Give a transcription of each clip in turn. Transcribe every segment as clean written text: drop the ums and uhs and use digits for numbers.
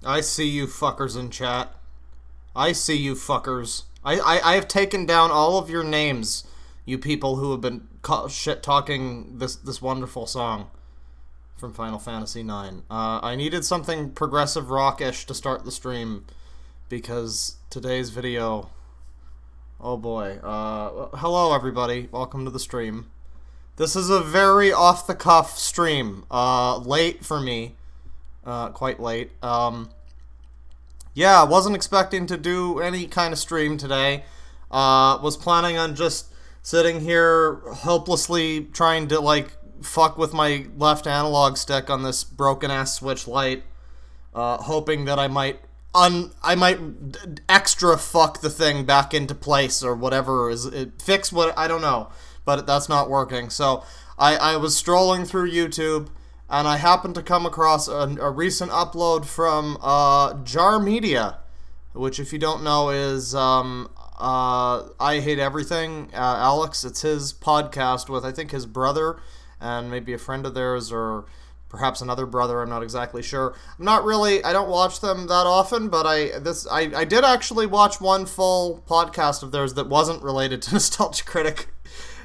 I see you fuckers in chat. I see you fuckers. I have taken down all of your names, you people who have been shit-talking this wonderful song from Final Fantasy IX. I needed something progressive rock-ish to start the stream, because today's video... Oh boy. Hello everybody. Welcome to the stream. This is a very off-the-cuff stream. Late for me. Quite late. Yeah, wasn't expecting to do any kind of stream today. Was planning on just sitting here helplessly trying to, like, fuck with my left analog stick on this broken-ass Switch Lite, hoping that I might extra fuck the thing back into place or whatever, fix what, I don't know, but that's not working. So I was strolling through YouTube, and I happened to come across a recent upload from Jarmedia, which, if you don't know, is I Hate Everything. Alex, it's his podcast with, I think, his brother and maybe a friend of theirs, or perhaps another brother, I'm not exactly sure. I don't watch them that often, but I did actually watch one full podcast of theirs that wasn't related to Nostalgia Critic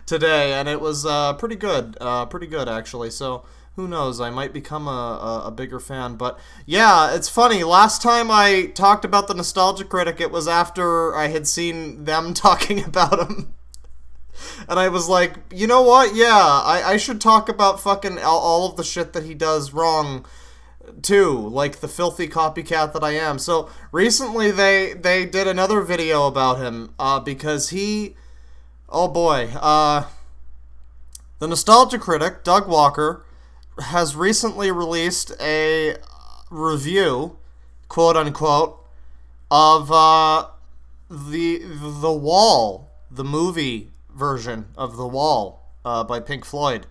today, and it was pretty good actually, so who knows, I might become a bigger fan. But yeah, it's funny, last time I talked about the Nostalgia Critic, it was after I had seen them talking about him. And I was like, you know what, yeah, I should talk about fucking all of the shit that he does wrong, too, like the filthy copycat that I am. So, recently they did another video about him, because he... Oh boy, the Nostalgia Critic, Doug Walker, has recently released a review, quote-unquote, of The Wall, the movie version of The Wall, by Pink Floyd.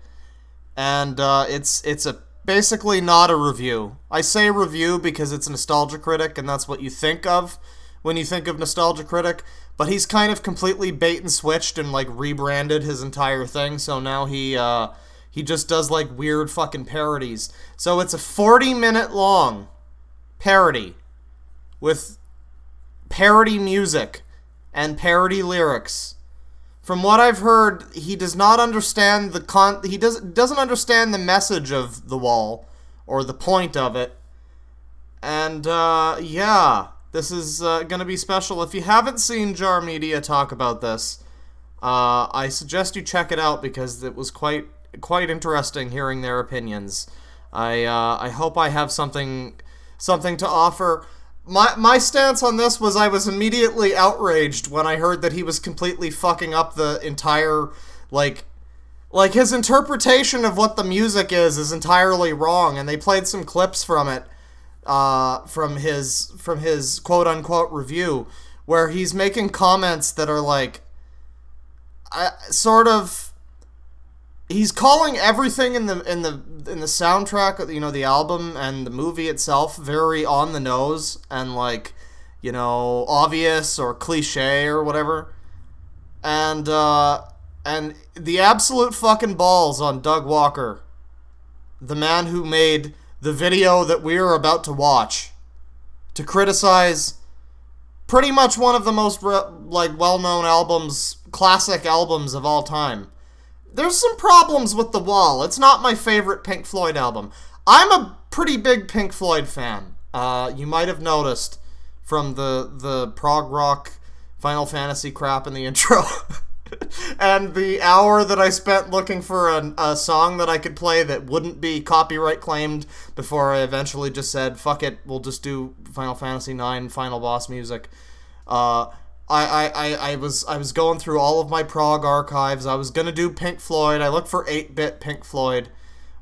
And it's basically not a review. I say review because it's a Nostalgia Critic, and that's what you think of when you think of Nostalgia Critic, but he's kind of completely bait and switched and, like, rebranded his entire thing, so now he just does, like, weird fucking parodies. So it's a 40-minute long parody with parody music and parody lyrics. From what I've heard, he does not understand he doesn't understand the message of The Wall, or the point of it. And, yeah, this is gonna be special. If you haven't seen Jarmedia talk about this, I suggest you check it out, because it was quite interesting hearing their opinions. I hope I have something to offer. My stance on this was I was immediately outraged when I heard that he was completely fucking up the entire, like his interpretation of what the music is entirely wrong, and they played some clips from it, from his quote-unquote review, where he's making comments that are like, he's calling everything in the soundtrack, you know, the album and the movie itself, very on the nose and, like, you know, obvious or cliche or whatever. And the absolute fucking balls on Doug Walker, the man who made the video that we're about to watch, to criticize pretty much one of the most well-known albums, classic albums of all time. There's some problems with The Wall. It's not my favorite Pink Floyd album. I'm a pretty big Pink Floyd fan. You might have noticed from the prog rock Final Fantasy crap in the intro. And the hour that I spent looking for a song that I could play that wouldn't be copyright claimed, before I eventually just said, fuck it, we'll just do Final Fantasy IX Final Boss music. I was going through all of my prog archives. I was gonna do Pink Floyd. I looked for 8-bit Pink Floyd.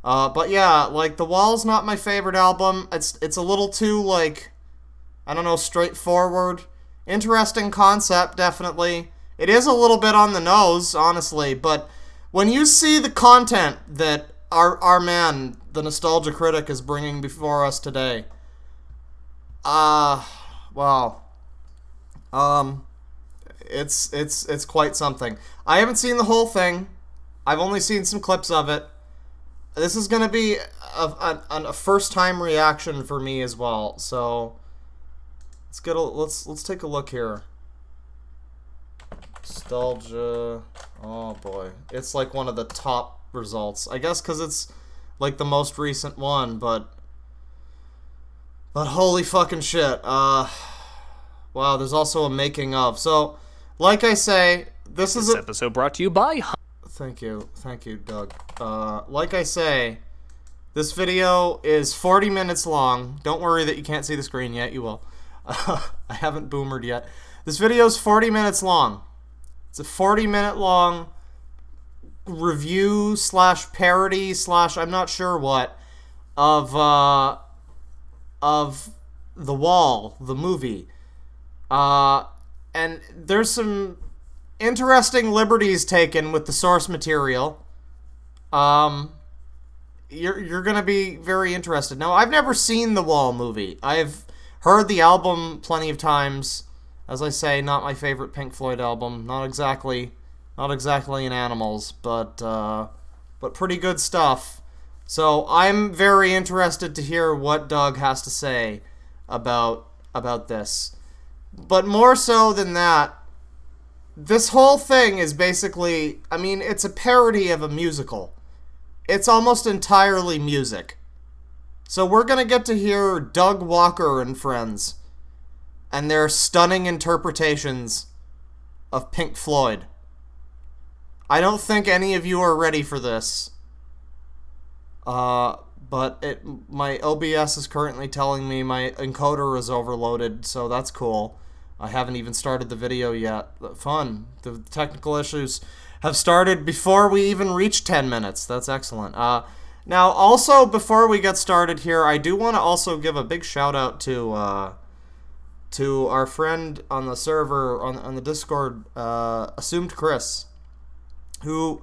But yeah, like, The Wall's not my favorite album. It's a little too, like, I don't know, straightforward. Interesting concept, definitely. It is a little bit on the nose, honestly, but when you see the content that our man, the Nostalgia Critic, is bringing before us today, well, it's quite something. I haven't seen the whole thing. I've only seen some clips of it. This is gonna be a first time reaction for me as well. So let's take a look here. Nostalgia. Oh boy, it's like one of the top results, I guess, because it's like the most recent one. But holy fucking shit. Wow, there's also a making of. So, like I say, this episode brought to you by. Thank you, Doug. Like I say, this video is 40 minutes long. Don't worry that you can't see the screen yet. You will. I haven't boomered yet. This video is 40 minutes long. It's a 40-minute long review / parody / I'm not sure what of The Wall, the movie. And there's some interesting liberties taken with the source material. You're gonna be very interested. Now, I've never seen the Wall movie. I've heard the album plenty of times. As I say, not my favorite Pink Floyd album. Not exactly in Animals, but pretty good stuff. So I'm very interested to hear what Doug has to say about this. But more so than that, this whole thing is basically, I mean, it's a parody of a musical. It's almost entirely music. So we're gonna get to hear Doug Walker and friends and their stunning interpretations of Pink Floyd. I don't think any of you are ready for this. But my OBS is currently telling me my encoder is overloaded, so that's cool. I haven't even started the video yet. Fun. The technical issues have started before we even reach 10 minutes. That's excellent. Now, also, before we get started here, I do want to also give a big shout out to our friend on the server, on the Discord, Assumed Chris, who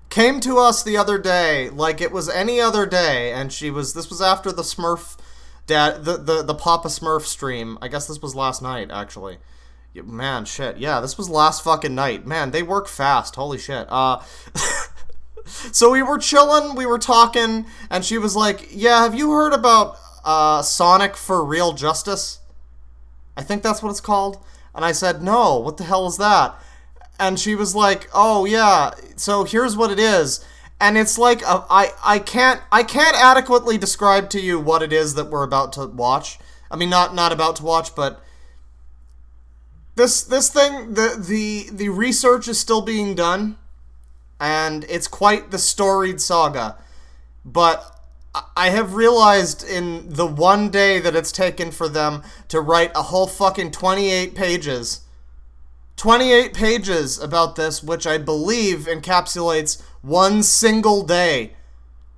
came to us the other day like it was any other day, and this was after the Smurf the Papa Smurf stream. I guess this was last night, actually. Man, shit, yeah, this was last fucking night. Man, they work fast, holy shit. So we were chilling, we were talking, and she was like, yeah, have you heard about Sonic for Real Justice? I think that's what it's called. And I said, no, what the hell is that? And she was like, oh yeah, so here's what it is. And it's like, I can't adequately describe to you what it is that we're about to watch. I mean, not about to watch, but this thing, the research is still being done, and it's quite the storied saga. But I have realized in the one day that it's taken for them to write a whole fucking 28 pages. 28 pages about this, which I believe encapsulates one single day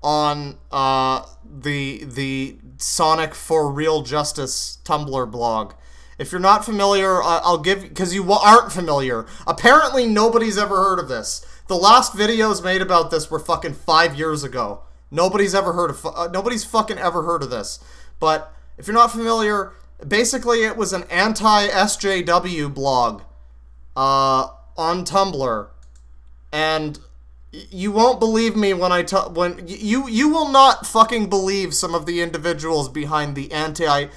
on the Sonic for Real Justice Tumblr blog. If you're not familiar, I'll give, because you aren't familiar. Apparently nobody's ever heard of this. The last videos made about this were fucking 5 years ago. Nobody's fucking ever heard of this. But if you're not familiar, basically it was an anti-SJW blog on Tumblr, and you won't believe me when you will not fucking believe some of the individuals behind the anti-SJW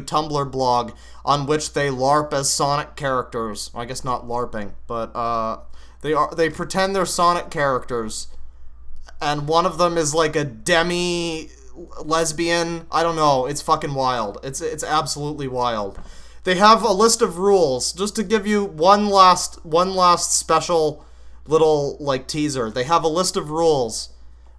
Tumblr blog on which they LARP as Sonic characters. I guess not LARPing, but they pretend they're Sonic characters. And one of them is like a demi-lesbian. I don't know. It's fucking wild. It's absolutely wild. They have a list of rules. Just to give you one last special little, like, teaser. They have a list of rules,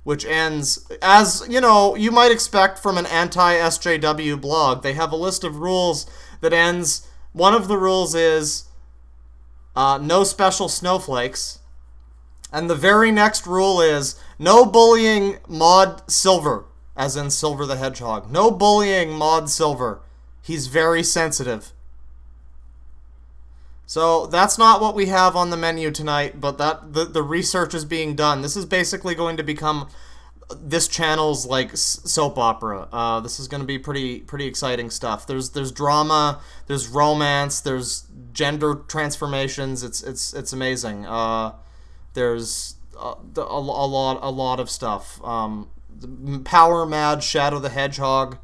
which ends, as, you know, you might expect from an anti-SJW blog. They have a list of rules that ends, one of the rules is, no special snowflakes. And the very next rule is, no bullying Mod Silver, as in Silver the Hedgehog. No bullying Mod Silver. He's very sensitive. So that's not what we have on the menu tonight, but the research is being done. This is basically going to become this channel's like soap opera. This is going to be pretty exciting stuff. There's drama, there's romance, there's gender transformations. It's amazing. There's lot of stuff. Power Mad, Shadow the Hedgehog,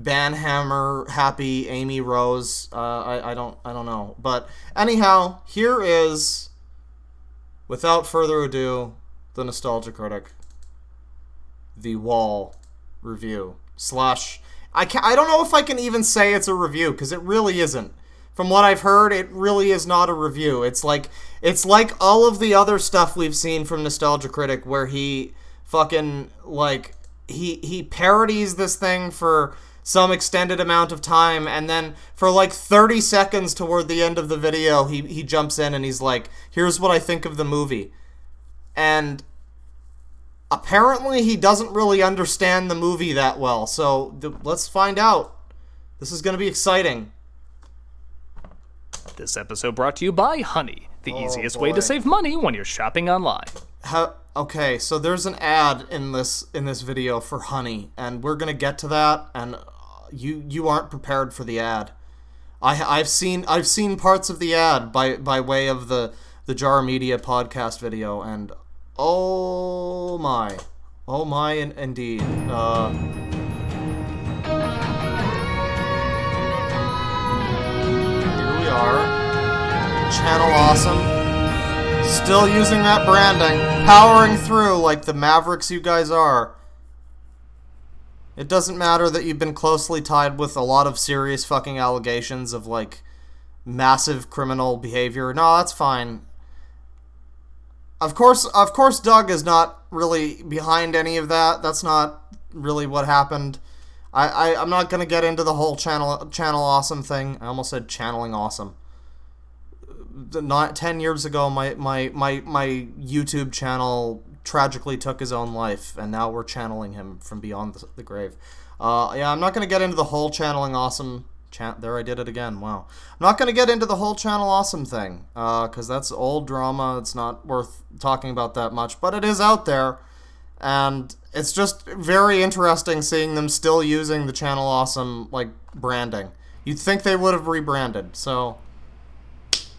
Banhammer, Happy, Amy Rose. I don't know. But anyhow, here is, without further ado, the Nostalgia Critic, the Wall review slash. I don't know if I can even say it's a review, because it really isn't. From what I've heard, it really is not a review. It's like all of the other stuff we've seen from Nostalgia Critic, where he fucking, like, he parodies this thing for some extended amount of time, and then for like 30 seconds toward the end of the video, he jumps in and he's like, here's what I think of the movie. And apparently he doesn't really understand the movie that well, so let's find out. This is going to be exciting. This episode brought to you by Honey, the easiest way to save money when you're shopping online. Okay, so there's an ad in this video for Honey, and we're gonna get to that. And you aren't prepared for the ad. I've seen parts of the ad by way of the Jarmedia podcast video, and oh my, indeed. Channel Awesome. Still using that branding. Powering through like the mavericks you guys are. It doesn't matter that you've been closely tied with a lot of serious fucking allegations of, like, massive criminal behavior. No, that's fine. Of course Doug is not really behind any of that. That's not really what happened. I'm not gonna get into the whole channel awesome thing. I almost said channeling awesome. 10 years ago, my YouTube channel tragically took his own life, and now we're channeling him from beyond the grave. Yeah, I'm not gonna get into the whole channeling awesome. There, I did it again. Wow. I'm not gonna get into the whole channel awesome thing, because that's old drama. It's not worth talking about that much, but it is out there, and it's just very interesting seeing them still using the channel awesome, like, branding. You'd think they would have rebranded. So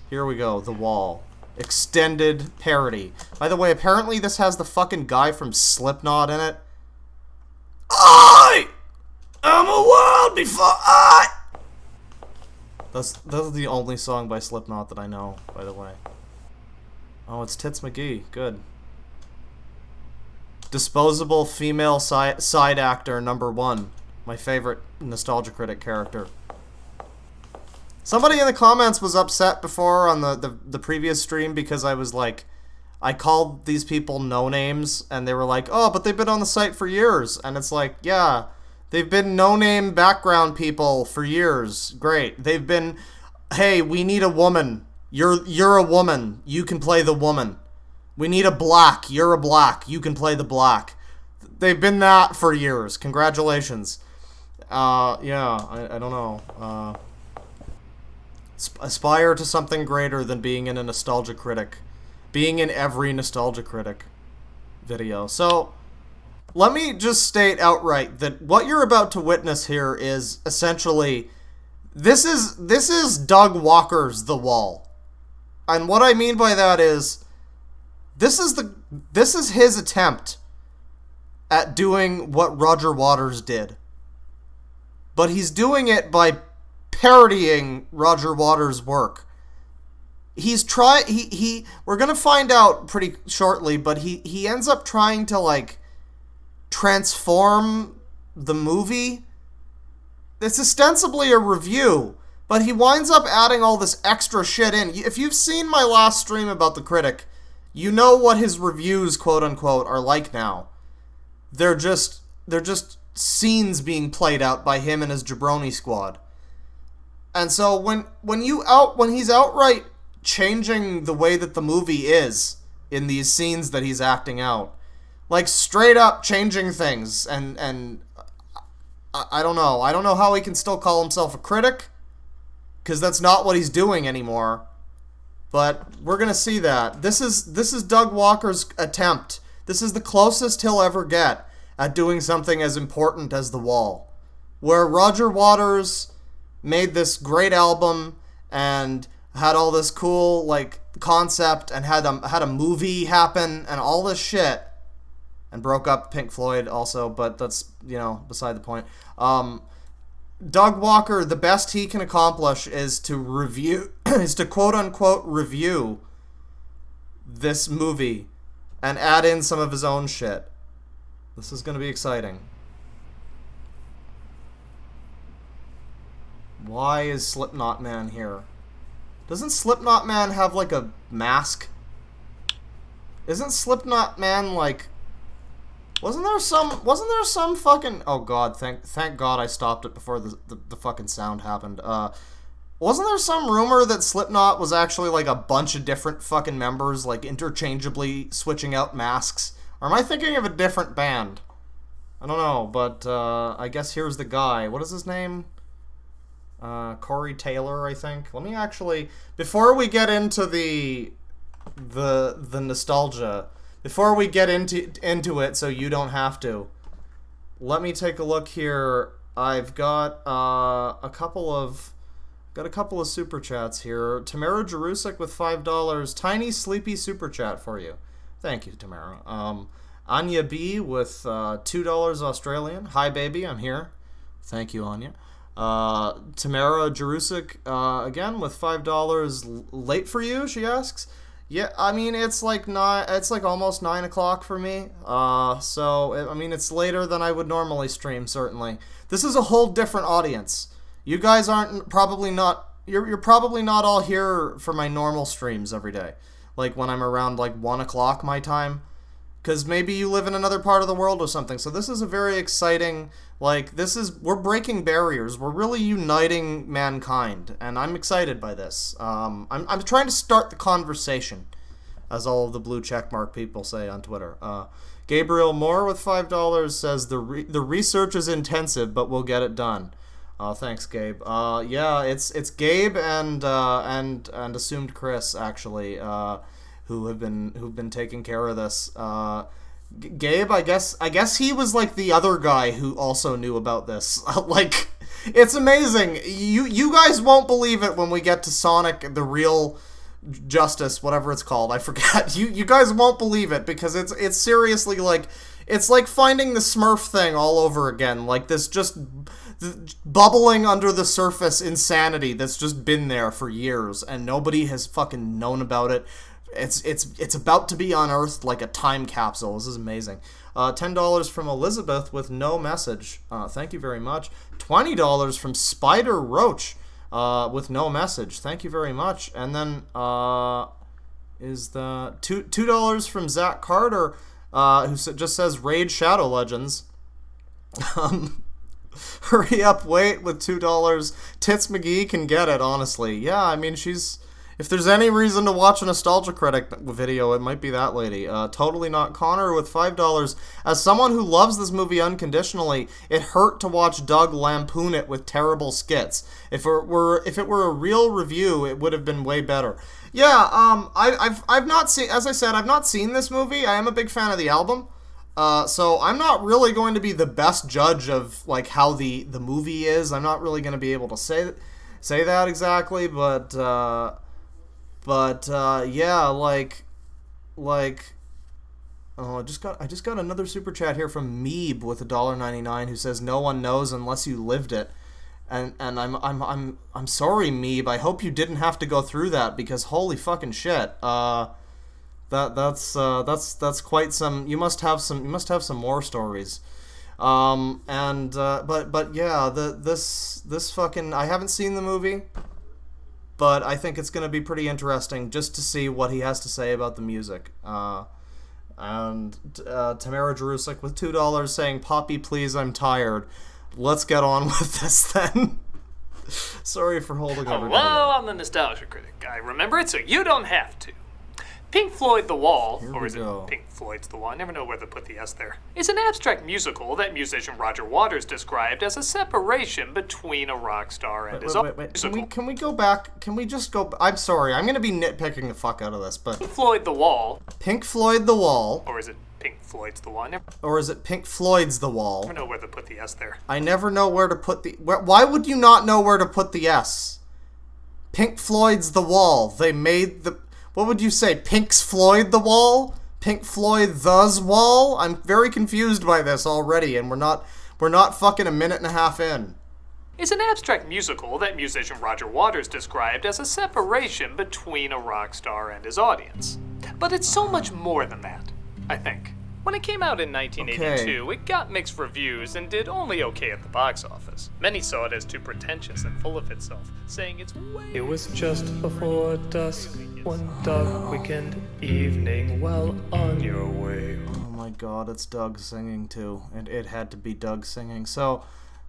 here we go. The Wall. Extended parody. By the way, apparently this has the fucking guy from Slipknot in it. I am a world before I... That's the only song by Slipknot that I know, by the way. Oh, it's Tits McGee. Good. Disposable female side actor #1. My favorite Nostalgia Critic character. Somebody in the comments was upset before on the previous stream because I was like, I called these people no-names, and they were like, oh, but they've been on the site for years. And it's like, yeah, they've been no-name background people for years. Great. They've been, hey, we need a woman. You're a woman. You can play the woman. We need a black. You're a black. You can play the black. They've been that for years. Congratulations. Yeah, I don't know. Aspire to something greater than being in a Nostalgia Critic. Being in every Nostalgia Critic video. So, let me just state outright that what you're about to witness here is essentially... This is Doug Walker's The Wall. And what I mean by that is... This is his attempt at doing what Roger Waters did. But he's doing it by parodying Roger Waters' work. We're gonna find out pretty shortly, but he ends up trying to, like, transform the movie. It's ostensibly a review, but he winds up adding all this extra shit in. If you've seen my last stream about the Critic, you know what his reviews, quote unquote, are like now. They're just scenes being played out by him and his jabroni squad. And so when he's outright changing the way that the movie is in these scenes that he's acting out, like straight up changing things, and I don't know how he can still call himself a critic, because that's not what he's doing anymore. But we're gonna see that. This is Doug Walker's attempt. This is the closest he'll ever get at doing something as important as The Wall, where Roger Waters made this great album, and had all this cool, like, concept and had a movie happen and all this shit, and broke up Pink Floyd also, but that's, beside the point. Doug Walker, the best he can accomplish is to review, is to quote-unquote review this movie and add in some of his own shit. This is going to be exciting. Why is Slipknot Man here? Doesn't Slipknot Man have, like, a mask? Isn't Slipknot Man, like... Wasn't there some fucking... Oh, God, thank God I stopped it before the fucking sound happened. Wasn't there some rumor that Slipknot was actually, like, a bunch of different fucking members, like, interchangeably switching out masks? Or am I thinking of a different band? I don't know, but, I guess here's the guy. What is his name? Corey Taylor, I think. Let me actually... Before we get into the nostalgia... Before we get into it, so you don't have to, let me take a look here. I've got a couple of super chats here. Tamara Jarusik with $5, tiny sleepy super chat for you. Thank you, Tamara. Anya B with $2 Australian. Hi, baby, I'm here. Thank you, Anya. Tamara Jarusik again with $5. Late for you? She asks. Yeah, I mean, it's like almost 9 o'clock for me, so, I mean, it's later than I would normally stream, certainly. This is a whole different audience. You guys aren't probably not, you're probably not all here for my normal streams every day, like when I'm around, like, 1 o'clock my time, because maybe you live in another part of the world or something, so this is a very exciting, like, we're breaking barriers, we're really uniting mankind, and I'm excited by this. I'm trying to start the conversation, as all of the blue checkmark people say on Twitter. Gabriel Moore with $5 says, the research is intensive, but we'll get it done. Thanks, Gabe. Yeah, it's Gabe and assumed Chris, actually, who've been taking care of this. Gabe, I guess he was like the other guy who also knew about this. Like, it's amazing. You guys won't believe it when we get to Sonic the Real Justice, whatever it's called. I forget. You guys won't believe it because it's seriously like, it's like finding the Smurf thing all over again. Like this just bubbling under the surface insanity that's just been there for years and nobody has fucking known about it. It's about to be unearthed like a time capsule. This is amazing. $10 from Elizabeth with no message. Thank you very much. $20 from Spider Roach with no message. Thank you very much. And then is the $2 from Zach Carter who just says Raid Shadow Legends. Hurry up, wait with $2. Tits McGee can get it, honestly. Yeah, I mean if there's any reason to watch a Nostalgia Critic video, it might be that lady. Totally Not Connor with $5. As someone who loves this movie unconditionally, it hurt to watch Doug lampoon it with terrible skits. If it were a real review, it would have been way better. Yeah, I've not seen, as I said, I've not seen this movie. I am a big fan of the album. So I'm not really going to be the best judge of like how the movie is. I'm not really going to be able to say that exactly, but yeah, like, oh, I just got another super chat here from Meeb with $1.99 who says no one knows unless you lived it, and I'm sorry, Meeb. I hope you didn't have to go through that because holy fucking shit. That's quite some. You must have some more stories. But yeah, this fucking. I haven't seen the movie. But I think it's going to be pretty interesting just to see what he has to say about the music. And Tamara Jarusik with $2 saying, Poppy, please, I'm tired. Let's get on with this then. Sorry for holding everybody. Hello, I'm the Nostalgia Critic. I remember it so you don't have to. Pink Floyd The Wall, or is it Pink Floyd's The Wall? I never know where to put the S there. Is an abstract musical that musician Roger Waters described as a separation between a rock star and his own musical. Can we go back? Can we just go... I'm sorry, I'm going to be nitpicking the fuck out of this, but... Pink Floyd The Wall. Pink Floyd The Wall. Or is it Pink Floyd's The Wall? Or is it Pink Floyd's The Wall? I never know where to put the S there. I never know where to put the... Why would you not know where to put the S? Pink Floyd's The Wall. They made the... What would you say? Pink's Floyd The Wall? Pink Floyd The's Wall? I'm very confused by this already, and we're not fucking a minute and a half in. Is an abstract musical that musician Roger Waters described as a separation between a rock star and his audience. But it's so much more than that, I think. When it came out in 1982, It got mixed reviews and did only okay at the box office. Many saw it as too pretentious and full of itself, saying it's way... It was just before dusk, one dark weekend evening, while on your way. Oh my god, it's Doug singing too. And it had to be Doug singing. So,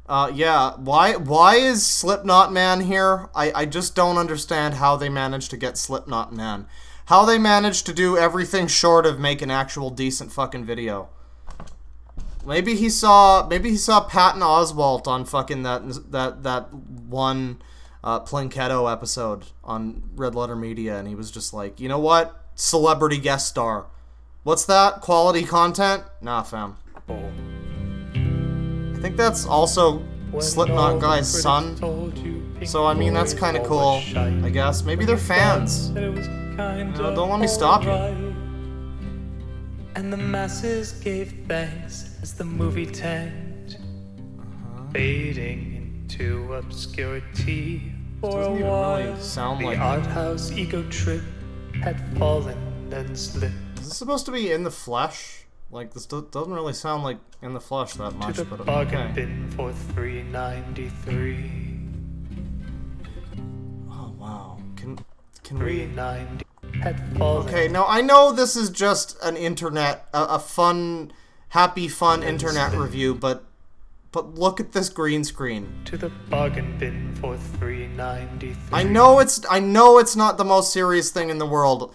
yeah, why is Slipknot Man here? I just don't understand how they managed to get Slipknot Man. How they managed to do everything short of make an actual decent fucking video. Maybe he saw Patton Oswalt on fucking that one Plinketto episode on Red Letter Media, and he was just like, you know what? Celebrity guest star. What's that? Quality content? Nah, fam. I think that's also Slipknot guy's son. So, I mean, that's kind of cool, I guess. Maybe they're fans. No, don't let me stop you. And the masses gave thanks as the movie tanked, fading into obscurity for a Doesn't even while. really sound like... The art house ego trip had fallen and slipped. Is this supposed to be In the Flesh? Like, this doesn't really sound like In the Flesh that much, To the but bargain okay. bin for $3.93. Oh, wow. Can we... $3.90 had fallen. Okay, now I know this is just an internet, a fun, happy, fun internet review, but look at this green screen. To the bargain bin for $3.93. I know it's not the most serious thing in the world,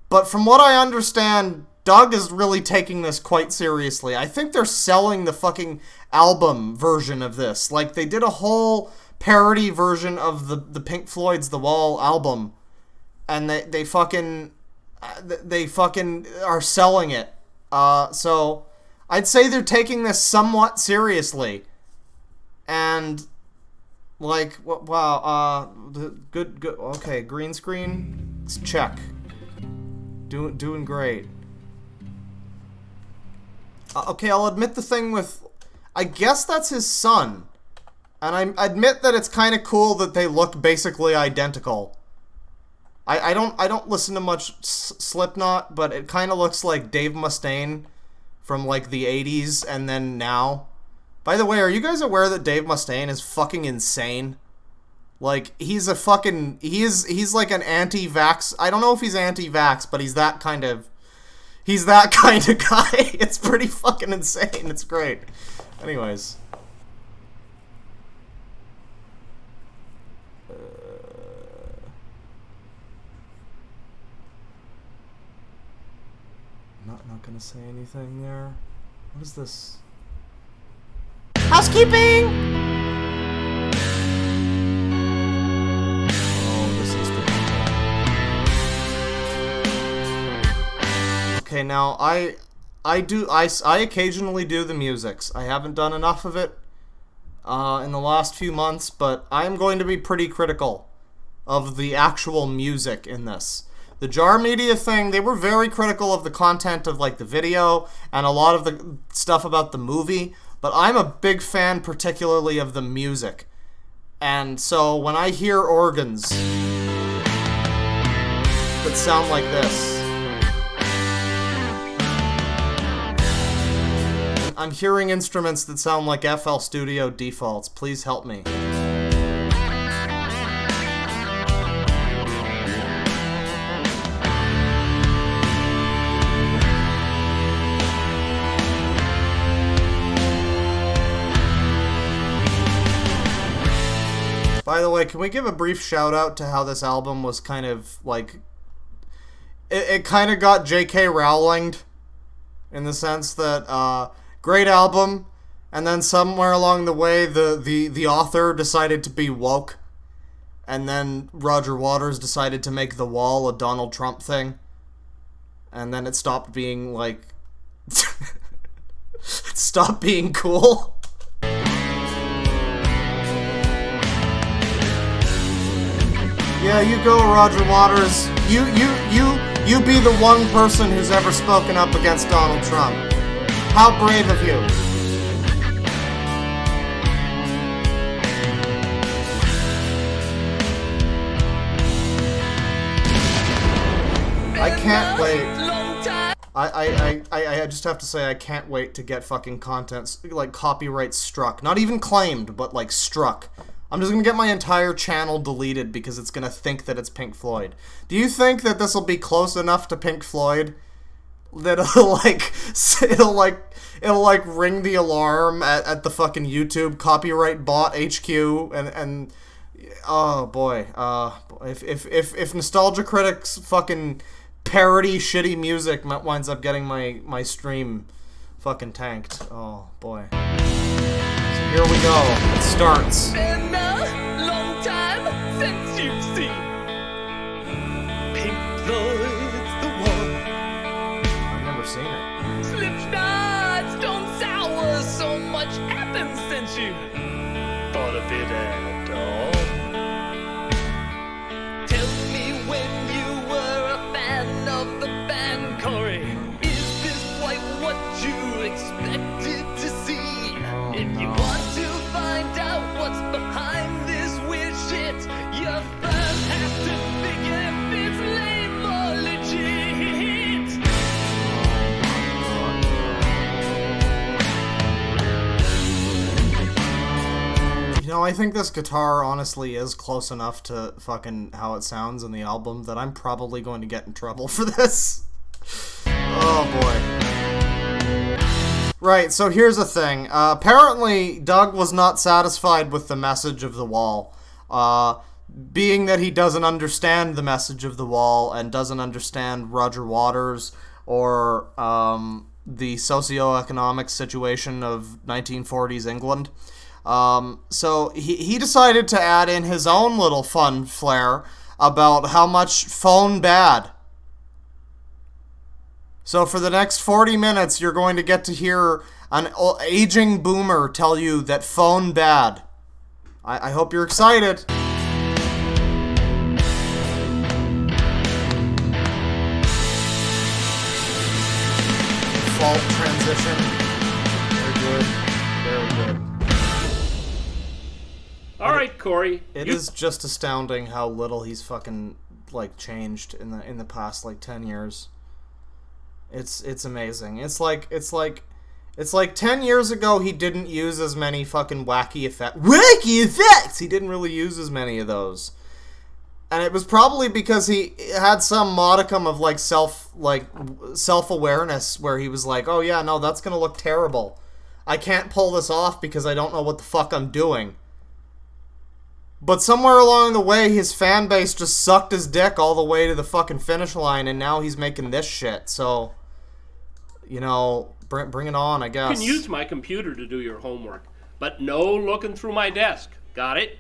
but from what I understand, Doug is really taking this quite seriously. I think they're selling the fucking album version of this. Like, they did a whole parody version of the Pink Floyd's The Wall album, and they fucking are selling it. So I'd say they're taking this somewhat seriously. And like, wow, good. Okay, green screen, check. Doing great. Okay, I'll admit the thing with, I guess that's his son, and I admit that it's kind of cool that they look basically identical. I don't listen to much Slipknot, but it kind of looks like Dave Mustaine from like the 80s and then now. By the way, are you guys aware that Dave Mustaine is fucking insane? Like, he's a fucking, he's like an anti-vax, I don't know if he's anti-vax, but he's that kind of guy. It's pretty fucking insane. It's great. Anyways. Not gonna say anything there. What is this? Housekeeping! Oh, this is the... Okay, now I occasionally do the musics. I haven't done enough of it in the last few months, but I'm going to be pretty critical of the actual music in this. The Jarmedia thing, they were very critical of the content of like the video and a lot of the stuff about the movie, but I'm a big fan particularly of the music. And so when I hear organs that sound like this, I'm hearing instruments that sound like FL Studio defaults. Please help me. By the way, can we give a brief shout out to how this album was kind of like... It kind of got J.K. Rowling'd in the sense that, great album, and then somewhere along the way, the author decided to be woke, and then Roger Waters decided to make The Wall a Donald Trump thing, and then it stopped being, like... it stopped being cool. Yeah, you go, Roger Waters. You be the one person who's ever spoken up against Donald Trump. How brave of you. I can't wait. I just have to say, I can't wait to get fucking content, like, copyright struck. Not even claimed, but, like, struck. I'm just gonna get my entire channel deleted because it's gonna think that it's Pink Floyd. Do you think that this will be close enough to Pink Floyd that it'll ring the alarm at the fucking YouTube copyright bot HQ and oh boy, if Nostalgia Critic's fucking parody shitty music winds up getting my stream fucking tanked, oh boy. So here we go. It starts. Been a long time since you've seen Pink Floyd's The Wall. I've never seen it. Slipknots don't sour, so much happened since you thought of it at all. Tell me when you were a fan of the band, Corey. Is this quite what you expected to see? If you want to find out what's behind this weird shit, you first have to figure if it's lame or legit. You know, I think this guitar honestly is close enough to fucking how it sounds in the album that I'm probably going to get in trouble for this. Oh boy. Right, so here's the thing. Apparently, Doug was not satisfied with the message of The Wall. Being that he doesn't understand the message of The Wall and doesn't understand Roger Waters or the socioeconomic situation of 1940s England. So he decided to add in his own little fun flair about how much phone bad. So for the next 40 minutes, you're going to get to hear an aging boomer tell you that phone bad. I hope you're excited. Fault transition. Very good. Very good. All right, Corey. It is just astounding how little he's fucking like changed in the past like 10 years. It's amazing. It's like 10 years ago he didn't use as many fucking wacky effects. He didn't really use as many of those. And it was probably because he had some modicum of like self-awareness where he was like, "Oh yeah, no, that's going to look terrible. I can't pull this off because I don't know what the fuck I'm doing." But somewhere along the way, his fan base just sucked his dick all the way to the fucking finish line, and now he's making this shit. So, you know, bring it on, I guess. You can use my computer to do your homework, but no looking through my desk. Got it?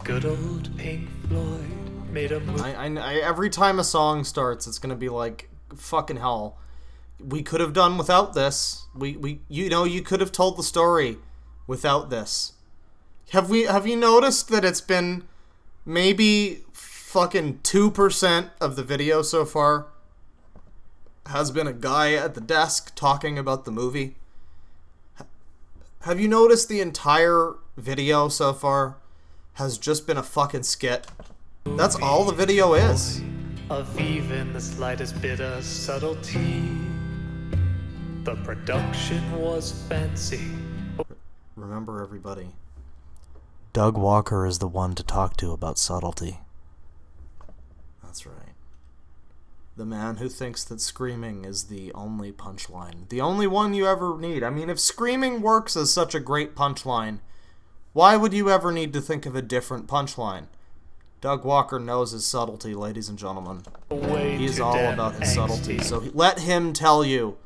Good old Pink Floyd made a movie. Every time a song starts, it's gonna be like, fucking hell. We could have done without this. You could have told the story without this. Have you noticed that it's been maybe fucking 2% of the video so far has been a guy at the desk talking about the movie? Have you noticed the entire video so far has just been a fucking skit? That's all the video is. Of even the slightest bit of subtlety. The production was fancy. Remember, everybody, Doug Walker is the one to talk to about subtlety. That's right. The man who thinks that screaming is the only punchline. The only one you ever need. I mean, if screaming works as such a great punchline, why would you ever need to think of a different punchline? Doug Walker knows his subtlety, ladies and gentlemen. He's all about his subtlety. So let him tell you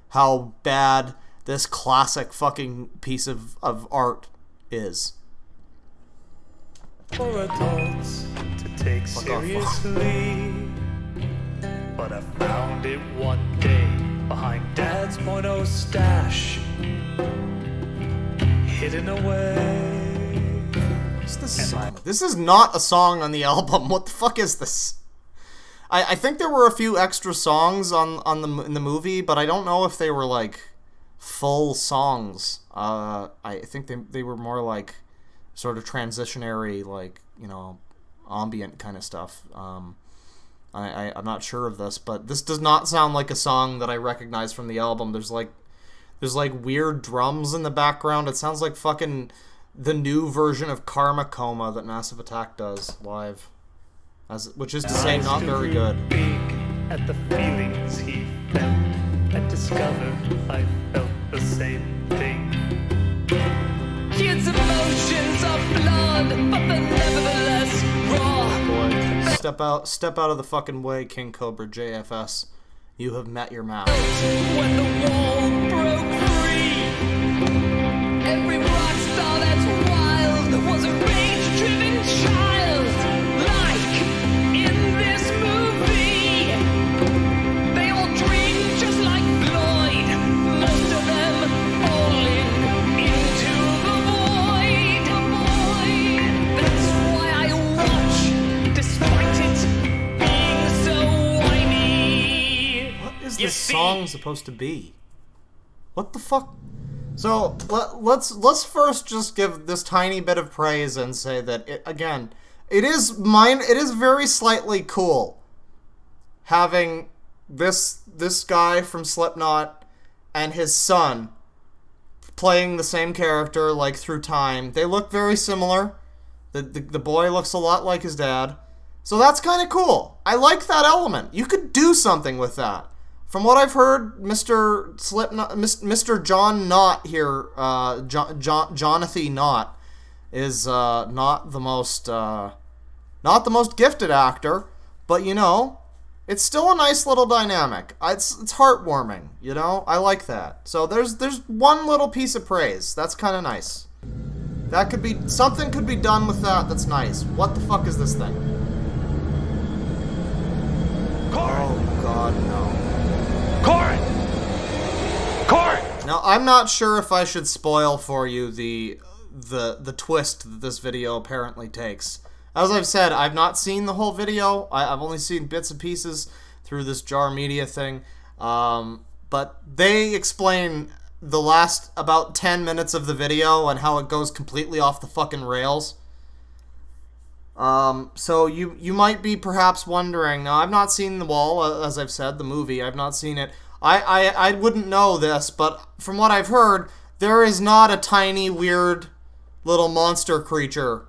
how bad this classic fucking piece of art is. For adults to take seriously, but I found it one day behind Dad's mono stash, hidden away. What's this song? This is not a song on the album. What the fuck is this? I think there were a few extra songs in the movie, but I don't know if they were like full songs. I think they were more like sort of transitionary, like, you know, ambient kind of stuff. I'm not sure of this, but this does not sound like a song that I recognize from the album. There's like weird drums in the background. It sounds like fucking the new version of Karma Coma that Massive Attack does live. Which is to say, not very good. Big at the feelings he felt, and discovered I felt the same thing. Kids' emotions are blood, but they're nevertheless raw. Boy, step out of the fucking way, King Cobra JFS. You have met your match. When the wall broke free, every rock star that's wild was a rage-driven child. Like in this movie, they all dream just like Floyd. Most of them falling into the void. That's why I watch, despite it being so whiny. What is this song supposed to be? What the fuck? So let's first just give this tiny bit of praise and say that it is very slightly cool having this guy from Slipknot and his son playing the same character like through time. They look very similar. The boy looks a lot like his dad. So that's kind of cool. I like that element. You could do something with that. From what I've heard, Mr. Slipknot, Mr. John Knott here, Jonathan Knott, is not the most gifted actor, but you know, it's still a nice little dynamic. It's heartwarming, you know. I like that. So there's one little piece of praise. That's kind of nice. That could be something could be done with that. That's nice. What the fuck is this thing? Oh God, no. Corin! Now, I'm not sure if I should spoil for you the twist that this video apparently takes. As I've said, I've not seen the whole video. I've only seen bits and pieces through this Jarmedia thing. But they explain the last about 10 minutes of the video and how it goes completely off the fucking rails. So you might be perhaps wondering, now I've not seen The Wall, as I've said, the movie, I've not seen it. I wouldn't know this, but from what I've heard, there is not a tiny, weird little monster creature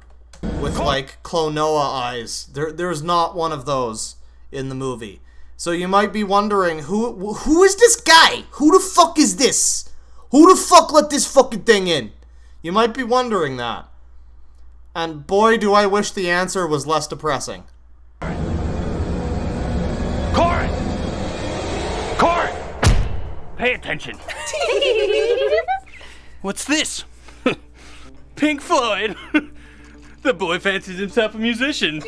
with, like, Clonoa eyes. There's not one of those in the movie. So you might be wondering, who is this guy? Who the fuck is this? Who the fuck let this fucking thing in? You might be wondering that. And boy, do I wish the answer was less depressing. Corin! Corin! Pay attention. What's this? Pink Floyd. The boy fancies himself a musician.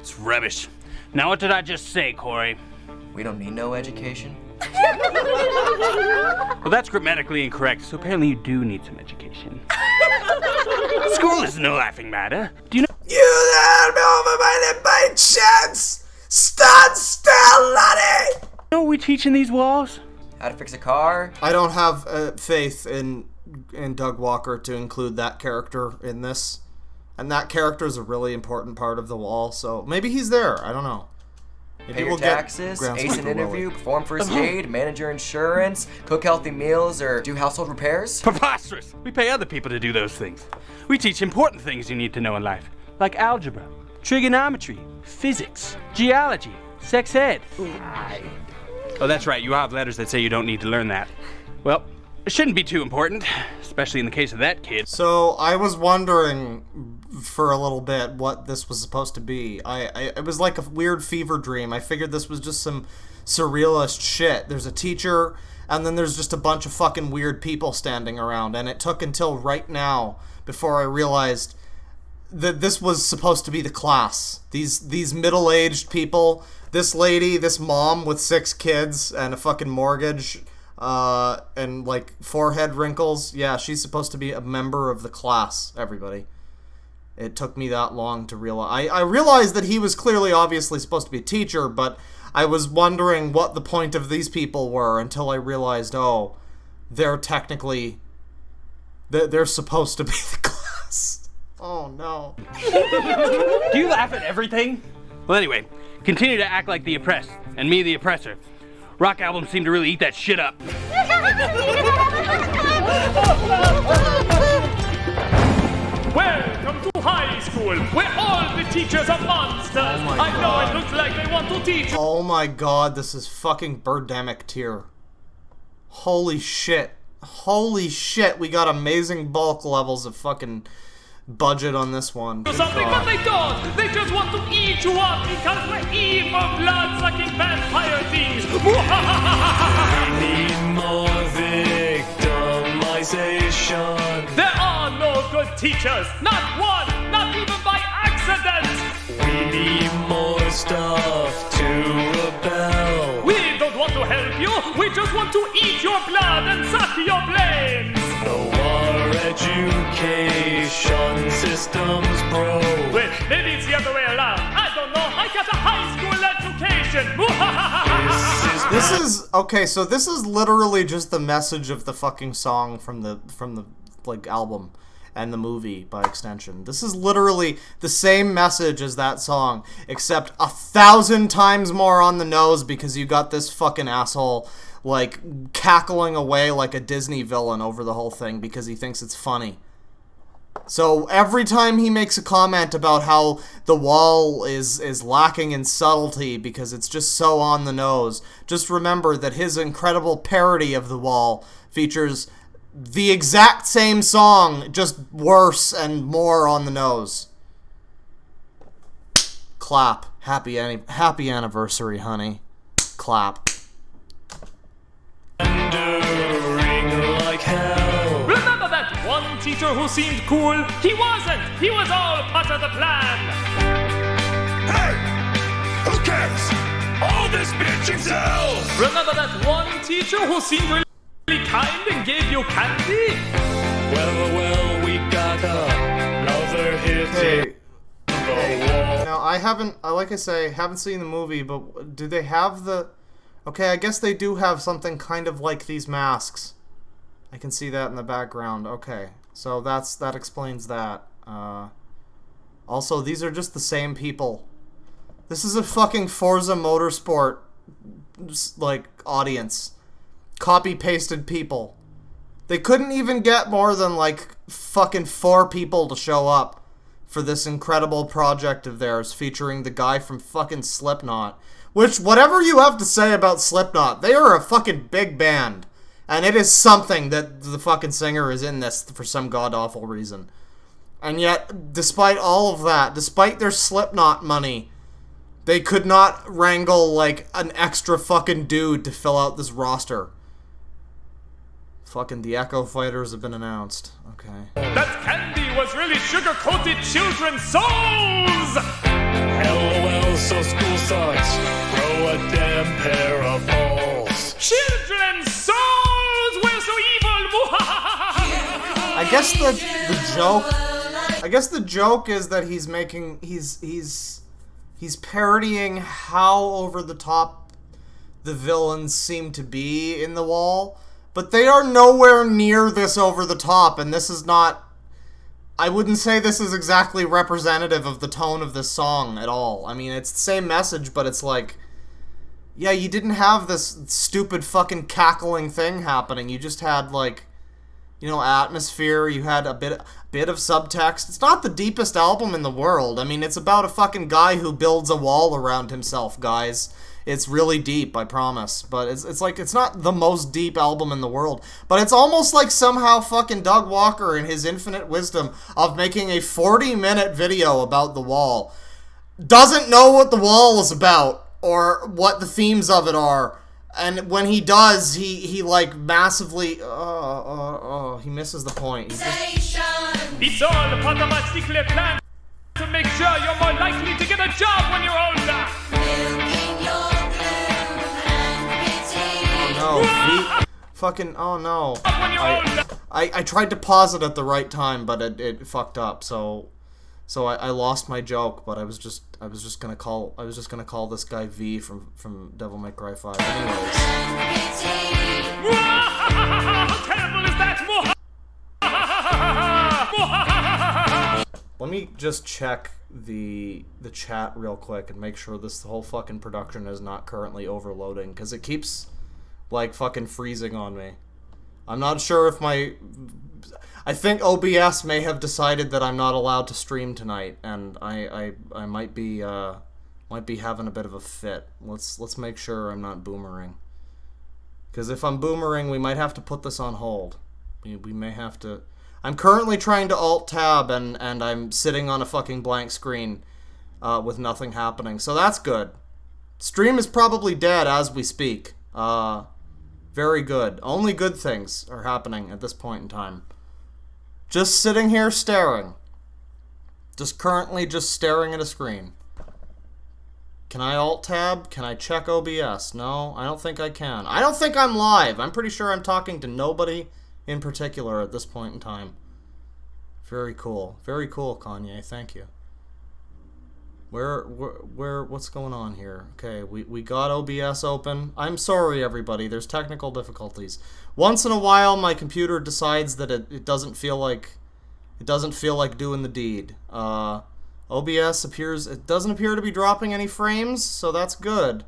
It's rubbish. Now what did I just say, Corey? We don't need no education. Well, that's grammatically incorrect, so apparently you do need some education. School is no laughing matter. Do you know? You there, over by chance! Stand still, laddie! Know what we teach in these walls? How to fix a car? I don't have faith in Doug Walker to include that character in this. And that character is a really important part of The Wall, so maybe he's there. I don't know. Maybe Pay your taxes, ace an interview, perform first aid, manage your insurance, cook healthy meals, or do household repairs? Preposterous! We pay other people to do those things. We teach important things you need to know in life, like algebra, trigonometry, physics, geology, sex ed. Oh, that's right, you have letters that say you don't need to learn that. Well, it shouldn't be too important, especially in the case of that kid. So, I was wondering for a little bit what this was supposed to be. It was like a weird fever dream. I figured this was just some surrealist shit. There's a teacher, and then there's just a bunch of fucking weird people standing around, and it took until right now before I realized that this was supposed to be the class. These middle-aged people this lady, this mom with 6 kids and a fucking mortgage, and like forehead wrinkles. Yeah, she's supposed to be a member of the class, everybody. It took me that long to realize. I realized that he was clearly, obviously supposed to be a teacher, but I was wondering what the point of these people were until I realized, oh, they're technically... They're supposed to be the class. Oh, no. Do you laugh at everything? Well, anyway, continue to act like the oppressed, and me the oppressor. Rock albums seem to really eat that shit up. Welcome to high school, where all the teachers are monsters. I know it looks like they want to teach. Oh my god, this is fucking Birdemic tier. Holy shit. Holy shit, we got amazing bulk levels of fucking budget on this one. Good Something, God. but they don't. They just want to eat you up because we're evil, blood-sucking vampire things. We need more victimization. There are no good teachers. Not one. Not even by accident. We need more stuff to rebel. We don't want to help you. We just want to eat your blood and suck your brains. No, our education system's broke. Wait, maybe it's the other way around. I don't know. I got a high school education. This is okay, so this is literally just the message of the fucking song from the like album and the movie by extension. This is literally the same message as that song, except 1,000 times more on the nose because you got this fucking asshole like cackling away like a Disney villain over the whole thing because he thinks it's funny. So every time he makes a comment about how The Wall is lacking in subtlety because it's just so on the nose, just remember that his incredible parody of The Wall features the exact same song, just worse and more on the nose. Clap. Happy anniversary, honey. Clap. Like hell. Remember that one teacher who seemed cool? He wasn't. He was all part of the plan. Hey! Who cares? All this bitching sells! Remember that one teacher who seemed really kind and gave you candy? Well, we got another hit. Hey. Now, I haven't seen the movie, but do they have the... Okay, I guess they do have something kind of like these masks. I can see that in the background. Okay, so that explains that. Also, these are just the same people. This is a fucking Forza Motorsport, like, audience. Copy-pasted people. They couldn't even get more than, like, fucking 4 people to show up for this incredible project of theirs featuring the guy from fucking Slipknot. Which, whatever you have to say about Slipknot, they are a fucking big band. And it is something that the fucking singer is in this for some god-awful reason. And yet, despite all of that, despite their Slipknot money, they could not wrangle, like, an extra fucking dude to fill out this roster. Fucking the Echo Fighters have been announced. Okay. That candy was really sugar-coated children's souls! LOL, so school sucks. Grow a damn pair of balls. Children's souls! We're so evil! I guess the joke... I guess the joke is that he's making... He's parodying how over the top the villains seem to be in The Wall. But they are nowhere near this over the top, and this is not... I wouldn't say this is exactly representative of the tone of this song at all. I mean, it's the same message, but it's like... Yeah, you didn't have this stupid fucking cackling thing happening. You just had, like, you know, atmosphere. You had a bit of subtext. It's not the deepest album in the world. I mean, it's about a fucking guy who builds a wall around himself, guys. It's really deep, I promise. But it's like, it's not the most deep album in the world. But it's almost like somehow fucking Doug Walker, in his infinite wisdom of making a 40-minute video about The Wall, doesn't know what The Wall is about, or what the themes of it are. And when he does, he like, massively... he misses the point. It's all part of a secret plan to make sure you're more likely to get a job when you're older! Fucking, oh no. I tried to pause it at the right time, but it fucked up, so I lost my joke, but I was just gonna call this guy V from Devil May Cry 5. Anyways. Let me just check the chat real quick and make sure this whole fucking production is not currently overloading, because it keeps like fucking freezing on me. I'm not sure if I think OBS may have decided that I'm not allowed to stream tonight, and I might be having a bit of a fit. Let's make sure I'm not boomering, because if I'm boomering, we might have to put this on hold. We may have to. I'm currently trying to Alt-Tab, and I'm sitting on a fucking blank screen with nothing happening. So that's good. Stream is probably dead as we speak. Very good. Only good things are happening at this point in time. Just sitting here staring. Currently just staring at a screen. Can I Alt-Tab? Can I check OBS? No, I don't think I can. I don't think I'm live. I'm pretty sure I'm talking to nobody in particular at this point in time. Very cool. Very cool, Kanye. Thank you. What's going on here? Okay, we got OBS open. I'm sorry, everybody. There's technical difficulties. Once in a while, my computer decides that it doesn't feel like doing the deed. OBS doesn't appear to be dropping any frames, so that's good.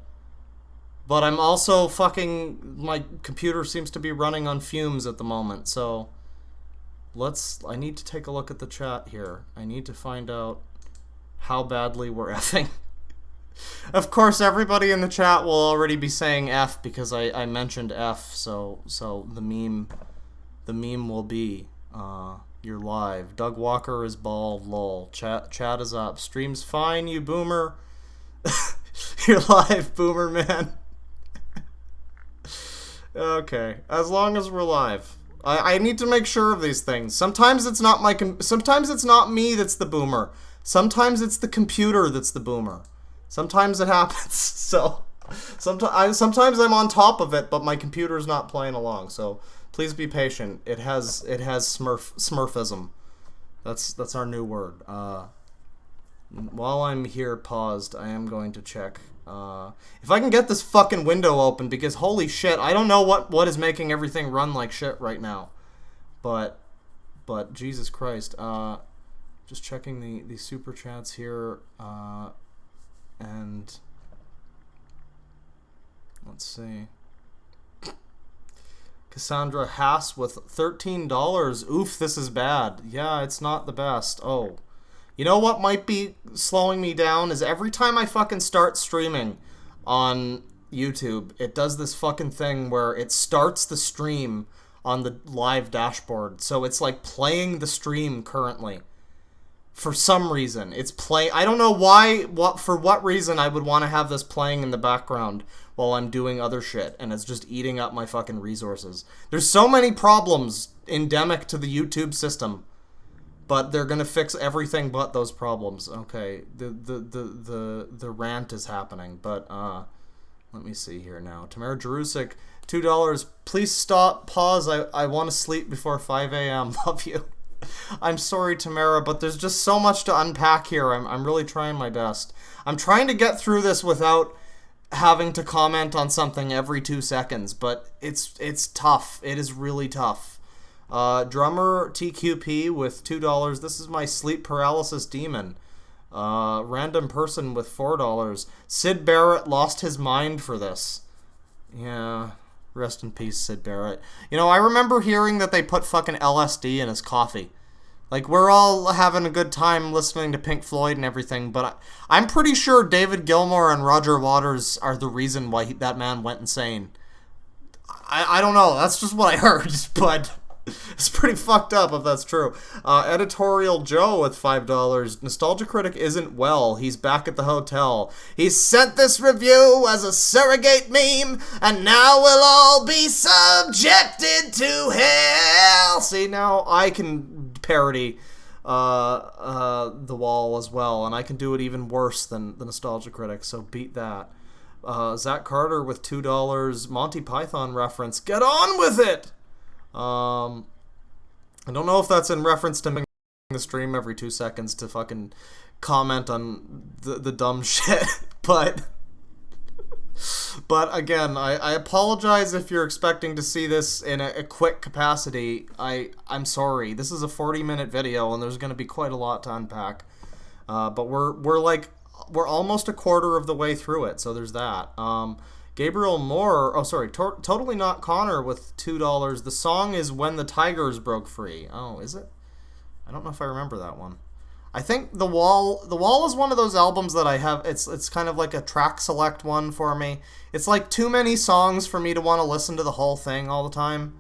But I'm also my computer seems to be running on fumes at the moment, so I need to take a look at the chat here. I need to find out how badly we're effing. Of course, everybody in the chat will already be saying F because I mentioned F, so the meme will be, you're live. Doug Walker is bald, lol. Chat is up. Stream's fine, you boomer. You're live, boomer man. Okay, as long as we're live. I need to make sure of these things. Sometimes it's not sometimes it's not me that's the boomer. Sometimes it's the computer that's the boomer. Sometimes it happens. So sometimes I'm on top of it, but my computer's not playing along. So please be patient. It has Smurfism. That's our new word. While I'm here paused, I am going to check if I can get this fucking window open, because holy shit, I don't know what is making everything run like shit right now. But Jesus Christ. Just checking the super chats here, and let's see. Cassandra Haas with $13. Oof, this is bad. Yeah, it's not the best. Oh. You know what might be slowing me down is every time I fucking start streaming on YouTube, it does this fucking thing where it starts the stream on the live dashboard. So it's like playing the stream currently. For some reason. It's I don't know why, for what reason I would want to have this playing in the background while I'm doing other shit, and it's just eating up my fucking resources. There's so many problems endemic to the YouTube system. But they're gonna fix everything but those problems. Okay, the rant is happening, but let me see here now. Tamara Jerusik, $2. Please stop. Pause. I want to sleep before 5 a.m. Love you. I'm sorry, Tamara, but there's just so much to unpack here. I'm really trying my best. I'm trying to get through this without having to comment on something every 2 seconds, but it's tough. It is really tough. Drummer TQP with $2. This is my sleep paralysis demon. Random person with $4. Sid Barrett lost his mind for this. Yeah, rest in peace, Sid Barrett. You know, I remember hearing that they put fucking LSD in his coffee. Like, we're all having a good time listening to Pink Floyd and everything, but I'm pretty sure David Gilmour and Roger Waters are the reason why that man went insane. I don't know, that's just what I heard, but it's pretty fucked up if that's true. Editorial Joe with $5. Nostalgia Critic isn't well. He's back at the hotel. He sent this review as a surrogate meme, and now we'll all be subjected to hell. See, now I can parody The Wall as well, and I can do it even worse than the Nostalgia Critic, so beat that. Zach Carter with $2 Monty Python reference. Get on with it! I don't know if that's in reference to making the stream every 2 seconds to fucking comment on the dumb shit, but again, I apologize if you're expecting to see this in a quick capacity. I'm sorry. This is a 40-minute video, and there's going to be quite a lot to unpack. But we're almost a quarter of the way through it, so there's that. Gabriel Moore, Totally Not Connor with $2. The song is When the Tigers Broke Free. Oh, is it? I don't know if I remember that one. I think The Wall is one of those albums that I have, it's kind of like a track select one for me. It's like too many songs for me to want to listen to the whole thing all the time.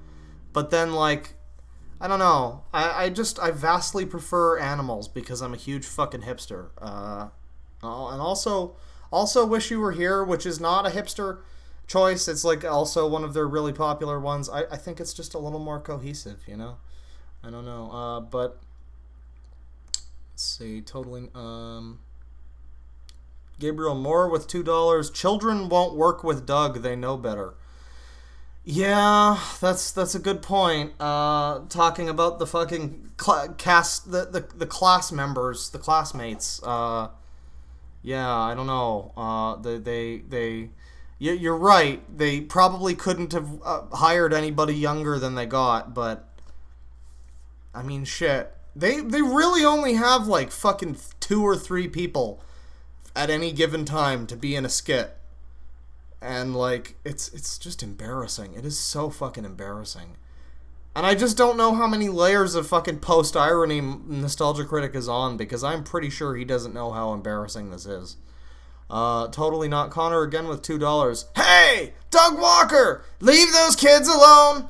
But then, like, I don't know. I vastly prefer Animals because I'm a huge fucking hipster. And also Wish You Were Here, which is not a hipster choice. It's like also one of their really popular ones. I think it's just a little more cohesive, you know? I don't know. But let's see, totally Gabriel Moore with $2. Children won't work with Doug, they know better. Yeah, that's a good point. Talking about the fucking cast, the class members, the classmates. Yeah, I don't know. You're right. They probably couldn't have hired anybody younger than they got, but I mean, shit. They really only have like fucking 2 or 3 people at any given time to be in a skit. And like it's just embarrassing. It is so fucking embarrassing. And I just don't know how many layers of fucking post-irony Nostalgia Critic is on, because I'm pretty sure he doesn't know how embarrassing this is. Totally Not Connor again with $2. Hey! Doug Walker! Leave those kids alone!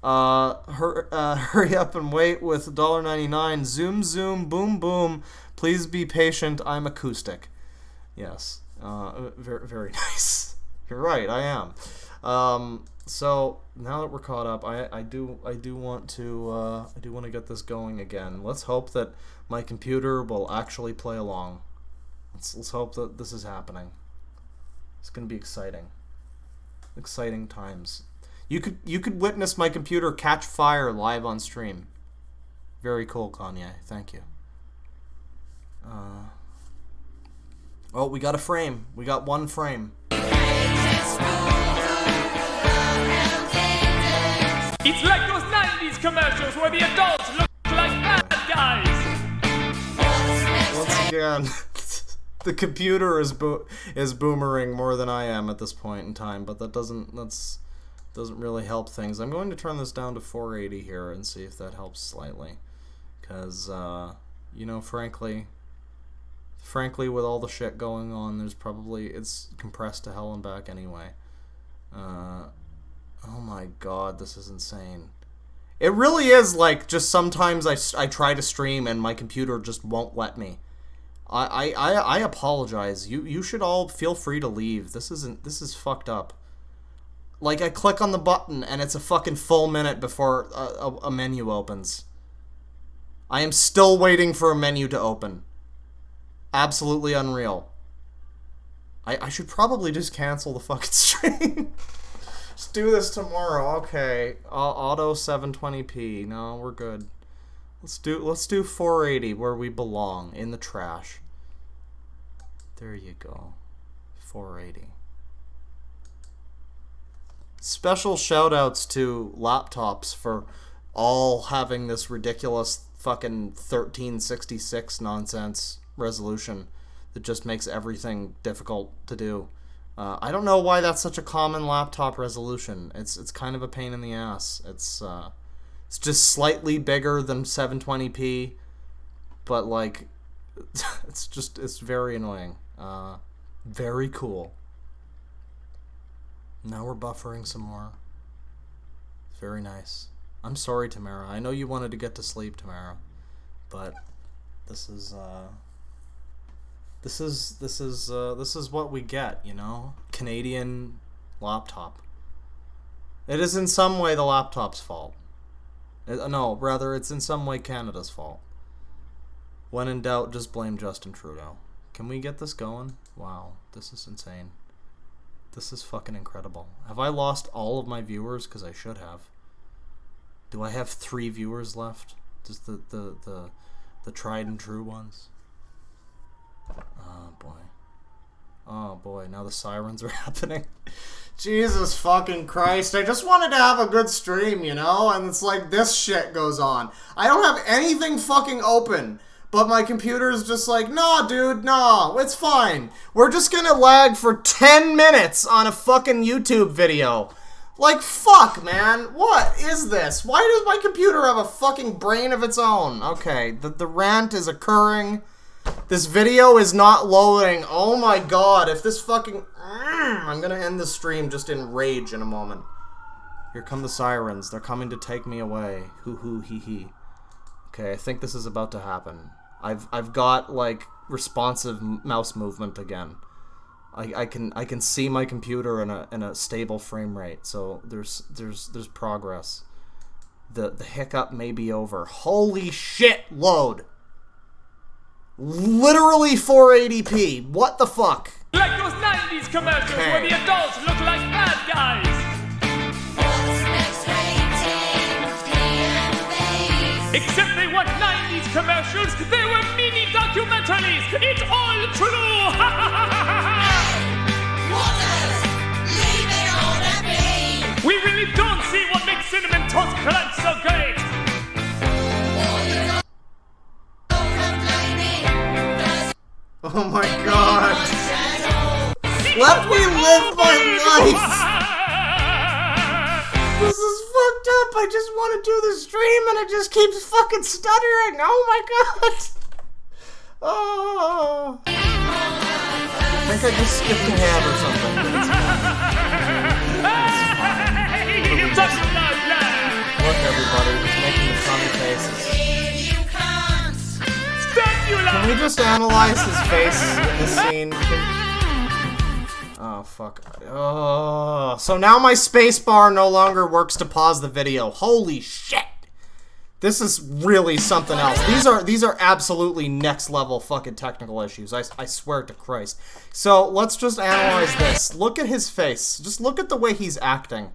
Hurry up and wait with $1.99. Zoom, zoom, boom, boom. Please be patient. I'm acoustic. Yes. Very, very nice. You're right, I am. So now that we're caught up, I do want to get this going again. Let's hope that my computer will actually play along. Let's hope that this is happening. It's gonna be exciting. Exciting times. You could witness my computer catch fire live on stream. Very cool, Kanye. Thank you. Oh, we got a frame. We got one frame. It's like those 90s commercials where the adults look like bad guys. Once again, the computer is boomering more than I am at this point in time, but that doesn't really help things. I'm going to turn this down to 480 here and see if that helps slightly, because you know, frankly, with all the shit going on, it's compressed to hell and back anyway. Oh my god, this is insane. It really is like, just sometimes I try to stream and my computer just won't let me. I apologize. You should all feel free to leave. This is fucked up. Like, I click on the button and it's a fucking full minute before a menu opens. I am still waiting for a menu to open. Absolutely unreal. I should probably just cancel the fucking stream. Let's do this tomorrow. Okay. Auto 720p. No, we're good. Let's do 480 where we belong, in the trash. There you go. 480. Special shoutouts to laptops for all having this ridiculous fucking 1366 nonsense resolution that just makes everything difficult to do. I don't know why that's such a common laptop resolution. It's kind of a pain in the ass. It's just slightly bigger than 720p, but like it's very annoying. Very cool. Now we're buffering some more. Very nice. I'm sorry, Tamara. I know you wanted to get to sleep, Tamara, but this is what we get, you know? Canadian laptop. It is in some way the laptop's fault. No, rather, it's in some way Canada's fault. When in doubt, just blame Justin Trudeau. Can we get this going? Wow, this is insane. This is fucking incredible. Have I lost all of my viewers? Because I should have. Do I have 3 viewers left? Just the tried and true ones? Oh, boy. Oh, boy. Now the sirens are happening. Jesus fucking Christ. I just wanted to have a good stream, you know? And it's like this shit goes on. I don't have anything fucking open. But my computer is just like, nah, dude, nah, it's fine. We're just gonna lag for 10 minutes on a fucking YouTube video. Like, fuck, man. What is this? Why does my computer have a fucking brain of its own? Okay, the rant is occurring. This video is not loading. Oh my god, if this fucking... I'm gonna end the stream just in rage in a moment. Here come the sirens. They're coming to take me away. Hoo hoo hee hee. Okay, I think this is about to happen. I've got like responsive mouse movement again. I can see my computer in a stable frame rate. So there's progress. The hiccup may be over. Holy shit, load. Literally 480p. What the fuck? Like those 90s commercials where the adults look like bad guys. Except they weren't 90s commercials, they were mini documentaries. It's all true. Leave it all to me. We really don't see what makes Cinnamon Toast Crunch so great. Oh my god. Let me live my life. This is fucked up. I just want to do the stream and it just keeps fucking stuttering. Oh my god. Oh. I think I just skipped a hand or something. Look, everybody, he's making the funny faces. Can we just analyze his face in the scene? Oh, fuck. Oh. So now my spacebar no longer works to pause the video. Holy shit! This is really something else. These are absolutely next level fucking technical issues. I swear to Christ. So let's just analyze this. Look at his face. Just look at the way he's acting.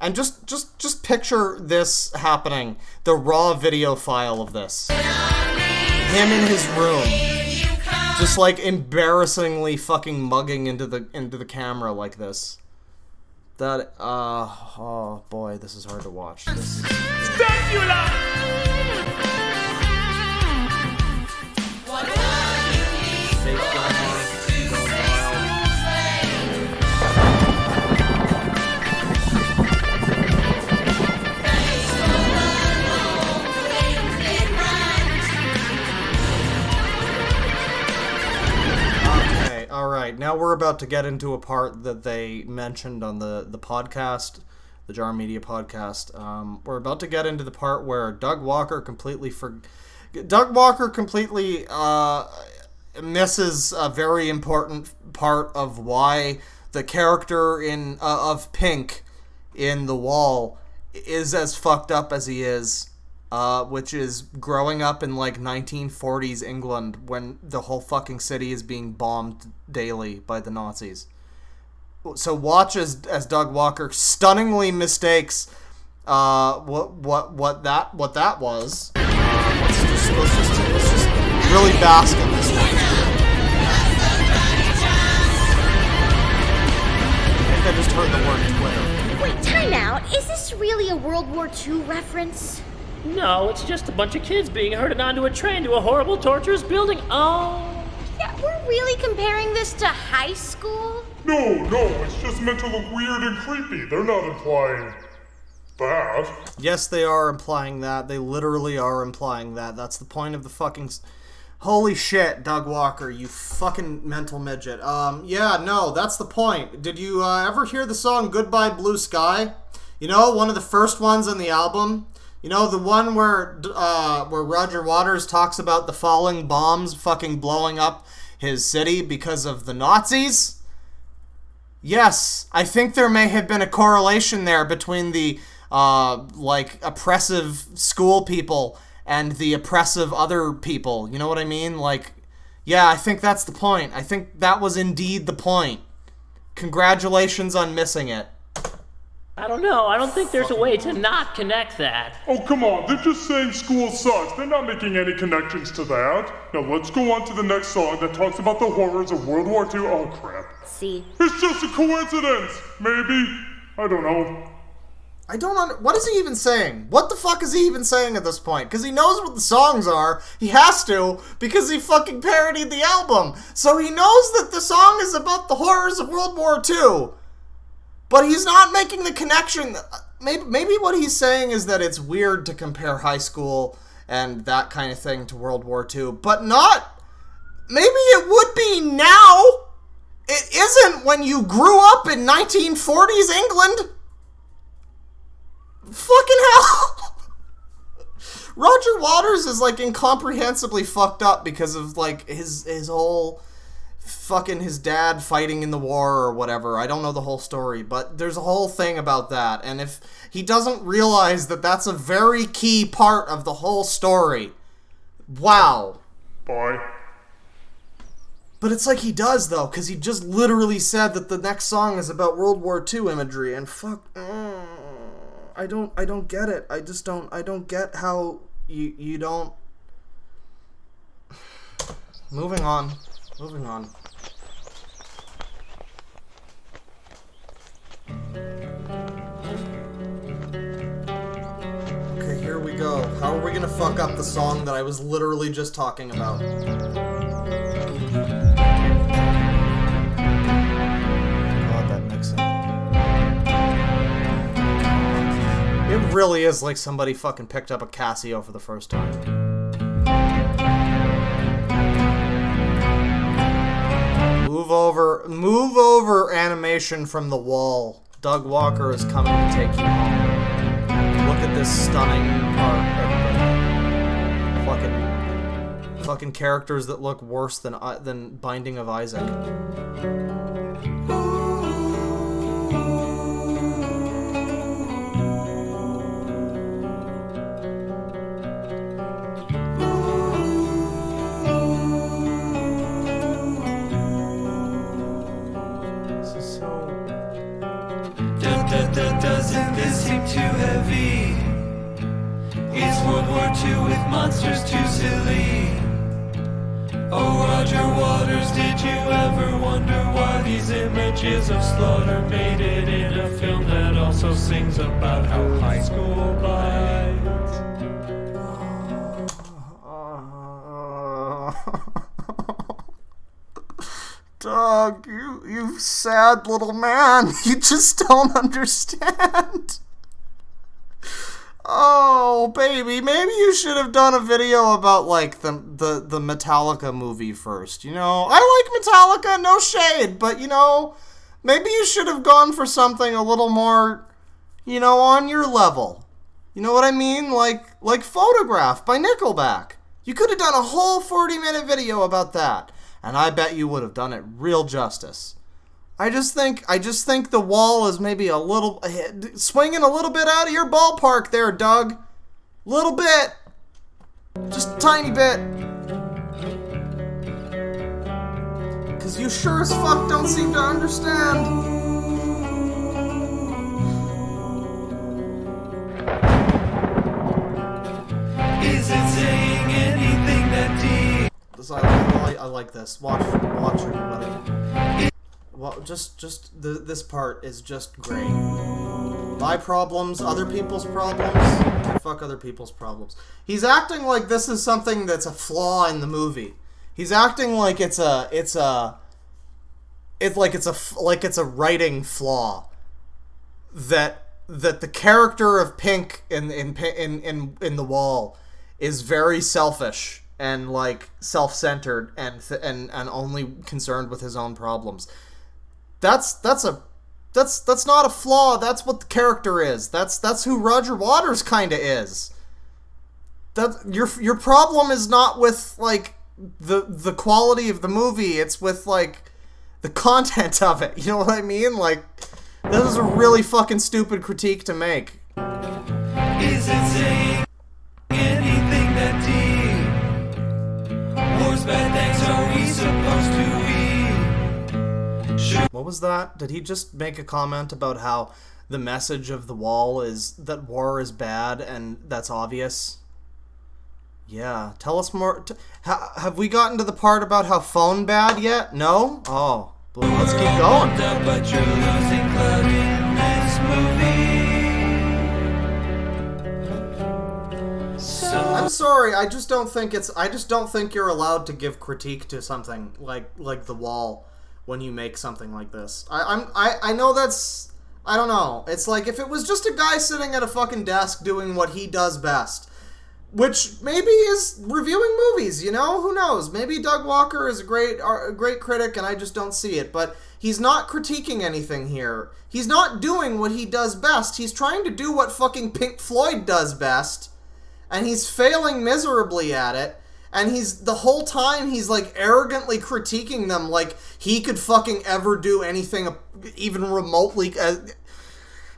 And just picture this happening. The raw video file of this. Him in his room, just like embarrassingly fucking mugging into the camera like this. That oh boy, this is hard to watch. This is Alright, now we're about to get into a part that they mentioned on the podcast, the Jarmedia podcast. We're about to get into the part where Doug Walker completely misses a very important part of why the character of Pink in The Wall is as fucked up as he is. Which is growing up in like 1940s England when the whole fucking city is being bombed daily by the Nazis. So watch as Doug Walker stunningly mistakes what that was. Let's just really bask in this one. I think I just heard the word Twitter. Wait, time out. Is this really a World War II reference? No, it's just a bunch of kids being herded onto a train to a horrible, torturous building. Oh. Yeah, we're really comparing this to high school? No, it's just meant to look weird and creepy. They're not implying that. Yes, they are implying that. They literally are implying that. That's the point of the fucking... Holy shit, Doug Walker, you fucking mental midget. Yeah, no, that's the point. Did you ever hear the song Goodbye Blue Sky? You know, one of the first ones on the album? You know, the one where Roger Waters talks about the falling bombs fucking blowing up his city because of the Nazis? Yes, I think there may have been a correlation there between the, oppressive school people and the oppressive other people. You know what I mean? Like, yeah, I think that's the point. I think that was indeed the point. Congratulations on missing it. I don't know. I don't think there's a way to not connect that. Oh, come on. They're just saying school sucks. They're not making any connections to that. Now let's go on to the next song that talks about the horrors of World War II. Oh, crap. See. It's just a coincidence. Maybe. I don't know. What is he even saying? What the fuck is he even saying at this point? Because he knows what the songs are. He has to, because he fucking parodied the album. So he knows that the song is about the horrors of World War II. But he's not making the connection. Maybe what he's saying is that it's weird to compare high school and that kind of thing to World War II. But not... Maybe it would be now. It isn't when you grew up in 1940s England. Fucking hell. Roger Waters is like incomprehensibly fucked up because of like his whole fucking his dad fighting in the war or whatever. I don't know the whole story, but there's a whole thing about that. And if he doesn't realize that that's a very key part of the whole story, wow. Bye. But it's like he does though, because he just literally said that the next song is about World War II imagery, and fuck. I don't get it. I don't get how you don't... Moving on. Okay, here we go. How are we gonna fuck up the song that I was literally just talking about? God, that mixing. It really is like somebody fucking picked up a Casio for the first time. Move over animation from the wall. Doug Walker is coming to take you home. Look at this stunning art, everybody. Fucking characters that look worse than Binding of Isaac. Doesn't this seem too heavy? Is World War II with monsters too silly? Oh, Roger Waters, did you ever wonder why these images of slaughter made it in a film that also sings about how high school bites? Doug, you sad little man. You just don't understand. Oh, baby, maybe you should have done a video about, like, the Metallica movie first, you know? I like Metallica, no shade, but, you know, maybe you should have gone for something a little more, you know, on your level. You know what I mean? Like Photograph by Nickelback. You could have done a whole 40-minute video about that. And I bet you would have done it real justice. I just think The Wall is maybe a little swinging a little bit out of your ballpark there, Doug. Little bit, just a tiny bit. Cause you sure as fuck don't seem to understand. Is it saying anything that deep? I like this. Watch everybody. Well, this part is just great. My problems, other people's problems. Fuck other people's problems. He's acting like this is something that's a flaw in the movie. He's acting like it's a writing flaw. That the character of Pink in The Wall is very selfish and like self-centered and only concerned with his own problems. That's not a flaw. That's what the character is. That's who Roger Waters kind of is. That your problem is not with like the quality of the movie. It's with like the content of it. You know what I mean? Like, this is a really fucking stupid critique to make. Is it saying anything that deep? War's bad, thanks, are we supposed to eat? What was that? Did he just make a comment about how the message of The Wall is that war is bad and that's obvious? Yeah, tell us more. Have we gotten to the part about how phone bad yet? No? Oh, well, let's keep going. But you're losing blood in this movie. So I'm sorry, I just don't think you're allowed to give critique to something like The Wall when you make something like this. I know that's, I don't know. It's like if it was just a guy sitting at a fucking desk doing what he does best, which maybe is reviewing movies, you know? Who knows? Maybe Doug Walker is a great critic and I just don't see it. But he's not critiquing anything here. He's not doing what he does best. He's trying to do what fucking Pink Floyd does best. And he's failing miserably at it. And the whole time he's like arrogantly critiquing them like he could fucking ever do anything even remotely.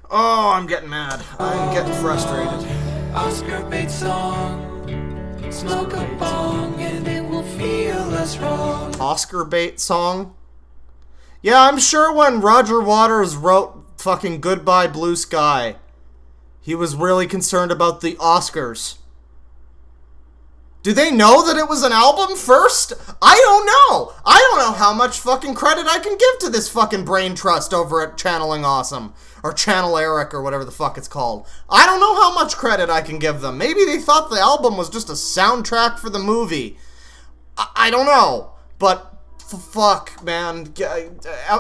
Oh, I'm getting mad. I'm getting frustrated. Oscar bait song, smoke a bong and it will feel less wrong. Oscar bait song? Yeah, I'm sure when Roger Waters wrote fucking Goodbye Blue Sky, he was really concerned about the Oscars. Do they know that it was an album first? I don't know. I don't know how much fucking credit I can give to this fucking brain trust over at Channeling Awesome. Or Channel Eric, or whatever the fuck it's called. I don't know how much credit I can give them. Maybe they thought the album was just a soundtrack for the movie. I don't know. But, fuck, man.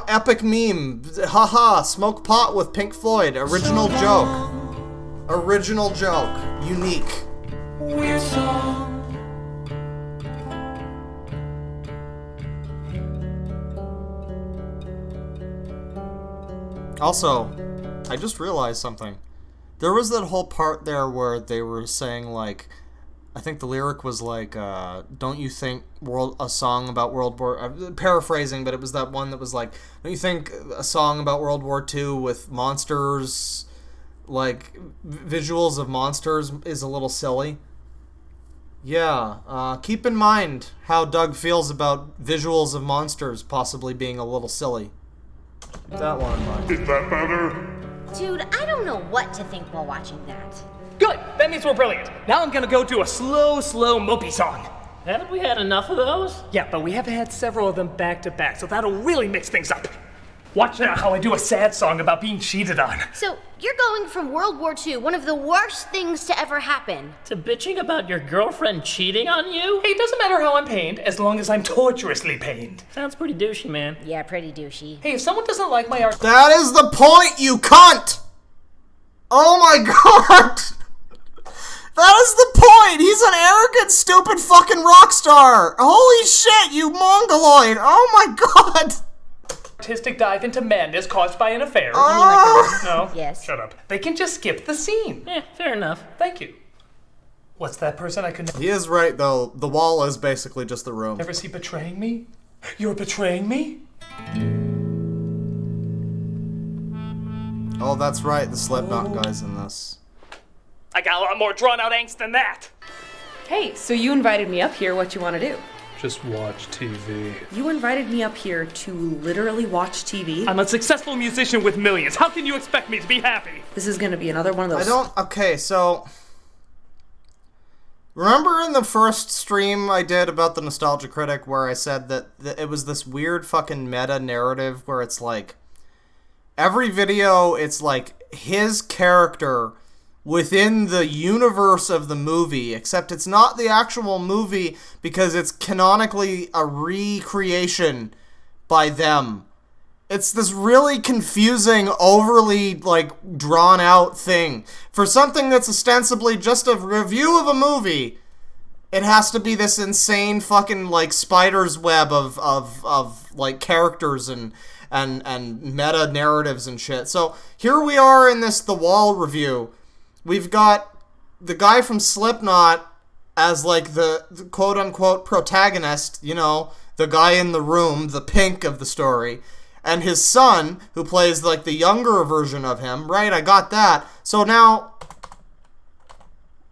Epic meme. Haha, smoke pot with Pink Floyd. Original joke. Original joke. Unique. Weird song. Also, I just realized something. There was that whole part there where they were saying, like, I think the lyric was like, don't you think a song about World War... paraphrasing, but it was that one that was like, don't you think a song about World War II with monsters, like, visuals of monsters is a little silly? Yeah, keep in mind how Doug feels about visuals of monsters possibly being a little silly. Keep that one in mind. Is that better? Dude, I don't know what to think while watching that. Good! That means we're brilliant. Now I'm gonna go do a slow mopey song. Haven't we had enough of those? Yeah, but we have had several of them back to back, so that'll really mix things up. Watch now how I do a sad song about being cheated on. So, you're going from World War II, one of the worst things to ever happen, To bitching about your girlfriend cheating on you? Hey, it doesn't matter how I'm pained, as long as I'm torturously pained. Sounds pretty douchey, man. Yeah, pretty douchey. Hey, if someone doesn't like my art... That is the point, you cunt! Oh my god! That is the point! He's an arrogant, stupid fucking rock star! Holy shit, you mongoloid! Oh my god! Artistic dive into madness caused by an affair. No? Yes. Shut up. They can just skip the scene. Yeah, fair enough. Thank you. What's that person I could He is right, though. The wall is basically just the room. never see betraying me? You're betraying me? Oh, that's right. The Slipknot guy's in this. I got a lot more drawn-out angst than that. Hey, so you invited me up here. What you want to do? Just watch TV. You invited me up here to literally watch TV? I'm a successful musician with millions. How can you expect me to be happy? This is going to be another one of those... Okay, so... Remember in the first stream I did about the Nostalgia Critic where I said that it was this weird fucking meta-narrative where it's like... Every video, it's like his character within the universe of the movie, except it's not the actual movie because it's canonically a recreation by them. It's this really confusing, overly, like, drawn-out thing. For something that's ostensibly just a review of a movie, it has to be this insane fucking, like, spider's web of like, characters and meta-narratives and shit. So, here we are in this The Wall review. We've got the guy from Slipknot as, like, the quote-unquote protagonist, you know, the guy in the room, the Pink of the story, and his son, who plays, like, the younger version of him. Right, I got that. So now,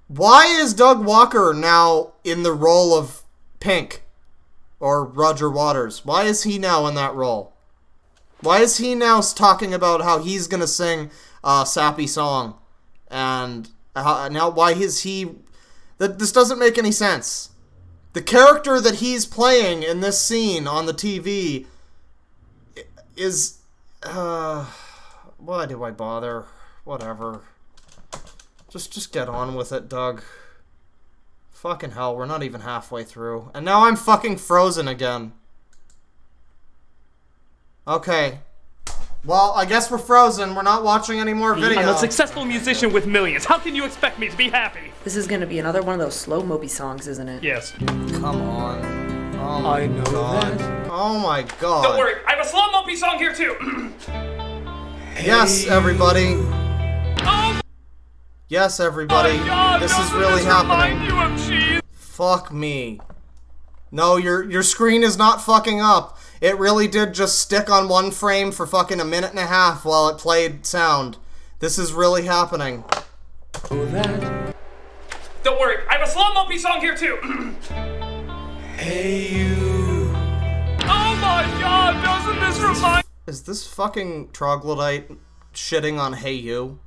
why is Doug Walker now in the role of Pink? Or Roger Waters? Why is he now in that role? Why is he now talking about how he's gonna sing a sappy song? And now why is he... This doesn't make any sense. The character that he's playing in this scene on the TV is... why do I bother? Whatever. Just get on with it, Doug. Fucking hell, we're not even halfway through. And now I'm fucking frozen again. Okay. Well, I guess we're frozen. We're not watching any more videos. I'm a successful musician with millions. How can you expect me to be happy? This is gonna be another one of those slow mo-by songs, isn't it? Yes. Come on. Oh my god. That. Oh my god. Don't worry, I have a slow mo-by song here too. Yes, everybody. Oh. Yes, everybody. God, this is really happening. Fuck me. No, your screen is not fucking up. It really did just stick on one frame for fucking a minute and a half while it played sound. This is really happening. Don't worry, I have a slow mo-by song here too. Hey you. Oh my god, doesn't this remind... Is this fucking troglodyte shitting on Hey You?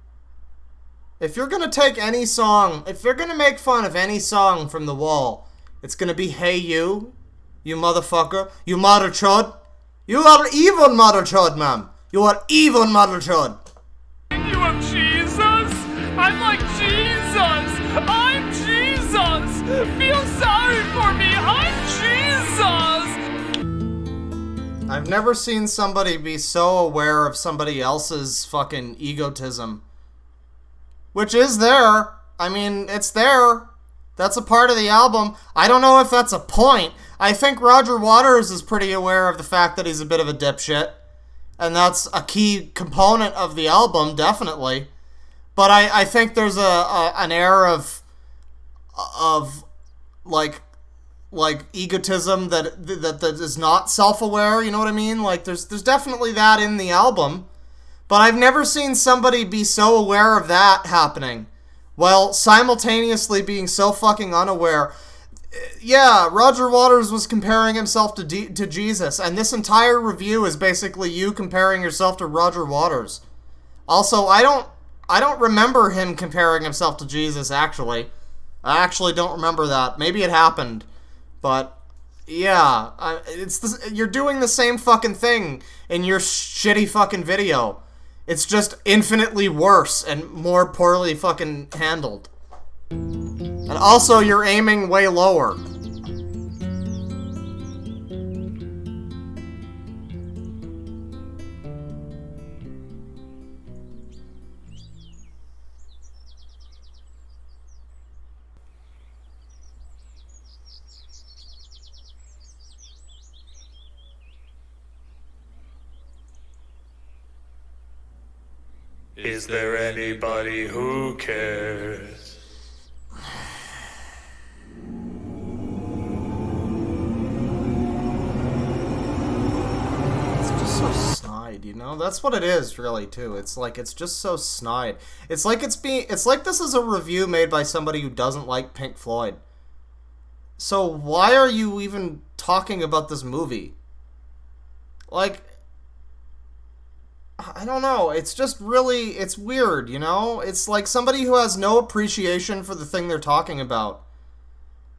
If you're gonna take any song, if you're gonna make fun of any song from The Wall, it's gonna be Hey You, you motherfucker, you mother chud. You are evil mother chud, ma'am. You are evil mother chud. You of Jesus? I'm like Jesus. I'm Jesus. Feel sorry for me. I'm Jesus. I've never seen somebody be so aware of somebody else's fucking egotism. Which is there. I mean, it's there. That's a part of the album. I don't know if that's a point. I think Roger Waters is pretty aware of the fact that he's a bit of a dipshit. And that's a key component of the album, definitely. But I think there's an air of like egotism that is not self-aware, you know what I mean? Like there's definitely that in the album. But I've never seen somebody be so aware of that happening, while simultaneously being so fucking unaware. Yeah, Roger Waters was comparing himself to Jesus, and this entire review is basically you comparing yourself to Roger Waters. Also, I don't remember him comparing himself to Jesus, actually. I actually don't remember that. Maybe it happened, but yeah, you're doing the same fucking thing in your shitty fucking video. It's just infinitely worse and more poorly fucking handled. And also, you're aiming way lower. Is there anybody who cares? It's just so snide, you know? That's what it is, really, too. It's like, it's just so snide. It's like this is a review made by somebody who doesn't like Pink Floyd. So why are you even talking about this movie? Like, I don't know, it's just really, it's weird, you know? It's like somebody who has no appreciation for the thing they're talking about.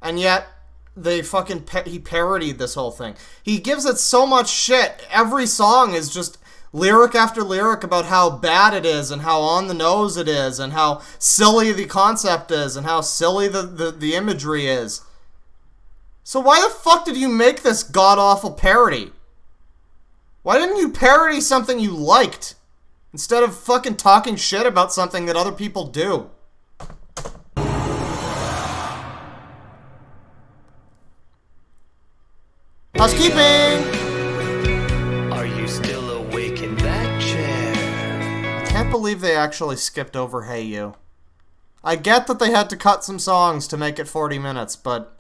And yet, they fucking, he parodied this whole thing. He gives it so much shit. Every song is just lyric after lyric about how bad it is, and how on the nose it is, and how silly the concept is, and how silly the imagery is. So why the fuck did you make this god-awful parody? Why didn't you parody something you liked, instead of fucking talking shit about something that other people do? Housekeeping! Are you still awake in that chair? I can't believe they actually skipped over Hey You. I get that they had to cut some songs to make it 40 minutes, but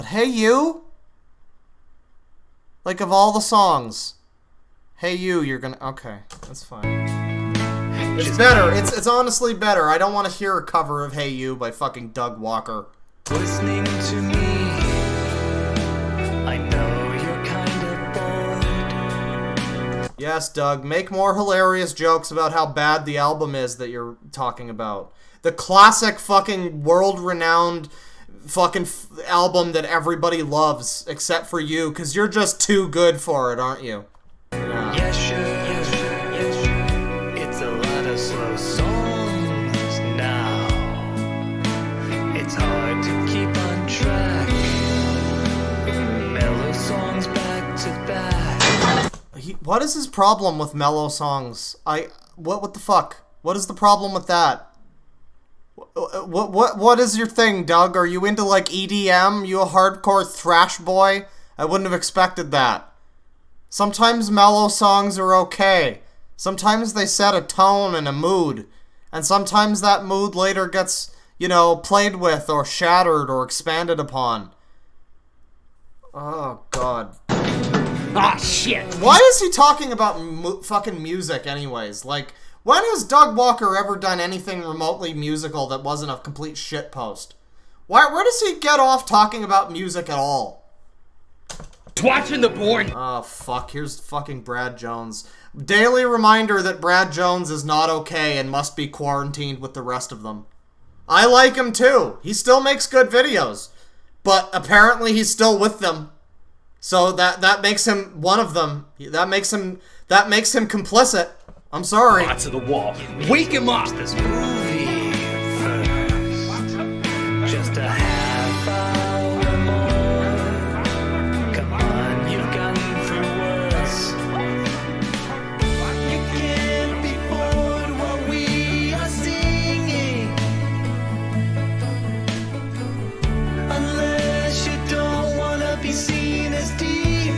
Hey You? Like, of all the songs, Hey You, you're gonna... Okay, that's fine. It's better. It's honestly better. I don't want to hear a cover of Hey You by fucking Doug Walker. Listening to me, I know you're kind of bored. Yes, Doug, make more hilarious jokes about how bad the album is that you're talking about. The classic fucking world-renowned fucking album that everybody loves, except for you, because you're just too good for it, aren't you? Yeah. Yeah, sure, yeah, sure, yeah, sure. It's a lot of slow songs now. It's hard to keep on track. Mellow songs back to back. What is his problem with mellow songs? What the fuck? What is the problem with that? What is your thing, Doug? Are you into like EDM? You a hardcore thrash boy? I wouldn't have expected that. Sometimes mellow songs are okay. Sometimes they set a tone and a mood. And sometimes that mood later gets, you know, played with or shattered or expanded upon. Oh, God. Ah, shit. Why is he talking about fucking music anyways? Like, when has Doug Walker ever done anything remotely musical that wasn't a complete shitpost? Where does he get off talking about music at all? Watching the board. Oh, fuck. Here's fucking Brad Jones. Daily reminder that Brad Jones is not okay and must be quarantined with the rest of them. I like him too. He still makes good videos. But apparently he's still with them. So that makes him one of them. That makes him complicit. I'm sorry. To the wall. Wake him up. This movie first. Just a half hour more. Come on, you've gotten through worse. You can't be bored while we are singing. Unless you don't wanna be seen as deep.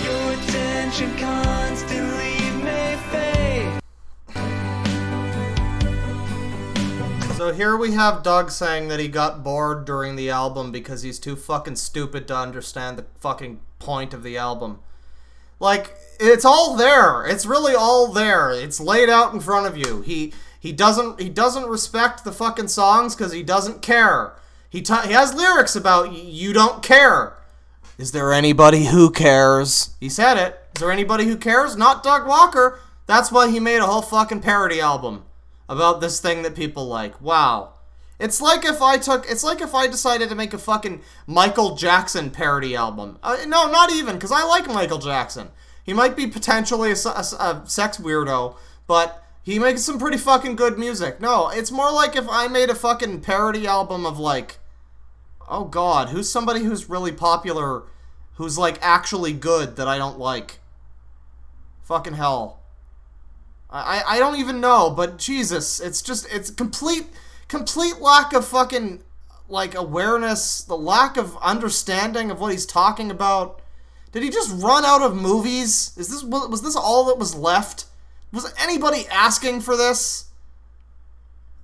Your attention constantly may fade. So here we have Doug saying that he got bored during the album because he's too fucking stupid to understand the fucking point of the album. Like, it's all there. It's really all there. It's laid out in front of you. He doesn't respect the fucking songs because he doesn't care. He has lyrics about you don't care. Is there anybody who cares? He said it. Is there anybody who cares? Not Doug Walker. That's why he made a whole fucking parody album about this thing that people like. Wow. It's like if I decided to make a fucking Michael Jackson parody album. No, not even, because I like Michael Jackson. He might be potentially a sex weirdo, but he makes some pretty fucking good music. No, it's more like if I made a fucking parody album of like, oh God, who's somebody who's really popular, who's like actually good that I don't like? Fucking hell. I don't even know, but Jesus, it's complete lack of fucking, like, awareness, the lack of understanding of what he's talking about. Did he just run out of movies? Was this all that was left? Was anybody asking for this?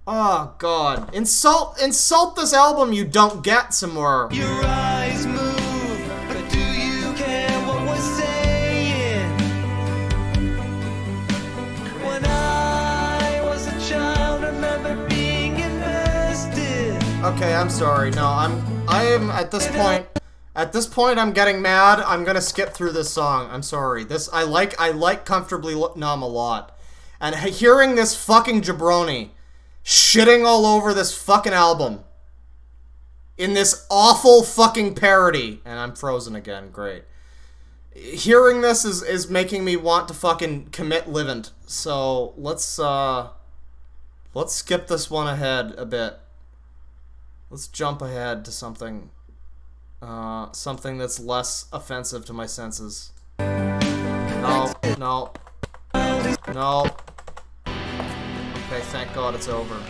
Oh, God. Insult this album you don't get some more. Your eyes move, but do you care what we're saying? When I was a child, I remember being invested. Okay, I'm sorry. No, I am at this point. At this point, I'm getting mad. I'm gonna skip through this song. I'm sorry. I like Comfortably Numb a lot, and hearing this fucking jabroni shitting all over this fucking album in this awful fucking parody, and I'm frozen again. Great. Hearing this is making me want to fucking commit livent. So let's skip this one ahead a bit. Let's jump ahead to something that's less offensive to my senses. No. Okay, thank God it's over.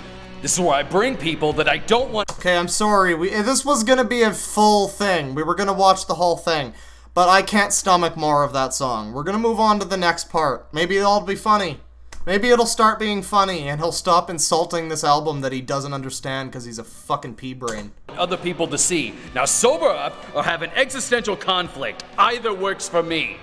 This is where I bring people that I don't want. Okay, I'm sorry. This was gonna be a full thing. We were gonna watch the whole thing, but I can't stomach more of that song. We're gonna move on to the next part. Maybe it'll be funny. Maybe it'll start being funny, and he'll stop insulting this album that he doesn't understand because he's a fucking pea-brain. Other people to see. Now sober up or have an existential conflict. Either works for me.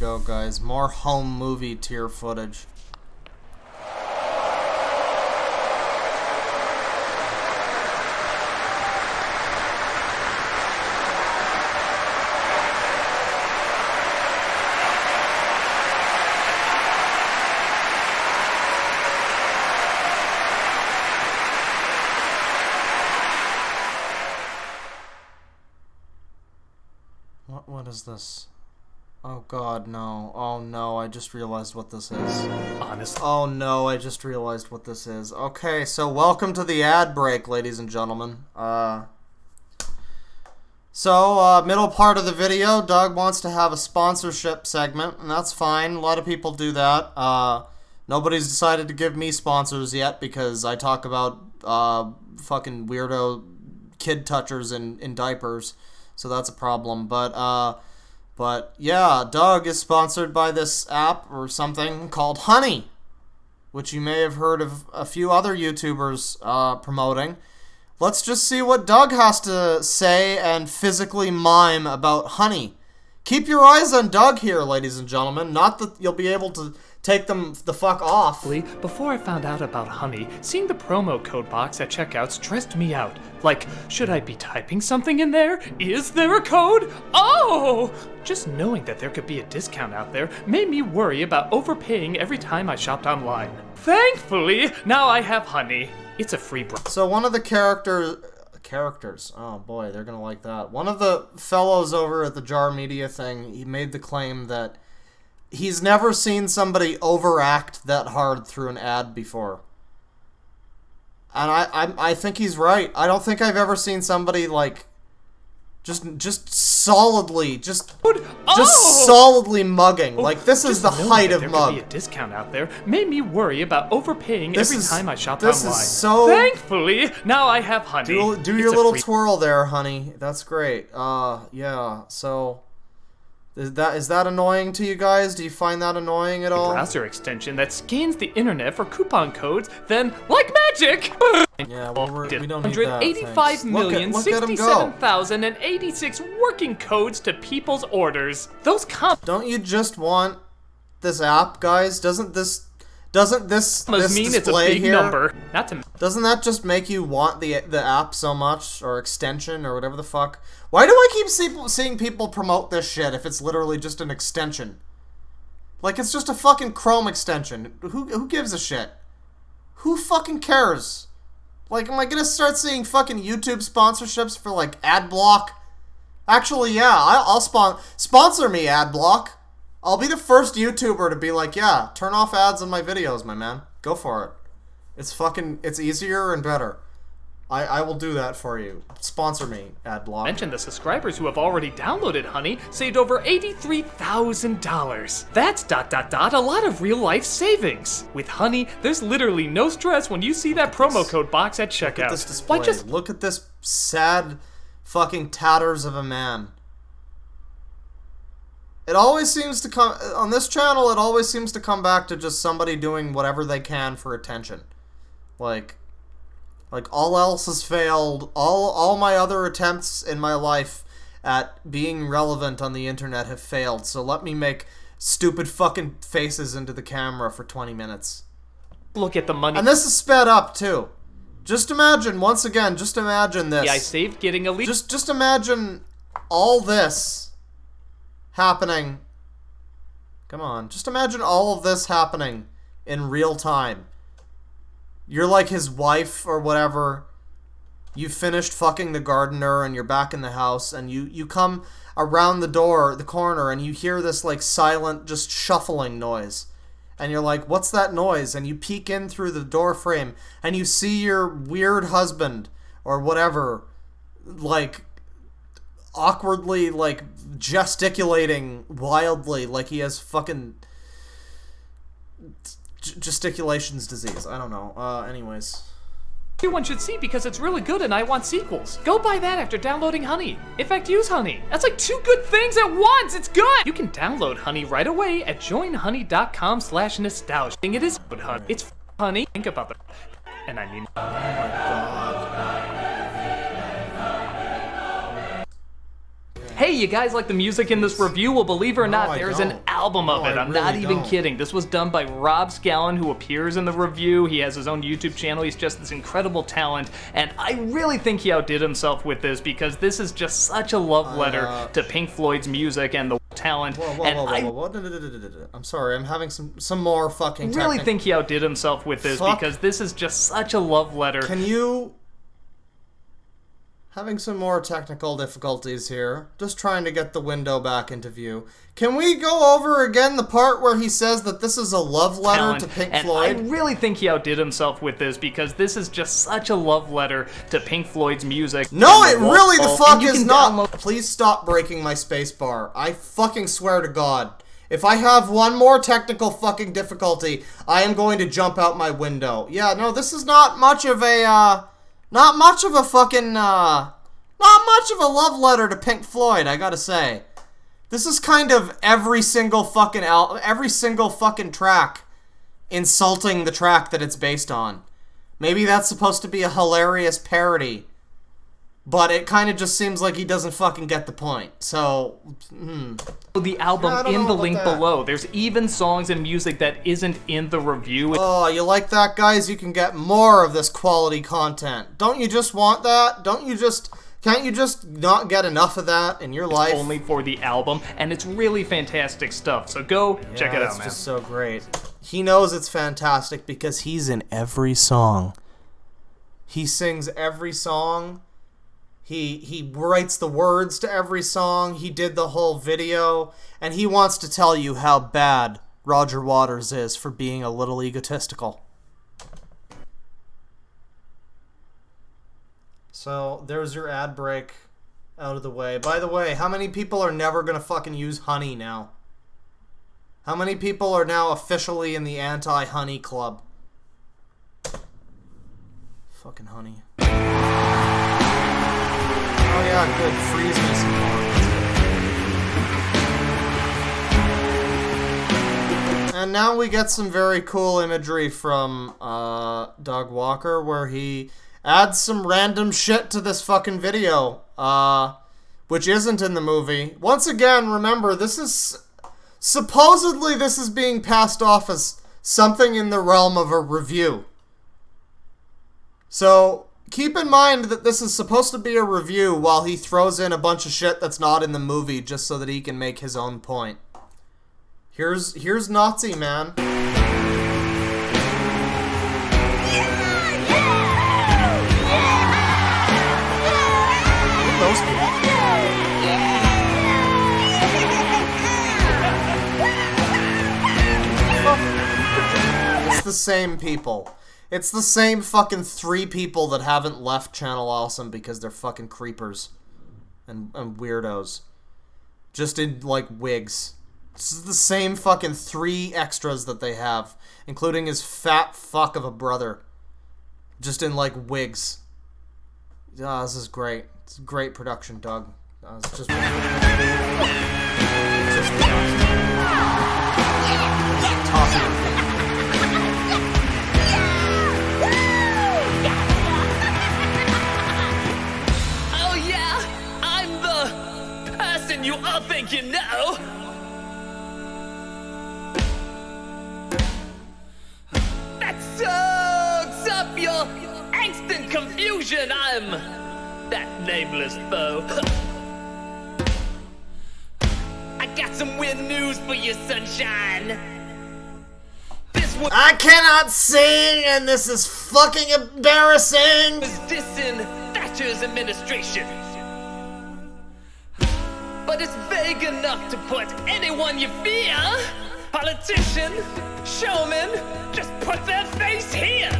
go, guys. More home movie tier footage. What is this? Oh god, no. Oh no, I just realized what this is. Honestly. Oh no, I just realized what this is. Okay, so welcome to the ad break, ladies and gentlemen. Middle part of the video, Doug wants to have a sponsorship segment, and that's fine. A lot of people do that. Nobody's decided to give me sponsors yet because I talk about fucking weirdo kid touchers in diapers. So that's a problem. But yeah, Doug is sponsored by this app or something called Honey, which you may have heard of a few other YouTubers promoting. Let's just see what Doug has to say and physically mime about Honey. Keep your eyes on Doug here, ladies and gentlemen. Not that you'll be able to take them the fuck off. Before I found out about Honey, seeing the promo code box at checkout stressed me out. Like, should I be typing something in there? Is there a code? Oh! Just knowing that there could be a discount out there made me worry about overpaying every time I shopped online. Thankfully, now I have Honey. It's a free So one of the characters, oh boy, they're gonna like that. One of the fellows over at the Jarmedia thing, he made the claim that he's never seen somebody overact that hard through an ad before. And I think he's right. I don't think I've ever seen somebody like just solidly solidly mugging. Like, this is the height of mug. There could be a discount out there made me worry about overpaying every time I shopped this online. Is so Thankfully, now I have Honey. Do your little twirl there, honey. That's great. Yeah. So is that annoying to you guys? Do you find that annoying at all? A browser extension that scans the internet for coupon codes, then, like magic, yeah, well, we don't need that. 185,067,086 working codes to people's orders. Those Don't you just want this app, guys? Doesn't this mean it's a big number? Not to. Doesn't that just make you want the app so much, or extension, or whatever the fuck? Why do I keep seeing people promote this shit if it's literally just an extension? Like, it's just a fucking Chrome extension. Who gives a shit? Who fucking cares? Like, am I gonna start seeing fucking YouTube sponsorships for, like, Adblock? Actually, yeah, I'll sponsor me, Adblock. I'll be the first YouTuber to be like, yeah, turn off ads on my videos, my man. Go for it. It's easier and better. I will do that for you. Sponsor me, Adblock. Mention the subscribers who have already downloaded Honey saved over $83,000. That's ... a lot of real life savings. With Honey, there's literally no stress when you see that promo code box at checkout. Look at this display. Look at this sad fucking tatters of a man. It always seems to come on this channel. It always seems to come back to just somebody doing whatever they can for attention. Like all else has failed. All my other attempts in my life at being relevant on the internet have failed. So let me make stupid fucking faces into the camera for 20 minutes. Look at the money. And this is sped up too. Just imagine, once again, just imagine this. Yeah, I saved getting a lead. Just imagine all this happening. Come on, just imagine all of this happening in real time. You're like his wife or whatever. You finished fucking the gardener and you're back in the house and you come around the corner and you hear this like silent just shuffling noise. And you're like, what's that noise? And you peek in through the door frame and you see your weird husband or whatever like awkwardly like gesticulating wildly like he has fucking gesticulations disease. I don't know. Anyways. Everyone should see because it's really good and I want sequels. Go buy that after downloading Honey. In fact, use Honey. That's like 2 good things at once. It's good. You can download Honey right away at joinhoney.com/nostalgia. It is good, Honey. It's Honey. Think about it. And I mean. Oh my god. Hey, hey, you guys like the music in this review? Well, believe it or not, there's an album of it. I'm not even kidding. This was done by Rob Scallon, who appears in the review. He has his own YouTube channel. He's just this incredible talent, and I really think he outdid himself with this because this is just such a love letter to Pink Floyd's music and the talent. I'm sorry, I'm having some more fucking. I really think he outdid himself with this because this is just such a love letter. Can you? Having some more technical difficulties here. Just trying to get the window back into view. Can we go over again the part where he says that this is a love letter to Pink Floyd? I really think he outdid himself with this because this is just such a love letter to Pink Floyd's music. No, it really the fuck is not. Please stop breaking my space bar. I fucking swear to God. If I have one more technical fucking difficulty, I am going to jump out my window. Yeah, no, this is not much of a, not much of a love letter to Pink Floyd, I gotta say. This is kind of every single fucking track insulting the track that it's based on. Maybe that's supposed to be a hilarious parody, but it kind of just seems like he doesn't fucking get the point. So, The album in the link below. There's even songs and music that isn't in the review. Oh, you like that, guys? You can get more of this quality content. Don't you just want that? Can't you just not get enough of that in your life? Only for the album, and it's really fantastic stuff. So go check it out, man. It's just so great. He knows it's fantastic because he's in every song. He sings every song. He writes the words to every song. He did the whole video, and he wants to tell you how bad Roger Waters is for being a little egotistical. So, there's your ad break out of the way. By the way, how many people are never gonna fucking use honey now? How many people are now officially in the anti-honey club? Fucking honey. Oh yeah, good. Freeze me some more. And now we get some very cool imagery from Doug Walker, where he adds some random shit to this fucking video, which isn't in the movie. Once again, remember, this is being passed off as something in the realm of a review. So, keep in mind that this is supposed to be a review while he throws in a bunch of shit that's not in the movie just so that he can make his own point. Here's Nazi, man. Those people. It's the same people. It's the same fucking 3 people that haven't left Channel Awesome because they're fucking creepers and weirdos. Just in, like, wigs. This is the same fucking 3 extras that they have, including his fat fuck of a brother. Just in, like, wigs. Ah, this is great. It's great production, Doug. It's just... Oh yeah, I'm the person you all think you know. That soaks up your angst and confusion. I'm that nameless foe. I got some weird news for you, sunshine. I cannot sing, and this is fucking embarrassing. Was dissing Thatcher's administration, but it's vague enough to put anyone you fear. Politician, showman, just put their face here.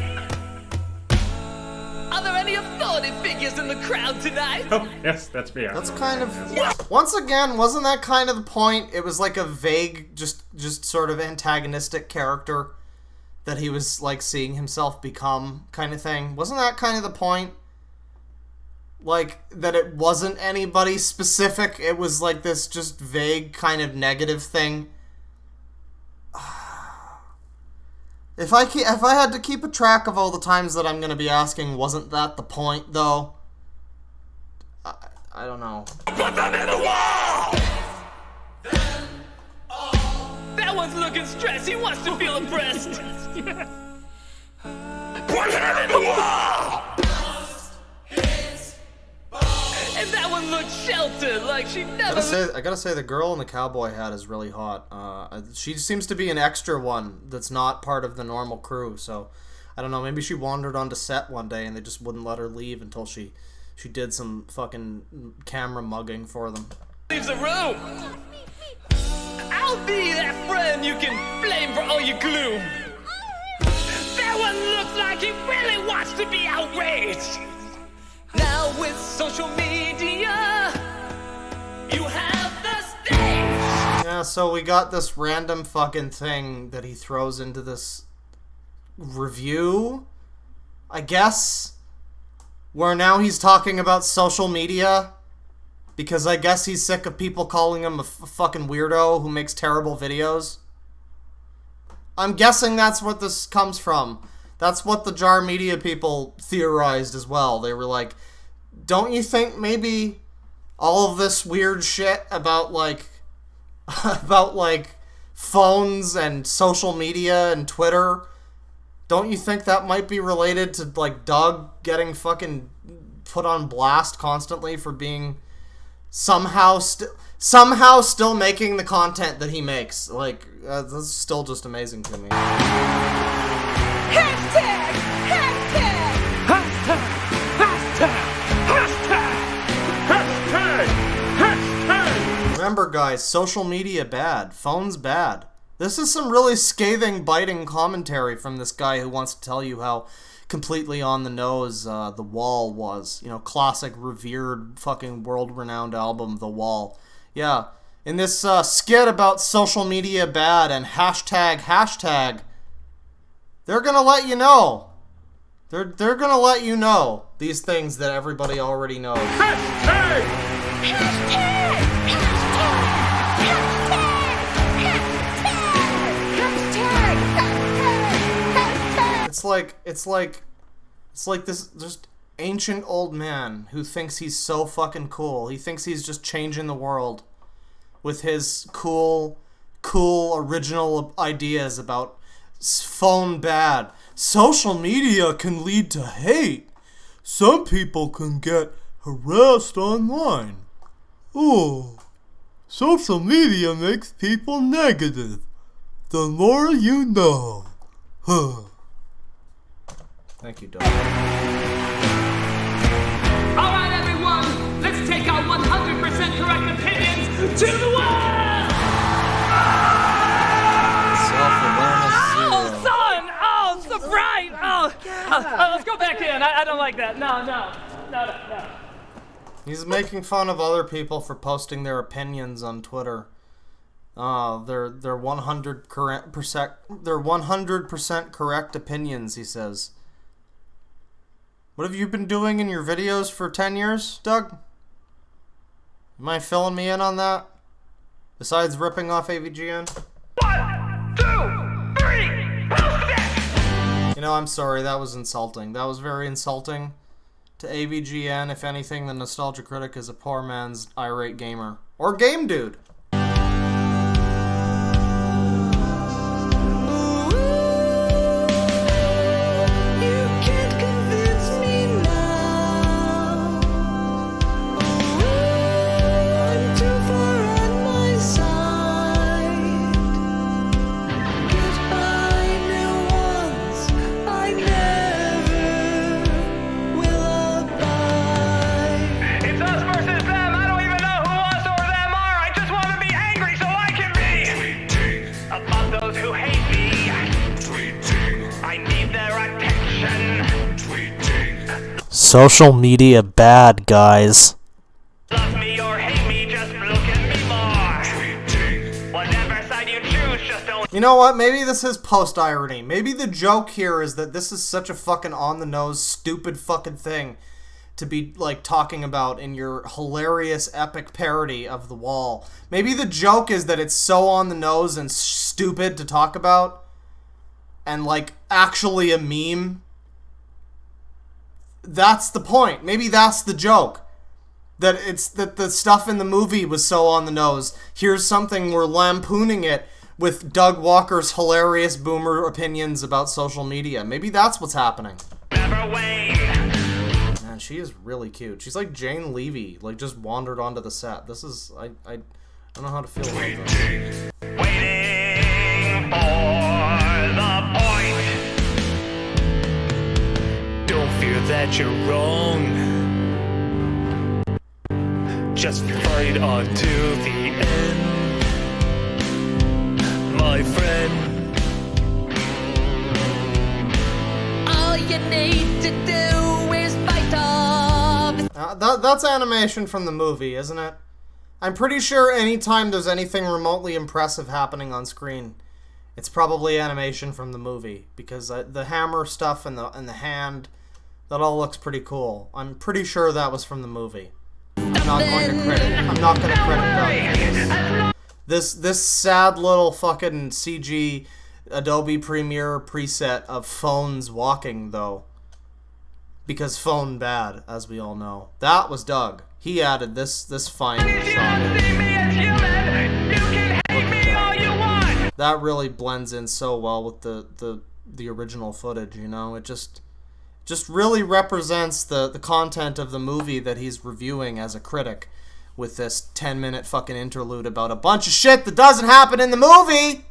Are there any authority figures in the crowd tonight? Oh, yes, that's me. That's kind of... Once again, wasn't that kind of the point? It was like a vague, just sort of antagonistic character that he was, like, seeing himself become kind of thing. Wasn't that kind of the point? Like, that it wasn't anybody specific. It was, like, this just vague kind of negative thing. If I had to keep a track of all the times that I'm going to be asking, wasn't that the point, though? I don't know. Put them in the wall! That one's looking stressed. He wants to feel impressed. Put him in the wall! And that one looks sheltered, like she never... I gotta say, the girl in the cowboy hat is really hot. She seems to be an extra one that's not part of the normal crew, so... I don't know, maybe she wandered onto set one day and they just wouldn't let her leave until she did some fucking camera mugging for them. Leaves the room! I'll be that friend you can blame for all your gloom! That one looks like he really wants to be outraged! Now with social media, you have the stage! Yeah, so we got this random fucking thing that he throws into this review, I guess, where now he's talking about social media, because I guess he's sick of people calling him a fucking weirdo who makes terrible videos. I'm guessing that's what this comes from. That's what the Jarmedia people theorized as well. They were like, don't you think maybe all of this weird shit about like phones and social media and Twitter, don't you think that might be related to like Doug getting fucking put on blast constantly for being somehow still making the content that he makes? Like, that's still just amazing to me. Hashtag! Hashtag! Hashtag! Hashtag! Hashtag! Hashtag! Remember, guys, social media bad. Phones bad. This is some really scathing, biting commentary from this guy who wants to tell you how completely on the nose The Wall was. You know, classic, revered, fucking world-renowned album, The Wall. Yeah, in this skit about social media bad and hashtag, they're gonna let you know. They're gonna let you know these things that everybody already knows. Hashtag! Hashtag! It's like this just ancient old man who thinks he's so fucking cool. He thinks he's just changing the world with his cool original ideas about phone bad. Social media can lead to hate. Some people can get harassed online. Oh, social media makes people negative. The more you know. Huh. Thank you, Doug. Alright, everyone, let's take our 100% correct opinions to the world! Oh, son! Oh, it's the bright! Oh, let's go back in. I don't like that. No. He's making fun of other people for posting their opinions on Twitter. They're 100% correct opinions, he says. What have you been doing in your videos for 10 years, Doug? Am I filling me in on that? Besides ripping off AVGN? 1, 2, 3, post it! You know, I'm sorry, that was insulting. That was very insulting to AVGN. If anything, the Nostalgia Critic is a poor man's irate gamer. Or game dude. Social media bad, guys. Love me or hate me, just look at me more. Whatever side you choose, just don't. You know what? Maybe this is post-irony. Maybe the joke here is that this is such a fucking on-the-nose, stupid fucking thing to be, like, talking about in your hilarious, epic parody of The Wall. Maybe the joke is that it's so on-the-nose and stupid to talk about, and, like, actually a meme. That's the point. Maybe that's the joke. that the stuff in the movie was so on the nose. Here's something we're lampooning it with Doug Walker's hilarious boomer opinions about social media. Maybe that's what's happening. Man, she is really cute. She's like Jane Levy, like just wandered onto the set. This is I don't know how to feel about this. Waiting for the point. Don't fear that you're wrong. Just fight on to the end, my friend. All you need to do is fight off. That's animation from the movie, isn't it? I'm pretty sure anytime there's anything remotely impressive happening on screen, it's probably animation from the movie, because the hammer stuff and the hand, that all looks pretty cool. I'm pretty sure that was from the movie. I'm not going to credit Doug for this. This sad little fucking CG Adobe Premiere preset of phones walking, though, because phone bad, as we all know. That was Doug. He added this fine shot. That really blends in so well with the original footage, you know? It just really represents the content of the movie that he's reviewing as a critic, with this 10-minute fucking interlude about a bunch of shit that doesn't happen in the movie!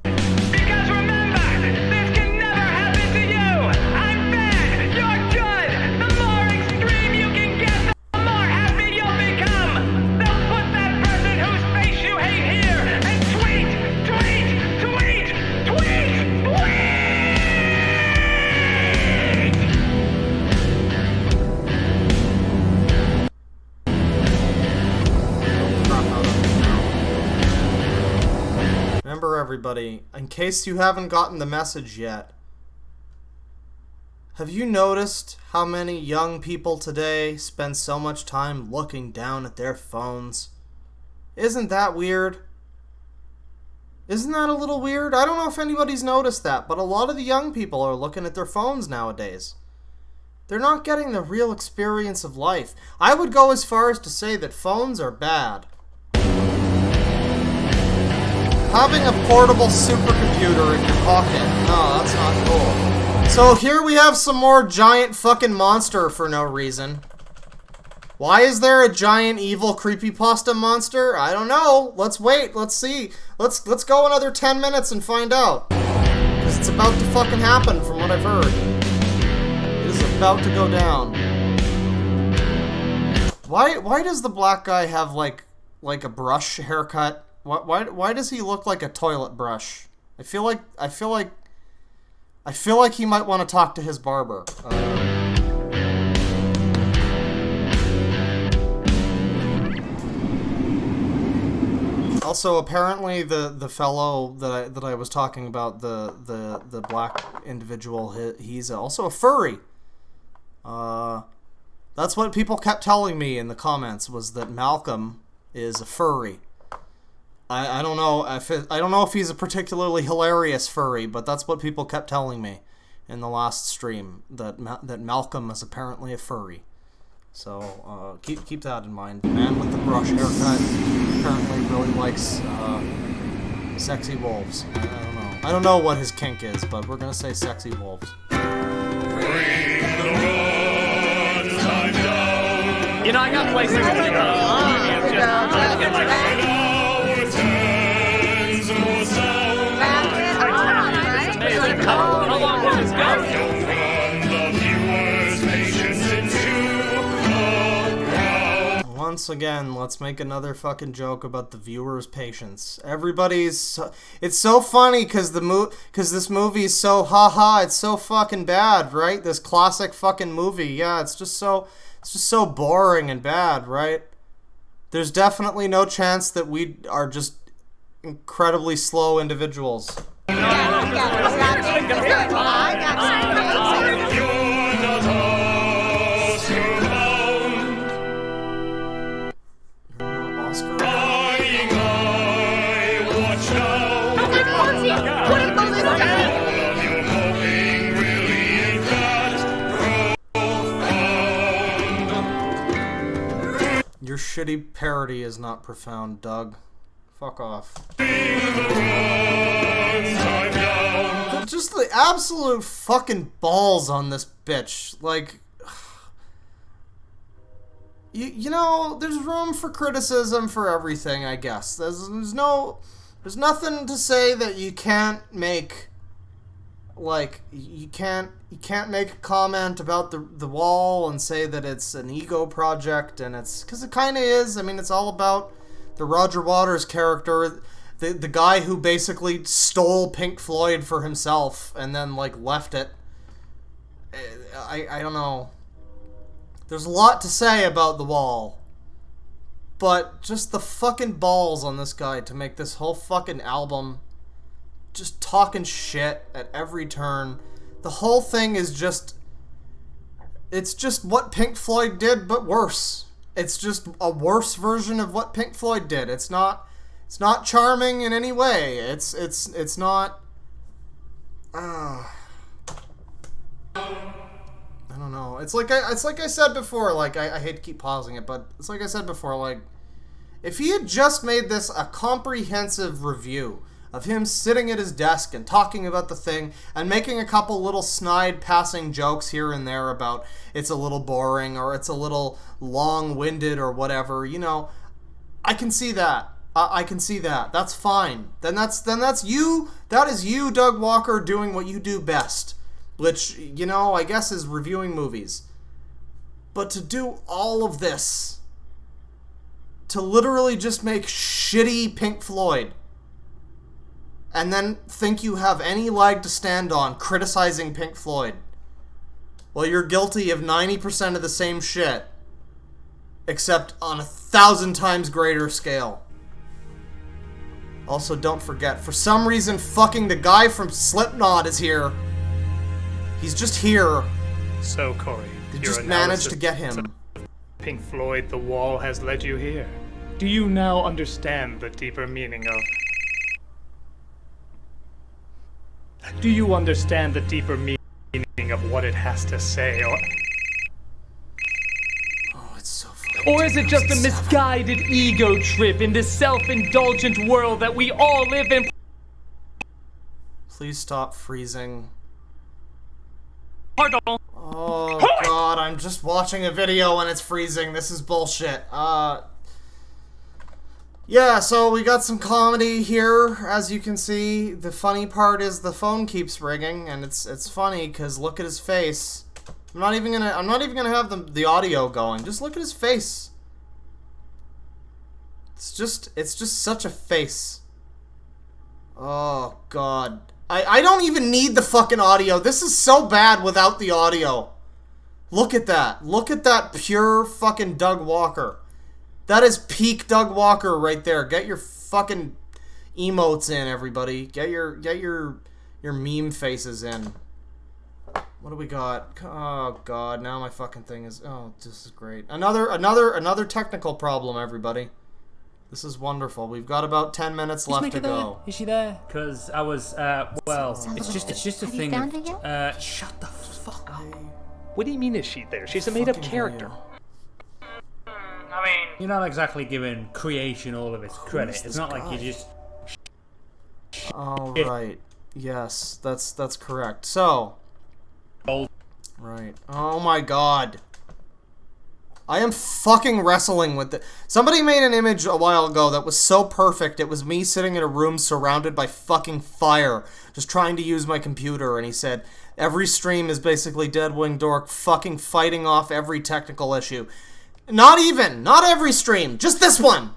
Because remember, this can never happen to you. I'm bad, you're good. The more extreme you can get, the more happy you'll become. They'll put that person whose face you hate here and tweet, tweet, tweet, tweet, tweet. Remember, everybody, in case you haven't gotten the message yet, have you noticed how many young people today spend so much time looking down at their phones? Isn't that weird? Isn't that a little weird? I don't know if anybody's noticed that, but a lot of the young people are looking at their phones nowadays. They're not getting the real experience of life. I would go as far as to say that phones are bad. Having a portable supercomputer in your pocket, no, that's not cool. So here we have some more giant fucking monster for no reason. Why is there a giant evil creepypasta monster? I don't know. Let's wait. Let's see. Let's go another 10 minutes and find out. Because it's about to fucking happen from what I've heard. It is about to go down. Why does the black guy have like a brush haircut? Why does he look like a toilet brush? I feel like he might want to talk to his barber. Also, apparently the fellow that I was talking about, the black individual, he's also a furry. That's what people kept telling me in the comments, was that Malcolm is a furry. I don't know if he's a particularly hilarious furry, but that's what people kept telling me in the last stream, that Malcolm is apparently a furry. So keep that in mind. The man with the brush haircut apparently really likes sexy wolves. I don't know what his kink is, but we're gonna say sexy wolves. You know, I got places to go. How long will this go? Once again, let's make another fucking joke about the viewer's patience. It's so funny because this movie is so haha, it's so fucking bad, right? This classic fucking movie, yeah, it's just so boring and bad, right? There's definitely no chance that we are just incredibly slow individuals. your shitty parody is not profound, Doug. Fuck off. Just the absolute fucking balls on this bitch. Like, you know, there's room for criticism for everything, I guess. There's nothing to say that you can't make. Like, you can't make a comment about the wall and say that it's an ego project, and it's, because it kind of is. I mean, it's all about the Roger Waters character, the guy who basically stole Pink Floyd for himself and then, like, left it. I don't know. There's a lot to say about the wall, but just the fucking balls on this guy to make this whole fucking album just talking shit at every turn. The whole thing is just, it's just what Pink Floyd did, but worse. It's just a worse version of what Pink Floyd did. It's not charming in any way. It's not, I don't know. It's like I said before, like, I hate to keep pausing it, but it's like I said before, like, if he had just made this a comprehensive review of him sitting at his desk and talking about the thing and making a couple little snide passing jokes here and there about it's a little boring or it's a little long-winded or whatever, you know, I can see that. I can see that. That's fine. Then that's you. That is you, Doug Walker, doing what you do best, which, you know, I guess is reviewing movies. But to do all of this, to literally just make shitty Pink Floyd, and then think you have any leg to stand on criticizing Pink Floyd, well, you're guilty of 90% of the same shit, except on 1,000 times greater scale. Also, don't forget, for some reason, fucking the guy from Slipknot is here. He's just here. So, Corey, they just managed to get him. Pink Floyd, The Wall has led you here. Do you now understand the deeper meaning of... Do you understand the deeper meaning of what it has to say, or... Oh, it's so funny. Or is it just a misguided ego trip in this self-indulgent world that we all live in? Please stop freezing. Pardon. Oh god, I'm just watching a video and it's freezing. This is bullshit. Yeah, so we got some comedy here, as you can see. The funny part is the phone keeps ringing, and it's funny because look at his face. I'm not even gonna have the audio going. Just look at his face. It's just such a face. Oh god. I don't even need the fucking audio. This is so bad without the audio. Look at that. Look at that pure fucking Doug Walker. That is peak Doug Walker right there. Get your fucking emotes in, everybody. Get your meme faces in. What do we got? Oh god, now my fucking thing is, oh, this is great. Another technical problem, everybody. This is wonderful. We've got about 10 minutes left to go. Is she there? Because I was, well, it's just a thing. Shut the fuck up. What do you mean is she there? She's a made-up character. I mean, you're not exactly giving creation all of its credit. It's not like you just... Oh, right. Yes, that's correct. So... Right. Oh my god. I am fucking wrestling with it. Somebody made an image a while ago that was so perfect. It was me sitting in a room surrounded by fucking fire, just trying to use my computer, and he said, every stream is basically Deadwing Dork fucking fighting off every technical issue. Not every stream, just this one.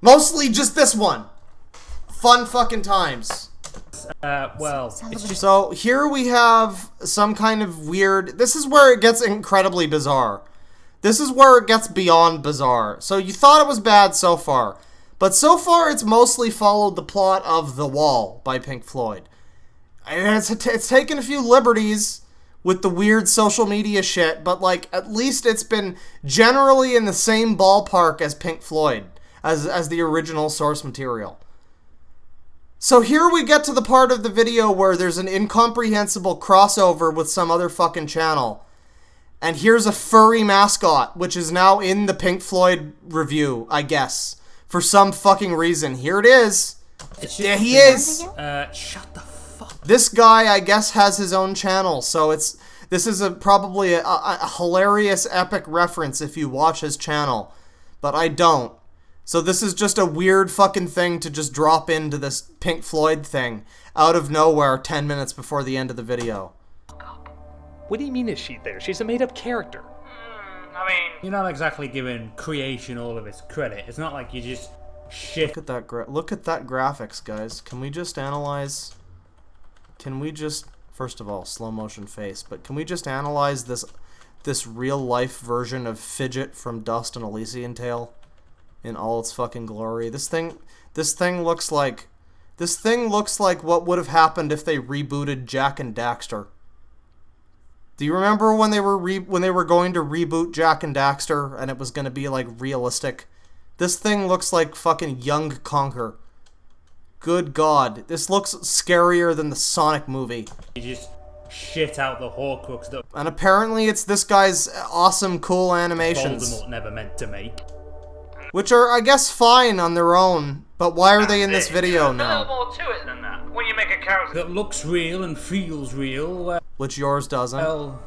Mostly just this one. Fun fucking times. Well, it's just... So, here we have some kind of weird... This is where it gets incredibly bizarre. This is where it gets beyond bizarre. So, you thought it was bad so far. But so far, it's mostly followed the plot of The Wall by Pink Floyd. And it's taken a few liberties with the weird social media shit, but, like, at least it's been generally in the same ballpark as Pink Floyd, as the original source material. So here we get to the part of the video where there's an incomprehensible crossover with some other fucking channel. And here's a furry mascot, which is now in the Pink Floyd review, I guess. For some fucking reason. Here it is. There he is. Shut the fuck. This guy, I guess, has his own channel, so this is probably a hilarious, epic reference if you watch his channel. But I don't. So this is just a weird fucking thing to just drop into this Pink Floyd thing out of nowhere 10 minutes before the end of the video. What do you mean is she there? She's a made-up character. You're not exactly giving creation all of its credit. It's not like you just shit. Look at that graphics, guys. Can we just analyze? Can we just, first of all, slow motion face, but can we just analyze this real life version of Fidget from Dust and Elysian Tale in all its fucking glory? This thing looks like what would have happened if they rebooted Jak and Daxter. Do you remember when they were going to reboot Jak and Daxter and it was going to be like realistic? This thing looks like fucking Young Conquer. Good God, this looks scarier than the Sonic movie. You just shit out the Horcrux that. And apparently it's this guy's awesome, cool animations. Voldemort never meant to make. Which are, I guess, fine on their own, but why are they in this video now? A little more to it than that. When you make a character that looks real and feels real. Which yours doesn't. Well,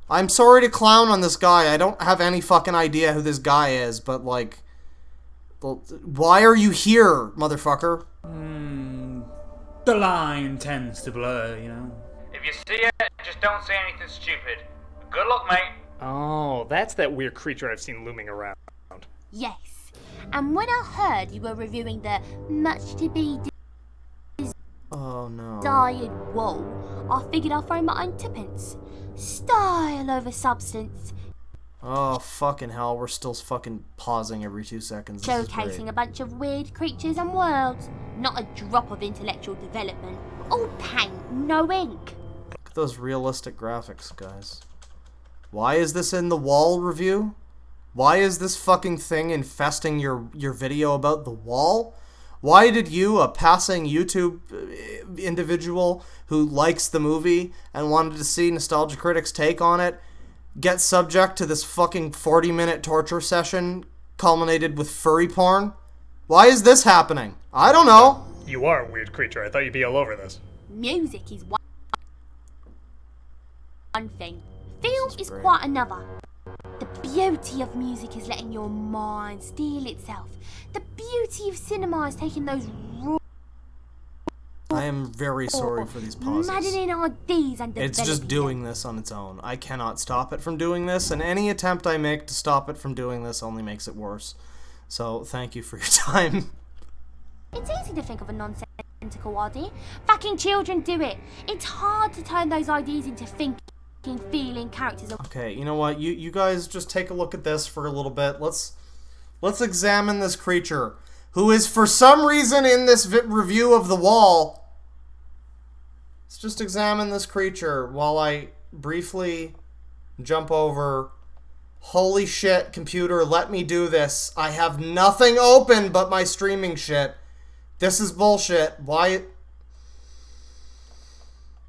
I'm sorry to clown on this guy. I don't have any fucking idea who this guy is, but like, why are you here, motherfucker? The line tends to blur, you know. If you see it, just don't say anything stupid. Good luck, mate. Oh, that's that weird creature I've seen looming around. Yes. And when I heard you were reviewing the much to be desired wall, I figured I'd throw my own tuppence. Style over substance. Oh, fucking hell, we're still fucking pausing every 2 seconds. Showcasing a bunch of weird creatures and worlds. Not a drop of intellectual development. All paint, no ink. Look at those realistic graphics, guys. Why is this in the Wall review? Why is this fucking thing infesting your video about the Wall? Why did you, a passing YouTube individual who likes the movie and wanted to see Nostalgia Critic's take on it, get subject to this fucking 40-minute torture session culminated with furry porn? Why is this happening? I don't know. You are a weird creature. I thought you'd be all over this. Music is one thing. Film is quite another. The beauty of music is letting your mind steal itself. The beauty of cinema is taking those raw... I am very sorry for these pauses. Maddening ideas and it's just doing this on its own. I cannot stop it from doing this, and any attempt I make to stop it from doing this only makes it worse. So, thank you for your time. It's easy to think of a nonsensical idea. Fucking children do it. It's hard to turn those ideas into thinking, feeling characters. Okay, you know what? You guys just take a look at this for a little bit. Let's examine this creature, who is for some reason in this review of The Wall. Let's just examine this creature while I briefly jump over. Holy shit, computer, let me do this. I have nothing open but my streaming shit. This is bullshit. Why?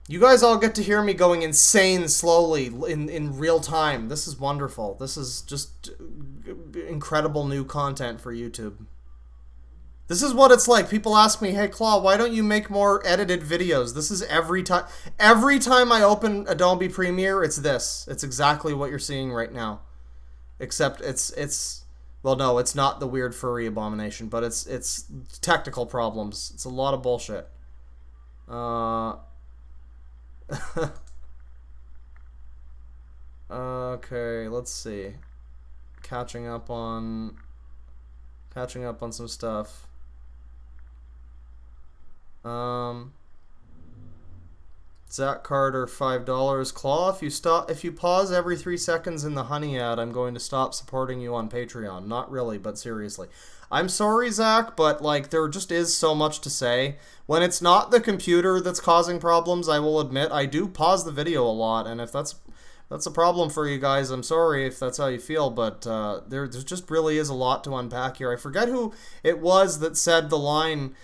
You guys all get to hear me going insane slowly in real time. This is wonderful. This is just incredible new content for YouTube. This is what it's like. People ask me, hey Claw, why don't you make more edited videos? This is every time I open Adobe Premiere, it's this. It's exactly what you're seeing right now. Except it's well, no, it's not the weird furry abomination, but it's technical problems. It's a lot of bullshit. Okay, let's see. Catching up on some stuff. Zach Carter, $5. Claw, if you pause every 3 seconds in the honey ad, I'm going to stop supporting you on Patreon. Not really, but seriously. I'm sorry, Zach, but like there just is so much to say. When it's not the computer that's causing problems, I will admit I do pause the video a lot, and if that's a problem for you guys, I'm sorry if that's how you feel, but there just really is a lot to unpack here. I forget who it was that said the line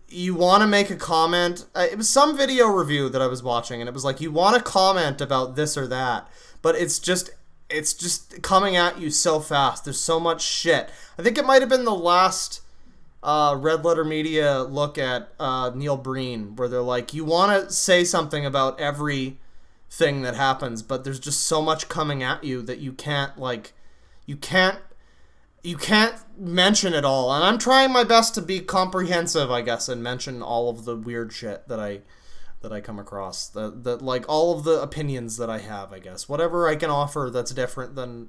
you want to make a comment. It was some video review that I was watching, and it was like, you want to comment about this or that, but it's just coming at you so fast. There's so much shit. I think it might have been the last Red Letter Media look at Neil Breen, where they're like, you want to say something about every thing that happens, but there's just so much coming at you that you can't mention it all. And I'm trying my best to be comprehensive, I guess, and mention all of the weird shit that I come across, that like all of the opinions that I have, I guess, whatever I can offer that's different than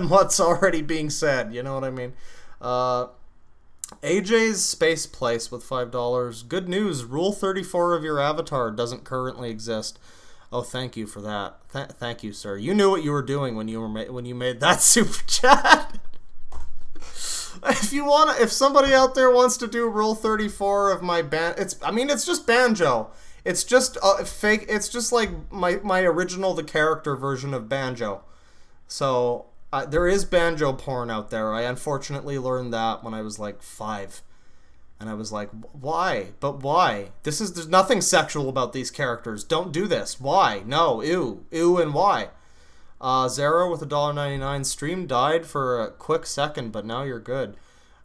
what's already being said, you know what I mean? AJ's Space Place with $5. Good news, Rule 34 of your avatar doesn't currently exist. Oh, thank you for that. Thank you, sir. You knew what you were doing when you made that super chat. If somebody out there wants to do Rule 34 of my band, it's just Banjo. It's just fake. It's just like my original, the character version of Banjo. So there is Banjo porn out there. I unfortunately learned that when I was like 5. And I was like, why? But why? There's nothing sexual about these characters. Don't do this. Why? No. Ew, and why? Zero with $1.99. Stream died for a quick second, but now you're good.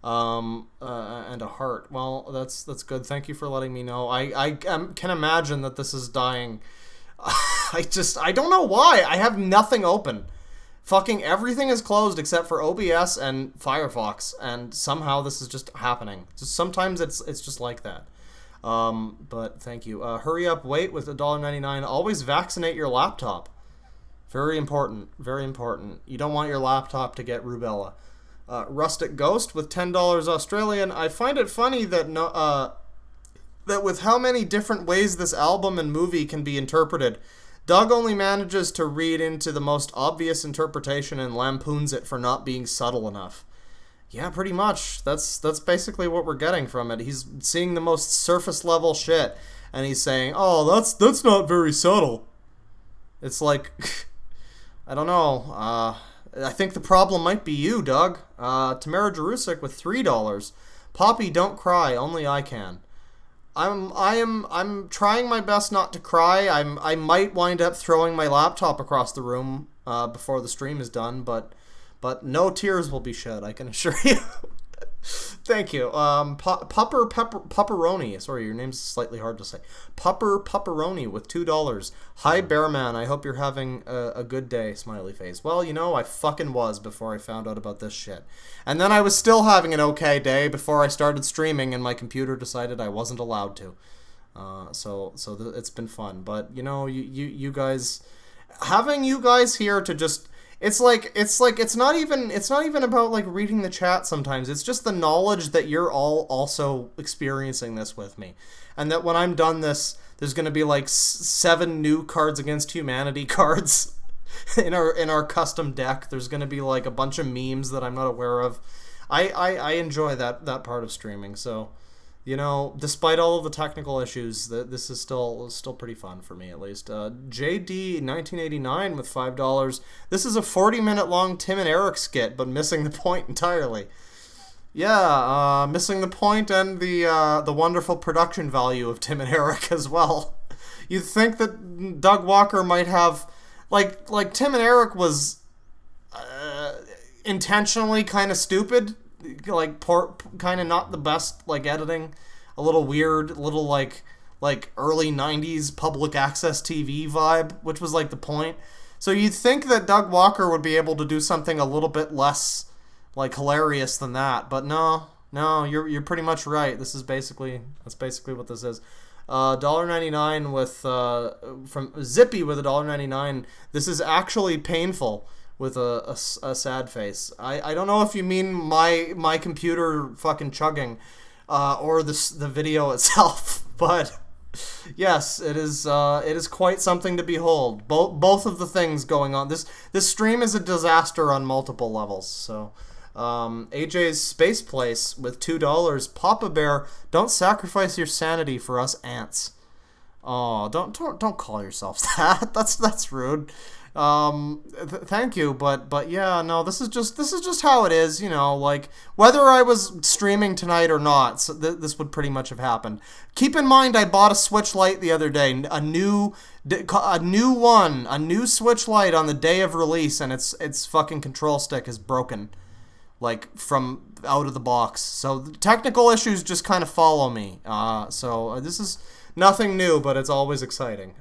And a heart. Well, that's good. Thank you for letting me know. I can imagine that this is dying. I don't know why. I have nothing open. Fucking everything is closed except for OBS and Firefox, and somehow this is just happening. Just sometimes it's just like that. But thank you. Hurry up, wait with $1.99. Always vaccinate your laptop. Very important. Very important. You don't want your laptop to get rubella. Rustic Ghost with $10 Australian. I find it funny that that with how many different ways this album and movie can be interpreted, Doug only manages to read into the most obvious interpretation and lampoons it for not being subtle enough. Yeah, pretty much. That's basically what we're getting from it. He's seeing the most surface level shit, and he's saying, "Oh, that's not very subtle." It's like, I don't know. I think the problem might be you, Doug. Tamara Jerusik with $3. Poppy, don't cry. Only I can. I'm trying my best not to cry. I might wind up throwing my laptop across the room before the stream is done, but no tears will be shed, I can assure you. Thank you. Pepperoni. Sorry, your name's slightly hard to say. Pepperoni with $2. Hi, Bearman. I hope you're having a good day, smiley face. Well, I fucking was before I found out about this shit. And then I was still having an okay day before I started streaming and my computer decided I wasn't allowed to. So it's been fun. But, you guys... Having you guys here to just... It's not even about like reading the chat sometimes. It's just the knowledge that you're all also experiencing this with me. And that when I'm done this, there's going to be like 7 new Cards Against Humanity cards in our custom deck. There's going to be like a bunch of memes that I'm not aware of. I enjoy that part of streaming. So, despite all of the technical issues, this is still pretty fun for me, at least. JD1989 with $5. This is a 40-minute long Tim and Eric skit, but missing the point entirely. Yeah, missing the point and the wonderful production value of Tim and Eric as well. You'd think that Doug Walker might have, like Tim and Eric was intentionally kind of stupid. Like kind of not the best, like editing, a little weird, a little like early 90s public access TV vibe, which was like the point. So you'd think that Doug Walker would be able to do something a little bit less like hilarious than that, but no, you're pretty much right. That's basically what this is. $1.99 with from Zippy with $1.99. This is actually painful. With a sad face. I don't know if you mean my computer fucking chugging, or the video itself, but yes, it is quite something to behold. Both of the things going on. This stream is a disaster on multiple levels. So, AJ's Space Place with $2. Papa Bear, don't sacrifice your sanity for us ants. Oh, don't call yourself that. That's rude. Thank you, but yeah, no, this is just how it is, you know, like, whether I was streaming tonight or not, so this would pretty much have happened. Keep in mind, I bought a Switch Lite the other day, a new Switch Lite on the day of release, and its fucking control stick is broken, like, from out of the box. So the technical issues just kind of follow me. So this is nothing new, but it's always exciting.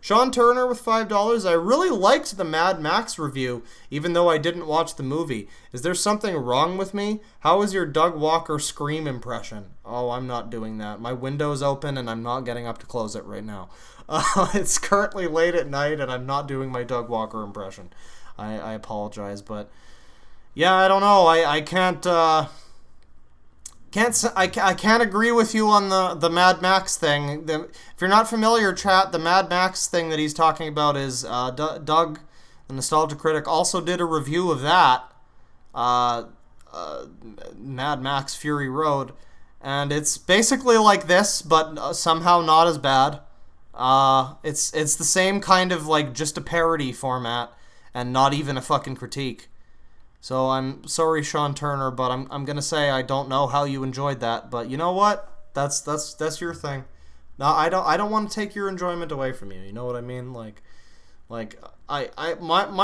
Sean Turner with $5. I really liked the Mad Max review, even though I didn't watch the movie. Is there something wrong with me? How was your Doug Walker scream impression? Oh, I'm not doing that. My window's open, and I'm not getting up to close it right now. It's currently late at night, and I'm not doing my Doug Walker impression. I apologize, but yeah, I don't know. I can't agree with you on the Mad Max thing. If you're not familiar, chat, the Mad Max thing that he's talking about is Doug, the Nostalgia Critic, also did a review of that, Mad Max Fury Road, and it's basically like this, but somehow not as bad. It's the same kind of, like, just a parody format, and not even a fucking critique. So I'm sorry, Sean Turner, but I'm gonna say I don't know how you enjoyed that, but you know what? That's your thing. No, I don't want to take your enjoyment away from you. You know what I mean? My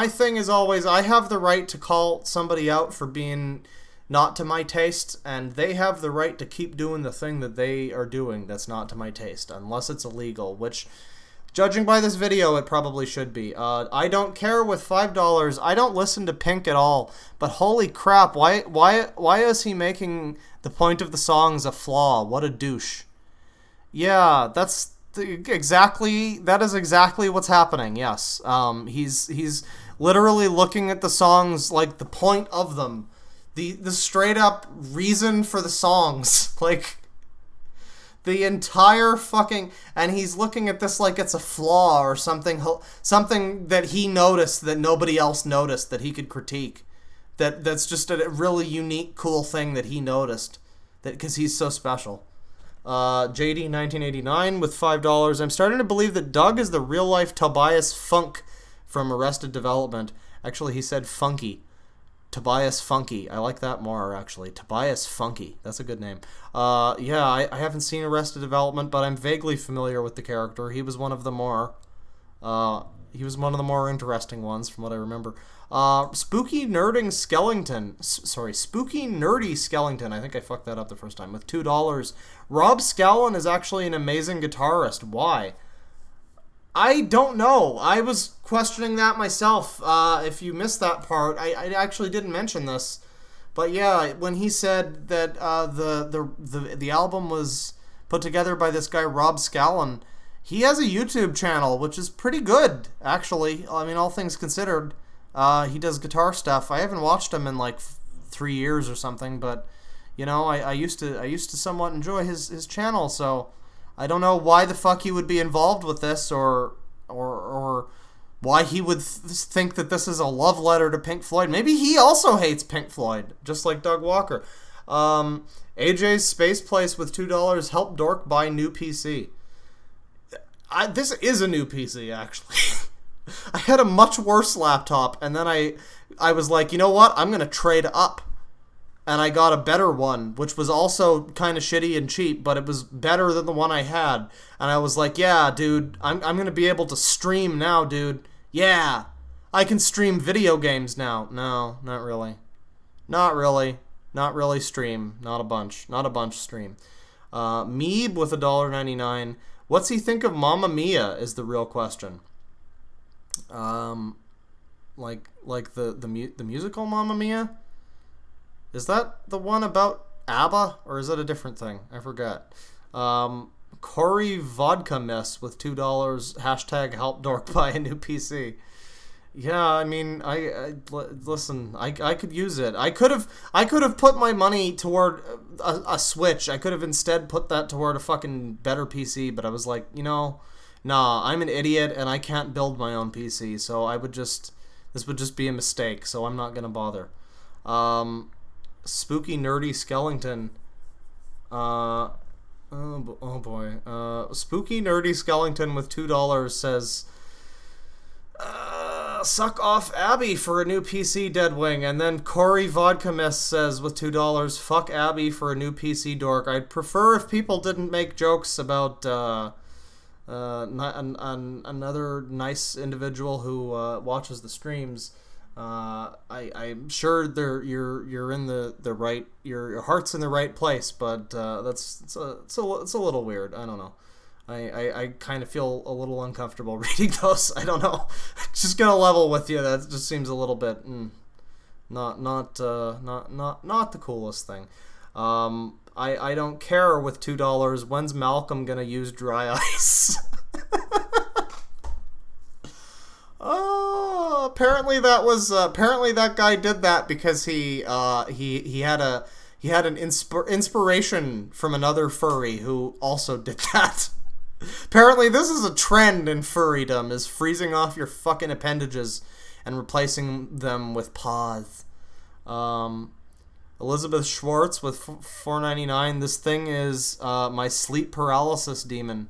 thing is always, I have the right to call somebody out for being not to my taste, and they have the right to keep doing the thing that they are doing that's not to my taste, unless it's illegal, which, judging by this video, it probably should be. I don't care with $5. I don't listen to Pink at all, but holy crap, why is he making the point of the songs a flaw? What a douche. Yeah, that is exactly what's happening. Yes. He's literally looking at the songs like the point of them. The straight up reason for the songs. Like, the entire fucking, and he's looking at this like it's a flaw or something that he noticed that nobody else noticed that he could critique. That's just a really unique, cool thing that he noticed, that because he's so special. JD 1989 with $5. I'm starting to believe that Doug is the real life Tobias Funk from Arrested Development. Actually, he said Funky. Tobias Funky. I like that more, actually. Tobias Funky. That's a good name. Yeah, I haven't seen Arrested Development, but I'm vaguely familiar with the character. He was one of the more interesting ones, from what I remember. Spooky Nerdy Skellington. I think I fucked that up the first time. With $2. Rob Scallon is actually an amazing guitarist. Why? I don't know. I was questioning that myself. If you missed that part, I actually didn't mention this, but yeah, when he said that the album was put together by this guy Rob Scallon, he has a YouTube channel which is pretty good, actually. I mean, all things considered, he does guitar stuff. I haven't watched him in like 3 years or something, but you know, I used to somewhat enjoy his channel, so I don't know why the fuck he would be involved with this, or why he would think that this is a love letter to Pink Floyd. Maybe he also hates Pink Floyd, just like Doug Walker. AJ's Space Place with $2. Help Dork buy new PC. This is a new PC, actually. I had a much worse laptop, and then I was like, you know what? I'm going to trade up. And I got a better one, which was also kind of shitty and cheap, but it was better than the one I had. And I was like, yeah, dude, I'm going to be able to stream now, dude. Yeah, I can stream video games now. No, not really. Not really. Not really stream. Not a bunch. Not a bunch stream. Meeb with $1.99. What's he think of Mamma Mia is the real question. Like the musical Mamma Mia? Is that the one about ABBA, or is that a different thing? I forgot. Corey Vodka Mess with $2. Hashtag help Dork buy a new PC. Yeah, I mean, listen, I could use it. I could have put my money toward a Switch. I could have instead put that toward a fucking better PC, but I was like, you know, nah, I'm an idiot and I can't build my own PC, so this would just be a mistake, so I'm not gonna bother. Spooky Nerdy Skellington Oh boy. Spooky Nerdy Skellington with $2 says, suck off Abby for a new PC Deadwing. And then Corey Vodka Miss says with $2, fuck Abby for a new PC dork. I'd prefer if people didn't make jokes about another nice individual who watches the streams. I'm sure you're in the right, your heart's in the right place, but it's a little weird. I don't know. I kind of feel a little uncomfortable reading those. I don't know. Just gonna level with you. That just seems a little bit not the coolest thing. I don't care with $2. When's Malcolm gonna use dry ice? Oh, apparently that guy did that because he had an inspiration from another furry who also did that. Apparently this is a trend in furrydom, is freezing off your fucking appendages and replacing them with paws. Elizabeth Schwartz with $4.99. This thing is my sleep paralysis demon.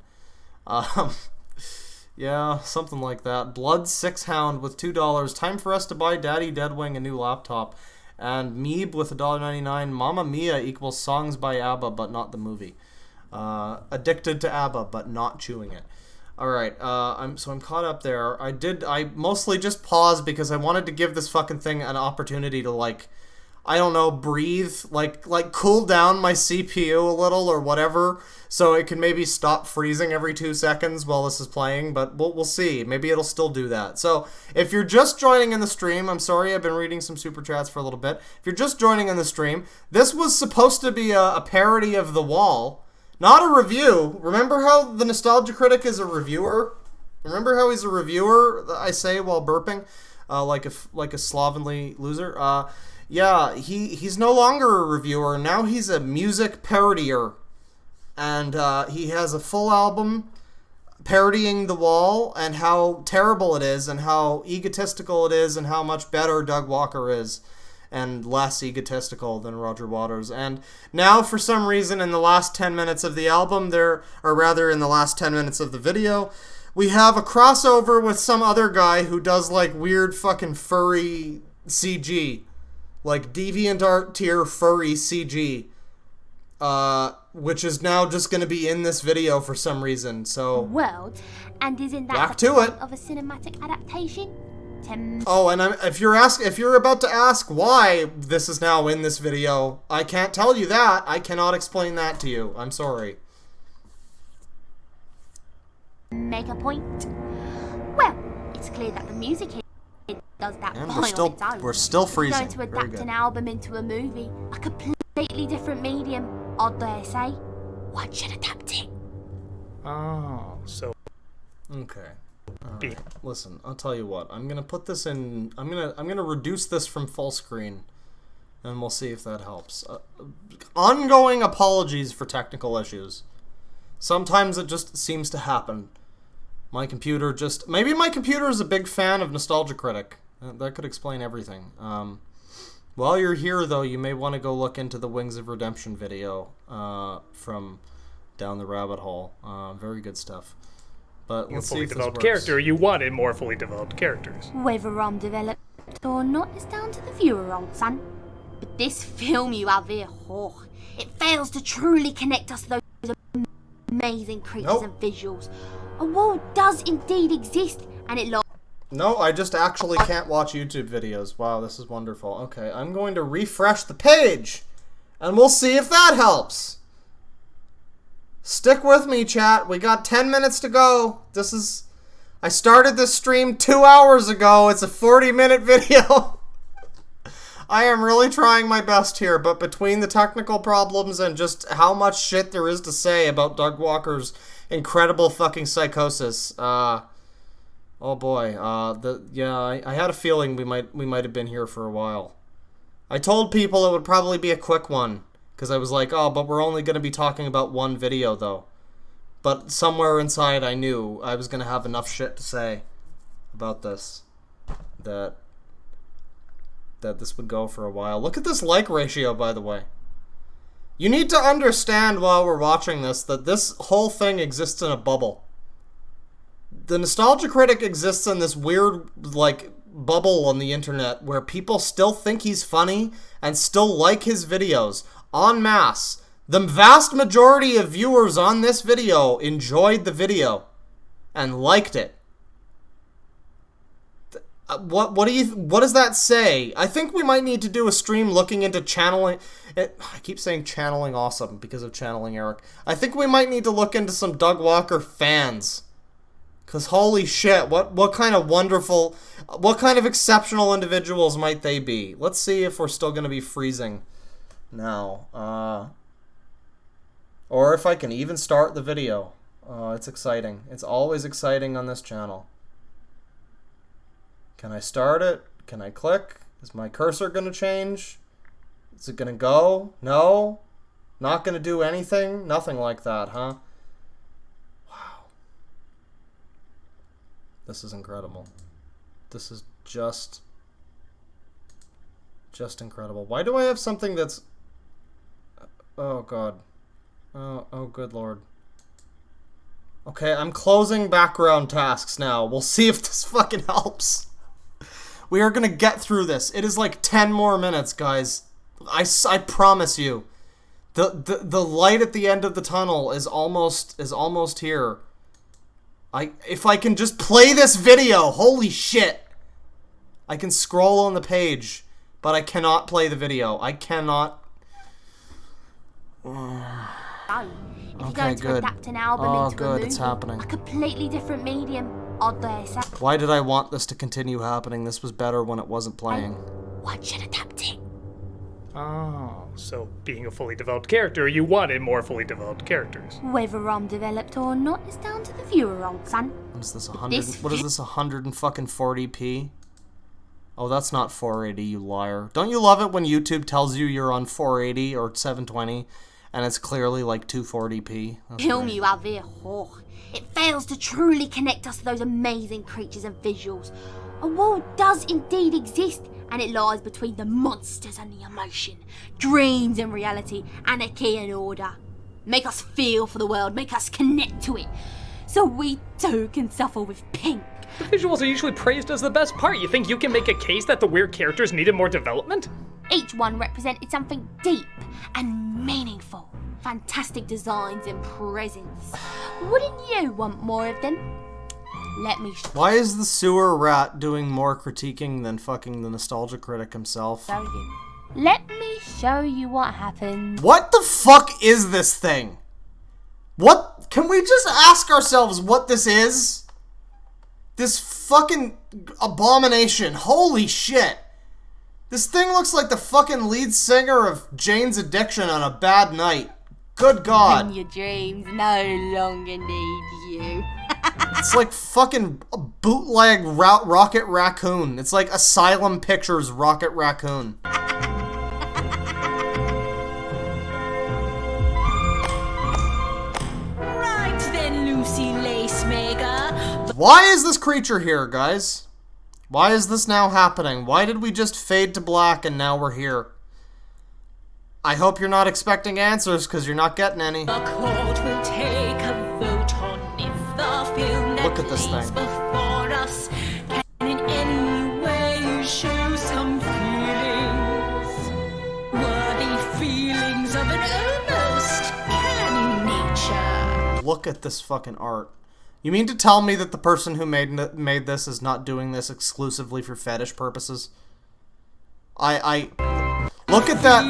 Yeah, something like that. Blood Sixhound with $2. Time for us to buy Daddy Deadwing a new laptop. And Meeb with $1.99. Mamma Mia equals songs by ABBA, but not the movie. Addicted to ABBA, but not chewing it. Alright, I'm caught up there. I mostly just paused because I wanted to give this fucking thing an opportunity to, like, I don't know, breathe, like cool down my CPU a little or whatever, so it can maybe stop freezing every 2 seconds while this is playing, but we'll see. Maybe it'll still do that. So, if you're just joining in the stream, I'm sorry, I've been reading some super chats for a little bit. If you're just joining in the stream, this was supposed to be a parody of The Wall, not a review. Remember how the Nostalgia Critic is a reviewer? Remember how he's a reviewer, I say while burping, like a slovenly loser? Yeah, he's no longer a reviewer. Now he's a music parodier. And he has a full album parodying The Wall and how terrible it is and how egotistical it is and how much better Doug Walker is and less egotistical than Roger Waters. And now, for some reason, in the last 10 minutes of the album, in the last 10 minutes of the video, we have a crossover with some other guy who does, like, weird fucking furry CG. Like, DeviantArt tier furry CG. Which is now just going to be in this video for some reason, so... World, and isn't that back the to point it. of a cinematic adaptation? Oh, and if you're about to ask why this is now in this video, I can't tell you that. I cannot explain that to you. I'm sorry. Make a point? Well, it's clear that the music does that And by we're still- on its own. we're still freezing. Going to Very adapt good. an album into a movie, a completely different medium, I dare say. One should adapt it. Oh, so... Okay. Alright. Listen, I'll tell you what. I'm gonna put this in... I'm gonna reduce this from full screen. And we'll see if that helps. Ongoing apologies for technical issues. Sometimes it just seems to happen. My computer just... Maybe my computer is a big fan of Nostalgia Critic. That could explain everything. While you're here, though, you may want to go look into the Wings of Redemption video from Down the Rabbit Hole. Very good stuff. But let's see fully if this developed works. character, you wanted more fully developed characters. Whether I'm developed or not is down to the viewer, old son. But this film you have here, it fails to truly connect us to those amazing creatures and visuals. A world does indeed exist, and it lies. No, I just actually can't watch YouTube videos. Wow, this is wonderful. Okay, I'm going to refresh the page, and we'll see if that helps. Stick with me, chat. We got 10 minutes to go. I started this stream 2 hours ago. It's a 40-minute video. I am really trying my best here, but between the technical problems and just how much shit there is to say about Doug Walker's incredible fucking psychosis, oh boy, I had a feeling we might have been here for a while. I told people it would probably be a quick one, because I was like, oh, but we're only going to be talking about one video, though. But somewhere inside I knew I was going to have enough shit to say about this, that this would go for a while. Look at this like ratio, by the way. You need to understand while we're watching this that this whole thing exists in a bubble. The Nostalgia Critic exists in this weird, like, bubble on the internet where people still think he's funny and still like his videos en masse. The vast majority of viewers on this video enjoyed the video and liked it. What does that say? I think we might need to do a stream looking into channeling. I keep saying channeling awesome because of channeling Eric. I think we might need to look into some Doug Walker fans. Cause holy shit, what kind of wonderful, what kind of exceptional individuals might they be? Let's see if we're still gonna be freezing now. Or if I can even start the video. It's exciting. It's always exciting on this channel. Can I start it? Can I click? Is my cursor gonna change? Is it gonna go? No? Not gonna do anything? Nothing like that, huh? Wow. This is incredible. This is just incredible. Why do I have something that's... Oh, God. Oh, good Lord. Okay, I'm closing background tasks now. We'll see if this fucking helps. We are gonna get through this. It is like 10 more minutes, guys. I promise you. The light at the end of the tunnel is almost here. If I can just play this video, holy shit. I can scroll on the page, but I cannot play the video. I cannot. Okay, good. Adapt an album into good, a movie, it's happening. a completely different medium. Odd dare say. Why did I want this to continue happening? This was better when it wasn't playing. One should adapt it. Oh, so being a fully developed character, you wanted more fully developed characters. Whether I'm developed or not is down to the viewer, old son. What is this, 100? What is this, 140p? Oh, that's not 480, you liar. Don't you love it when YouTube tells you you're on 480 or 720, and it's clearly like 240p? Kill me, it fails to truly connect us to those amazing creatures and visuals. A world does indeed exist, and it lies between the monsters and the emotion, dreams and reality, anarchy and order. Make us feel for the world, make us connect to it, so we too can suffer with Pink. The visuals are usually praised as the best part. You think you can make a case that the weird characters needed more development? Each one represented something deep and meaningful. Fantastic designs and presence. Wouldn't you want more of them? Let me show Why is the sewer rat doing more critiquing than fucking the Nostalgia Critic himself? you. Let me show you what happened. What the fuck is this thing? What? Can we just ask ourselves what this is? This fucking abomination. Holy shit. This thing looks like the fucking lead singer of Jane's Addiction on a bad night. Good God. When your dreams no longer need you. It's like fucking a bootleg Rocket Raccoon. It's like Asylum Pictures Rocket Raccoon. Right then, Lucy Lacemaker. Why is this creature here, guys? Why is this now happening? Why did we just fade to black and now we're here? I hope you're not expecting answers, because you're not getting any. The court will take a vote on if the film that Look at this plays thing. before us can in any way show some feelings. Worthy feelings of an almost canny nature. Look at this fucking art. You mean to tell me that the person who made this is not doing this exclusively for fetish purposes? Look at that.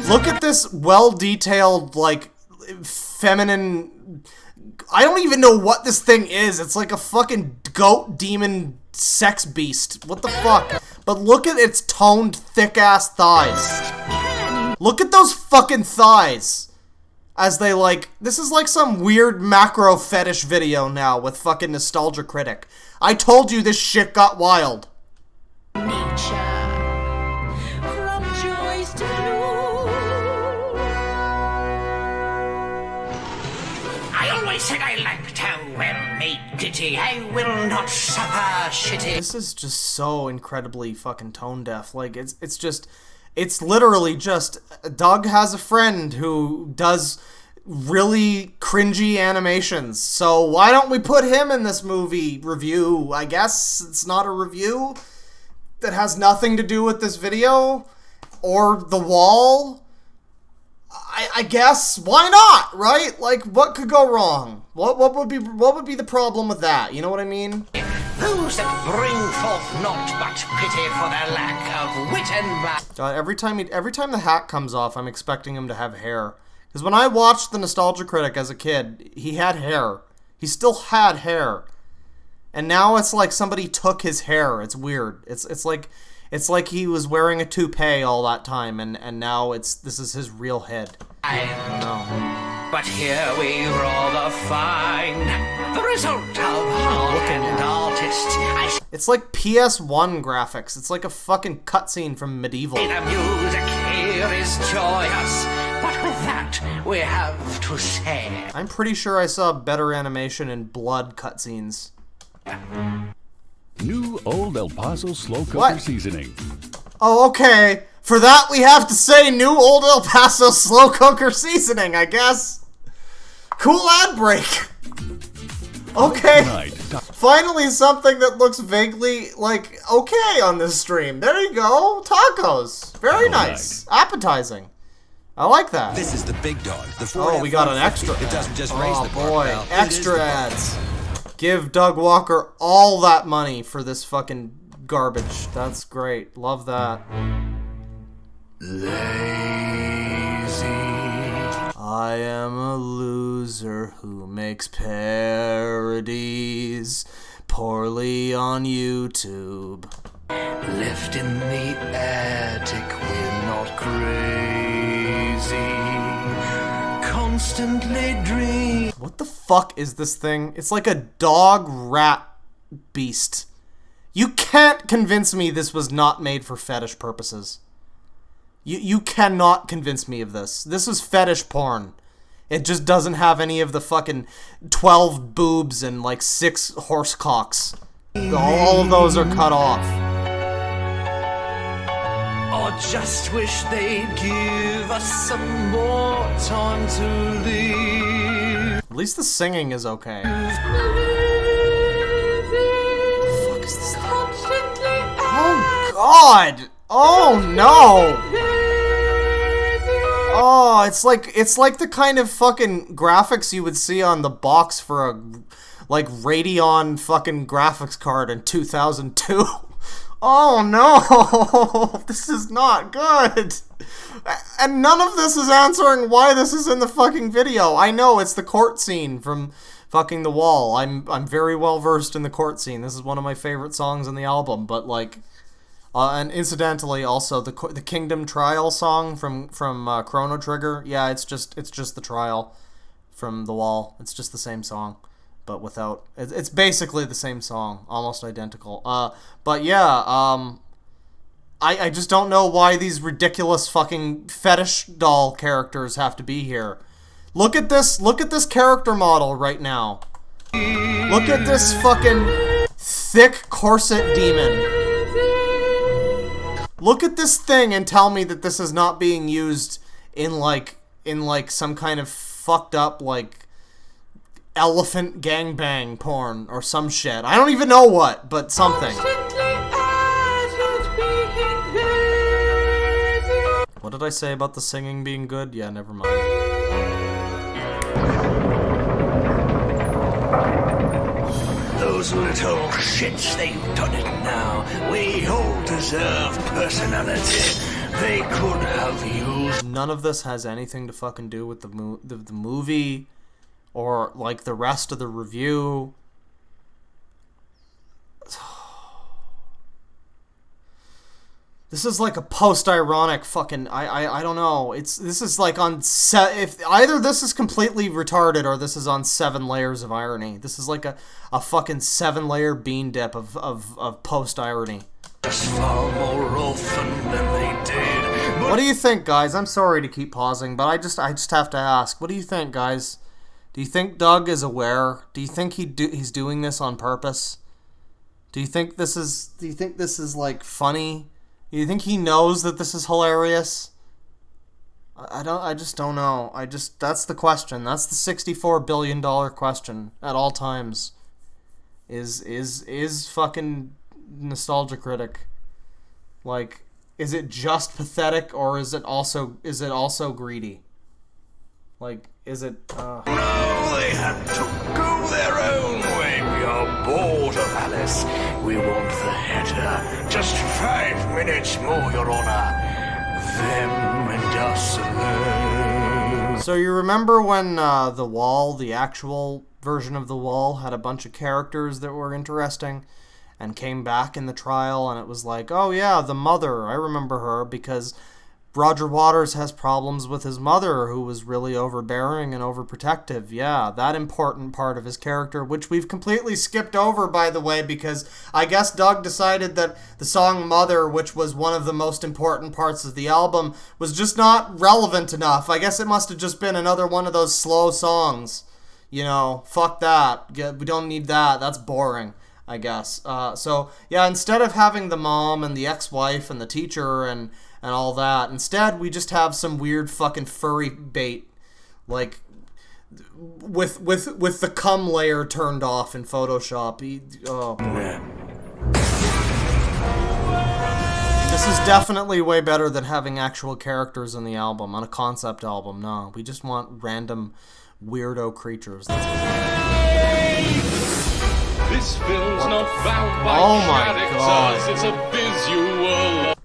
Look at this well-detailed, like, feminine... I don't even know what this thing is. It's like a fucking goat demon sex beast. What the fuck? But look at its toned, thick-ass thighs. Look at those fucking thighs. As they, like... This is like some weird macro fetish video now with fucking Nostalgia Critic. I told you this shit got wild. Nature. From joys to blue. I always said I liked how well made ditty. I will not suffer shitty. This is just so incredibly fucking tone deaf. Like, it's just... It's literally just Doug has a friend who does really cringy animations. So why don't we put him in this movie review? I guess it's not a review that has nothing to do with this video or the wall. I guess why not, right? Like, what could go wrong? What would be the problem with that? You know what I mean? Those that bring forth naught but pity for their lack of wit and God, every time the hat comes off, I'm expecting him to have hair. Because when I watched the Nostalgia Critic as a kid, he had hair. He still had hair. And now it's like somebody took his hair. It's weird. It's like he was wearing a toupee all that time, and now this is his real head. I don't know. But here we rather find the result of hard-handed artists. It's like PS1 graphics. It's like a fucking cutscene from Medieval. The music here is joyous, but with that we have to say, I'm pretty sure I saw better animation in Blood cutscenes. New Old El Paso Slow Cooker Seasoning. Oh, okay. For that, we have to say New Old El Paso Slow Cooker Seasoning, I guess. Cool ad break. Okay. Finally, something that looks vaguely, like, okay on this stream. There you go. Tacos. Very nice. Appetizing. I like that. This is the big dog. Oh, we got an extra. It doesn't just raise the boy. bar, pal. Extra ads. Give Doug Walker all that money for this fucking garbage. That's great. Love that. Lazy. I am a loser who makes parodies poorly on YouTube. Left in the attic, we're not crazy. Constantly dream. What the fuck is this thing? It's like a dog rat beast. You can't convince me this was not made for fetish purposes. You cannot convince me of this. This is fetish porn. It just doesn't have any of the fucking 12 boobs and like 6 horse cocks. All of those are cut off. Or just wish they'd give us some more time to live. At least the singing is okay. Oh God! Oh no! Oh, it's like the kind of fucking graphics you would see on the box for a like Radeon fucking graphics card in 2002. Oh no! This is not good. And none of this is answering why this is in the fucking video. I know it's the court scene from fucking The Wall. I'm very well versed in the court scene. This is one of my favorite songs on the album, but like and incidentally, also the Kingdom Trial song from Chrono Trigger. Yeah, it's just the trial from The Wall. It's just the same song, but without. It's basically the same song, almost identical. But yeah, I just don't know why these ridiculous fucking fetish doll characters have to be here. Look at this character model right now. Look at this fucking thick corset demon. Look at this thing and tell me that this is not being used in like some kind of fucked up like elephant gangbang porn or some shit. I don't even know what, but something. What did I say about the singing being good? Yeah, never mind. Those little shits, they've done it now. We all deserve personality. They could have used. None of this has anything to fucking do with the movie or like the rest of the review. This is like a post-ironic fucking I don't know. This is like on if either this is completely retarded or this is on 7 layers of irony. This is like a fucking 7-layer bean dip of post-irony. Far more often than they did. What do you think, guys? I'm sorry to keep pausing, but I just have to ask. What do you think, guys? Do you think Doug is aware? Do you think he's doing this on purpose? Do you think this is like funny? You think he knows that this is hilarious? I just don't know. That's the question. That's the $64 billion question at all times. Is fucking Nostalgia Critic, like, is it just pathetic, or is it also greedy? Like, is it, No, they had to go their own way. We are bored of Alice. We want the header. Just 5 minutes more, Your Honor. Them and us alone. So you remember when The Wall, the actual version of The Wall, had a bunch of characters that were interesting and came back in the trial, and it was like, oh yeah, the mother, I remember her, because Roger Waters has problems with his mother, who was really overbearing and overprotective. Yeah, that important part of his character, which we've completely skipped over, by the way, because I guess Doug decided that the song Mother, which was one of the most important parts of the album, was just not relevant enough. I guess it must have just been another one of those slow songs. You know, fuck that. We don't need that. That's boring, I guess. So, yeah, instead of having the mom and the ex-wife and the teacher and all that, instead we just have some weird fucking furry bait, like, with the cum layer turned off in Photoshop. Oh, boy. This is definitely way better than having actual characters in the album, on a concept album. No, we just want random weirdo creatures. This film's not bound by oh my characters, God. it's a visual.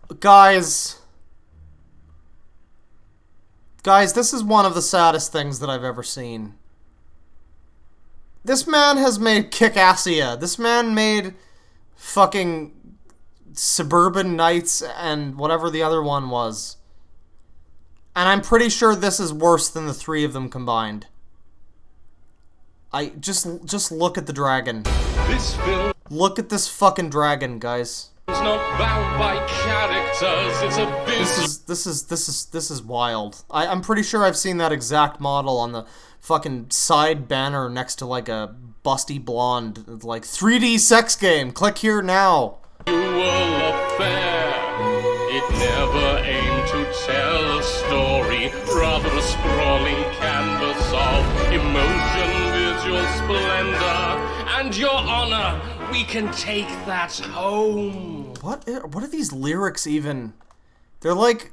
Guys, this is one of the saddest things that I've ever seen. This man has made Kick-Assia. This man made fucking Suburban Nights and whatever the other one was. And I'm pretty sure this is worse than the three of them combined. Just look at the dragon. Look at this fucking dragon, guys. It's not bound by characters, it's a This is wild. I'm pretty sure I've seen that exact model on the fucking side banner next to like a busty blonde. It's like 3D sex game. Click here now. affair. It never aimed to tell a story, rather a sprawling canvas of emotion, visual splendor, and your honor. We can take that home. What are these lyrics even? They're like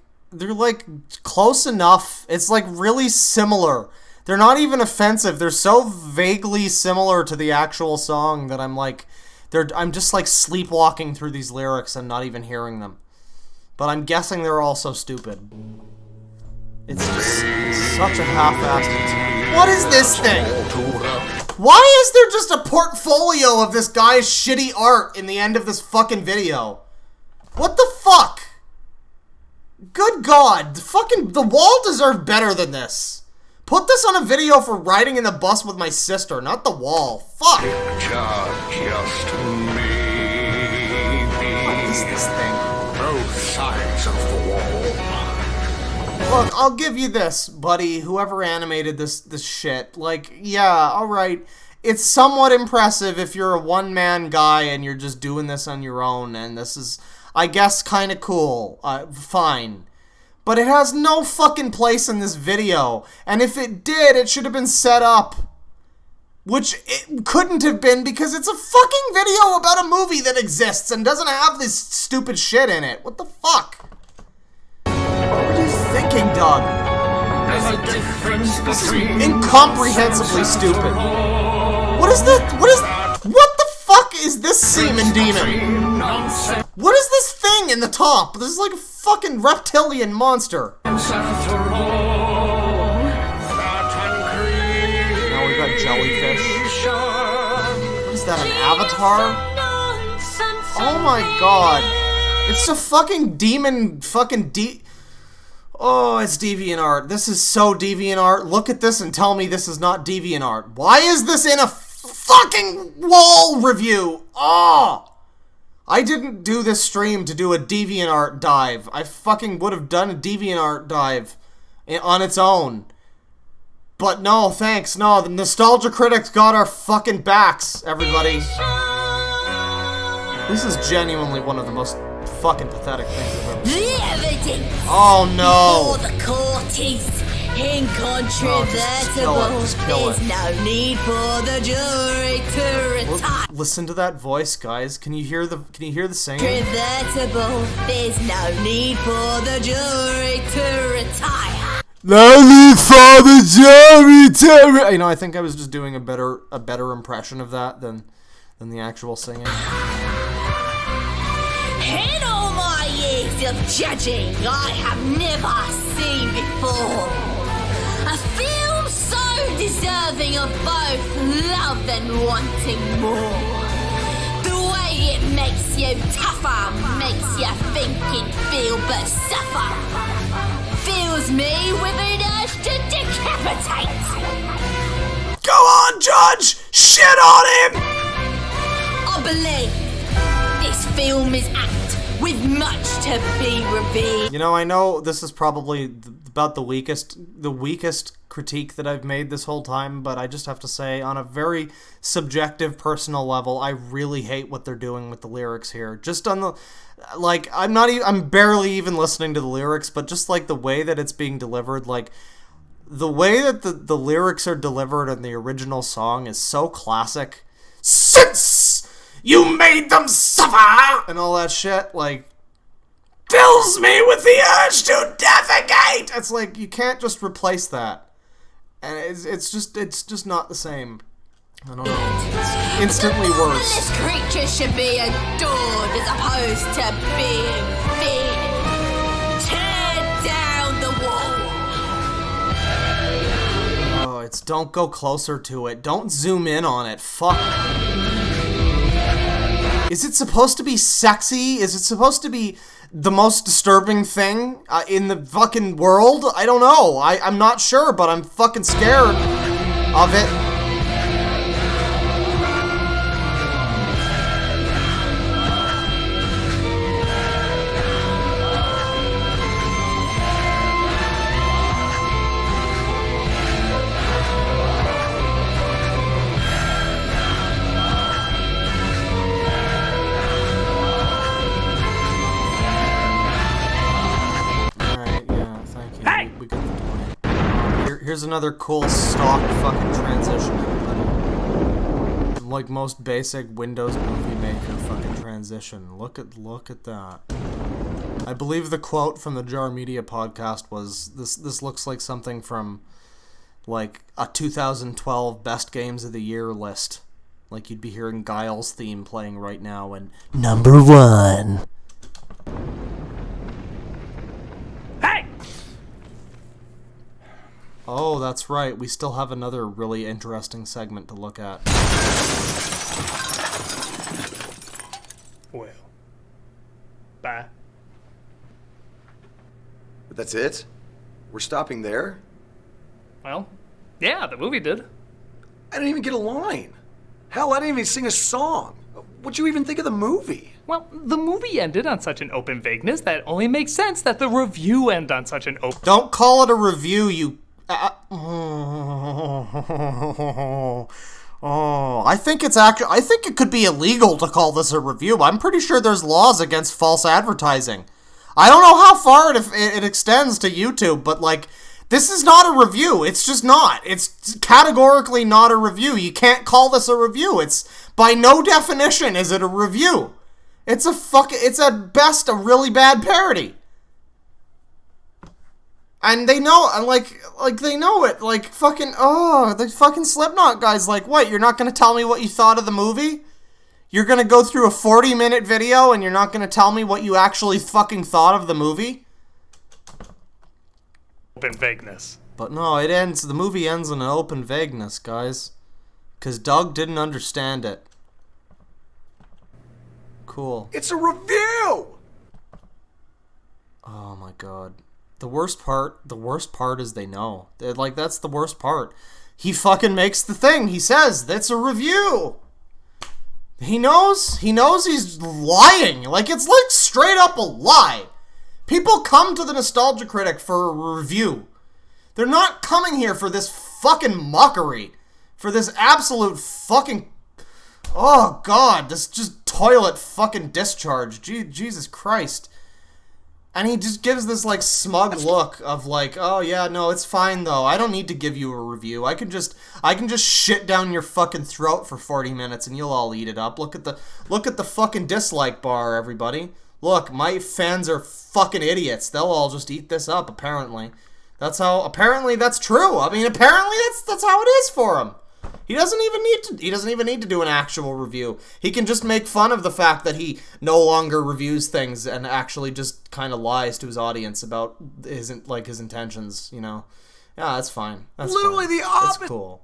close enough. It's like really similar. They're not even offensive. They're so vaguely similar to the actual song that I'm just like sleepwalking through these lyrics and not even hearing them. But I'm guessing they're all so stupid. It's just such a half-assed attempt. What is this thing? Why is there just a portfolio of this guy's shitty art in the end of this fucking video? What the fuck? Good God, the Wall deserved better than this. Put this on a video for riding in the bus with my sister, not The Wall. Fuck. Just maybe. What is this thing? Both sides of the wall. Look, I'll give you this, buddy, whoever animated this shit. Like, yeah, alright. It's somewhat impressive if you're a one-man guy and you're just doing this on your own, and this is, I guess, kind of cool. Fine. But it has no fucking place in this video. And if it did, it should have been set up. Which it couldn't have been because it's a fucking video about a movie that exists and doesn't have this stupid shit in it. What the fuck? What were you thinking, Doug? This is incomprehensibly stupid. What the fuck is this semen demon? What is this thing in the top? This is like a fucking reptilian monster. Now we got jellyfish. What is that, an avatar? Oh my god. It's a fucking demon Oh, it's DeviantArt. This is so DeviantArt. Look at this and tell me this is not DeviantArt. Why is this in a fucking Wall review? Oh! I didn't do this stream to do a DeviantArt dive. I fucking would have done a DeviantArt dive on its own. But no, thanks. No, the Nostalgia Critics got our fucking backs, everybody. This is genuinely one of the most fucking pathetic things I've ever seen. The evidence Oh no! before the court is incontrovertible. Just kill it. There's no need for the jury to retire. Listen to that voice, guys. Can you hear the singing? Convertible. There's no need for the jury to retire. No need for the jury to. You know, I think I was just doing a better impression of that than the actual singing. In all my years of judging, I have never seen before a film so deserving of both love and wanting more. The way it makes you tougher, makes you think and feel but suffer. Fills me with an urge to decapitate. Go on, Judge! Shit on him! I believe this film is apt with much to be revealed. You know, I know this is probably about the weakest critique that I've made this whole time, but I just have to say, on a very subjective, personal level, I really hate what they're doing with the lyrics here. Just on the, like, I'm barely even listening to the lyrics, but just like the way that it's being delivered, like, the way that the lyrics are delivered in the original song is so classic. Since you made them suffer! And all that shit, like, fills me with the urge to defecate! It's like, you can't just replace that. And it's just not the same. I don't know. It's instantly worse. This creature should be adored as opposed to being feared. Tear down the wall. Oh, it's don't go closer to it. Don't zoom in on it. Fuck. Is it supposed to be sexy? Is it supposed to be the most disturbing thing in the fucking world? I don't know. I'm not sure, but I'm fucking scared of it. Here's another cool stock fucking transition, everybody. Like most basic Windows Movie Maker fucking transition. Look at that. I believe the quote from the Jarmedia podcast was, this looks like something from like a 2012 best games of the year list. Like you'd be hearing Guile's theme playing right now and number 1. Oh, that's right. We still have another really interesting segment to look at. Well. Bye. But that's it? We're stopping there? Well, yeah, the movie did. I didn't even get a line. Hell, I didn't even sing a song. What'd you even think of the movie? Well, the movie ended on such an open vagueness that only makes sense that the review end on such an open... Don't call it a review, you... I think it could be illegal to call this a review. I'm pretty sure there's laws against false advertising. I don't know how far it extends to YouTube, but like, this is not a review. It's just not. It's categorically not a review. You can't call this a review. It's, by no definition, is it a review. It's at best a really bad parody. And they know, like they know it, like fucking, the fucking Slipknot guy's like, what, you're not gonna tell me what you thought of the movie? You're gonna go through a 40-minute video and you're not gonna tell me what you actually fucking thought of the movie? Open vagueness. But no, the movie ends in an open vagueness, guys. Because Doug didn't understand it. Cool. It's a review! Oh my god. The worst part is they know. Like, that's the worst part. He fucking makes the thing. He says, that's a review. He knows he's lying. Like, it's like straight up a lie. People come to the Nostalgia Critic for a review. They're not coming here for this fucking mockery. For this absolute fucking... Oh, God, this just toilet fucking discharge. Jesus Christ. And he just gives this, like, smug look of, like, oh, yeah, no, it's fine, though. I don't need to give you a review. I can just shit down your fucking throat for 40 minutes and you'll all eat it up. Look at the fucking dislike bar, everybody. Look, my fans are fucking idiots. They'll all just eat this up, apparently. Apparently that's true. I mean, apparently that's how it is for him. He doesn't even need to do an actual review. He can just make fun of the fact that he no longer reviews things and actually just kind of lies to his audience about his intentions, you know. Yeah, that's fine. That's literally fine. the opposite It's cool.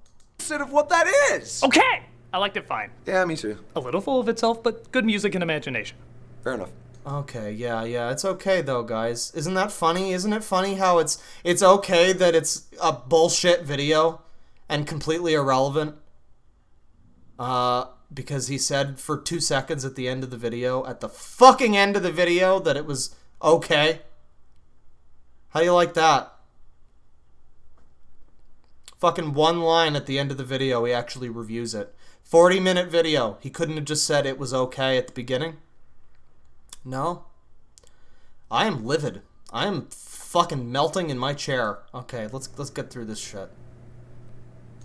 of what that is. Okay! I liked it fine. Yeah, me too. A little full of itself, but good music and imagination. Fair enough. Okay, yeah, it's okay though, guys. Isn't that funny? Isn't it funny how it's okay that it's a bullshit video and completely irrelevant? Because he said for 2 seconds at the end of the video, at the fucking end of the video, that it was okay. How do you like that? Fucking one line at the end of the video, he actually reviews it. 40-minute video. He couldn't have just said it was okay at the beginning? No. I am livid. I am fucking melting in my chair. Okay, let's get through this shit.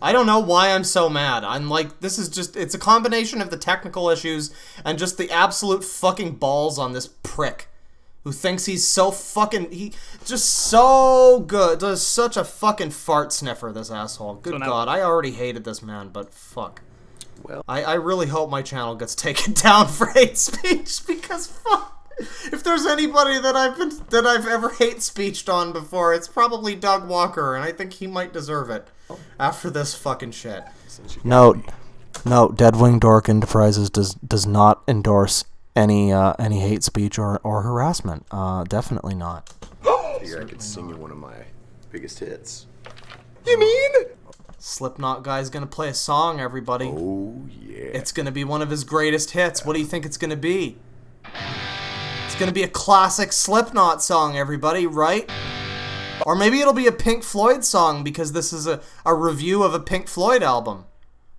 I don't know why I'm so mad. I'm like, it's a combination of the technical issues and just the absolute fucking balls on this prick who thinks he's so just so good. Does such a fucking fart sniffer, this asshole. Good God, I already hated this man, but fuck. Well, I really hope my channel gets taken down for hate speech, because fuck. If there's anybody that I've ever hate speeched on before, it's probably Doug Walker, and I think he might deserve it after this fucking shit. Note, Deadwing Dork Enterprises does not endorse any hate speech or harassment. Definitely not. Here, I could sing you one of my biggest hits. You mean? Slipknot guy's gonna play a song, everybody. Oh, yeah. It's gonna be one of his greatest hits. What do you think it's gonna be? It's gonna be a classic Slipknot song, everybody, right? Or maybe it'll be a Pink Floyd song, because this is a review of a Pink Floyd album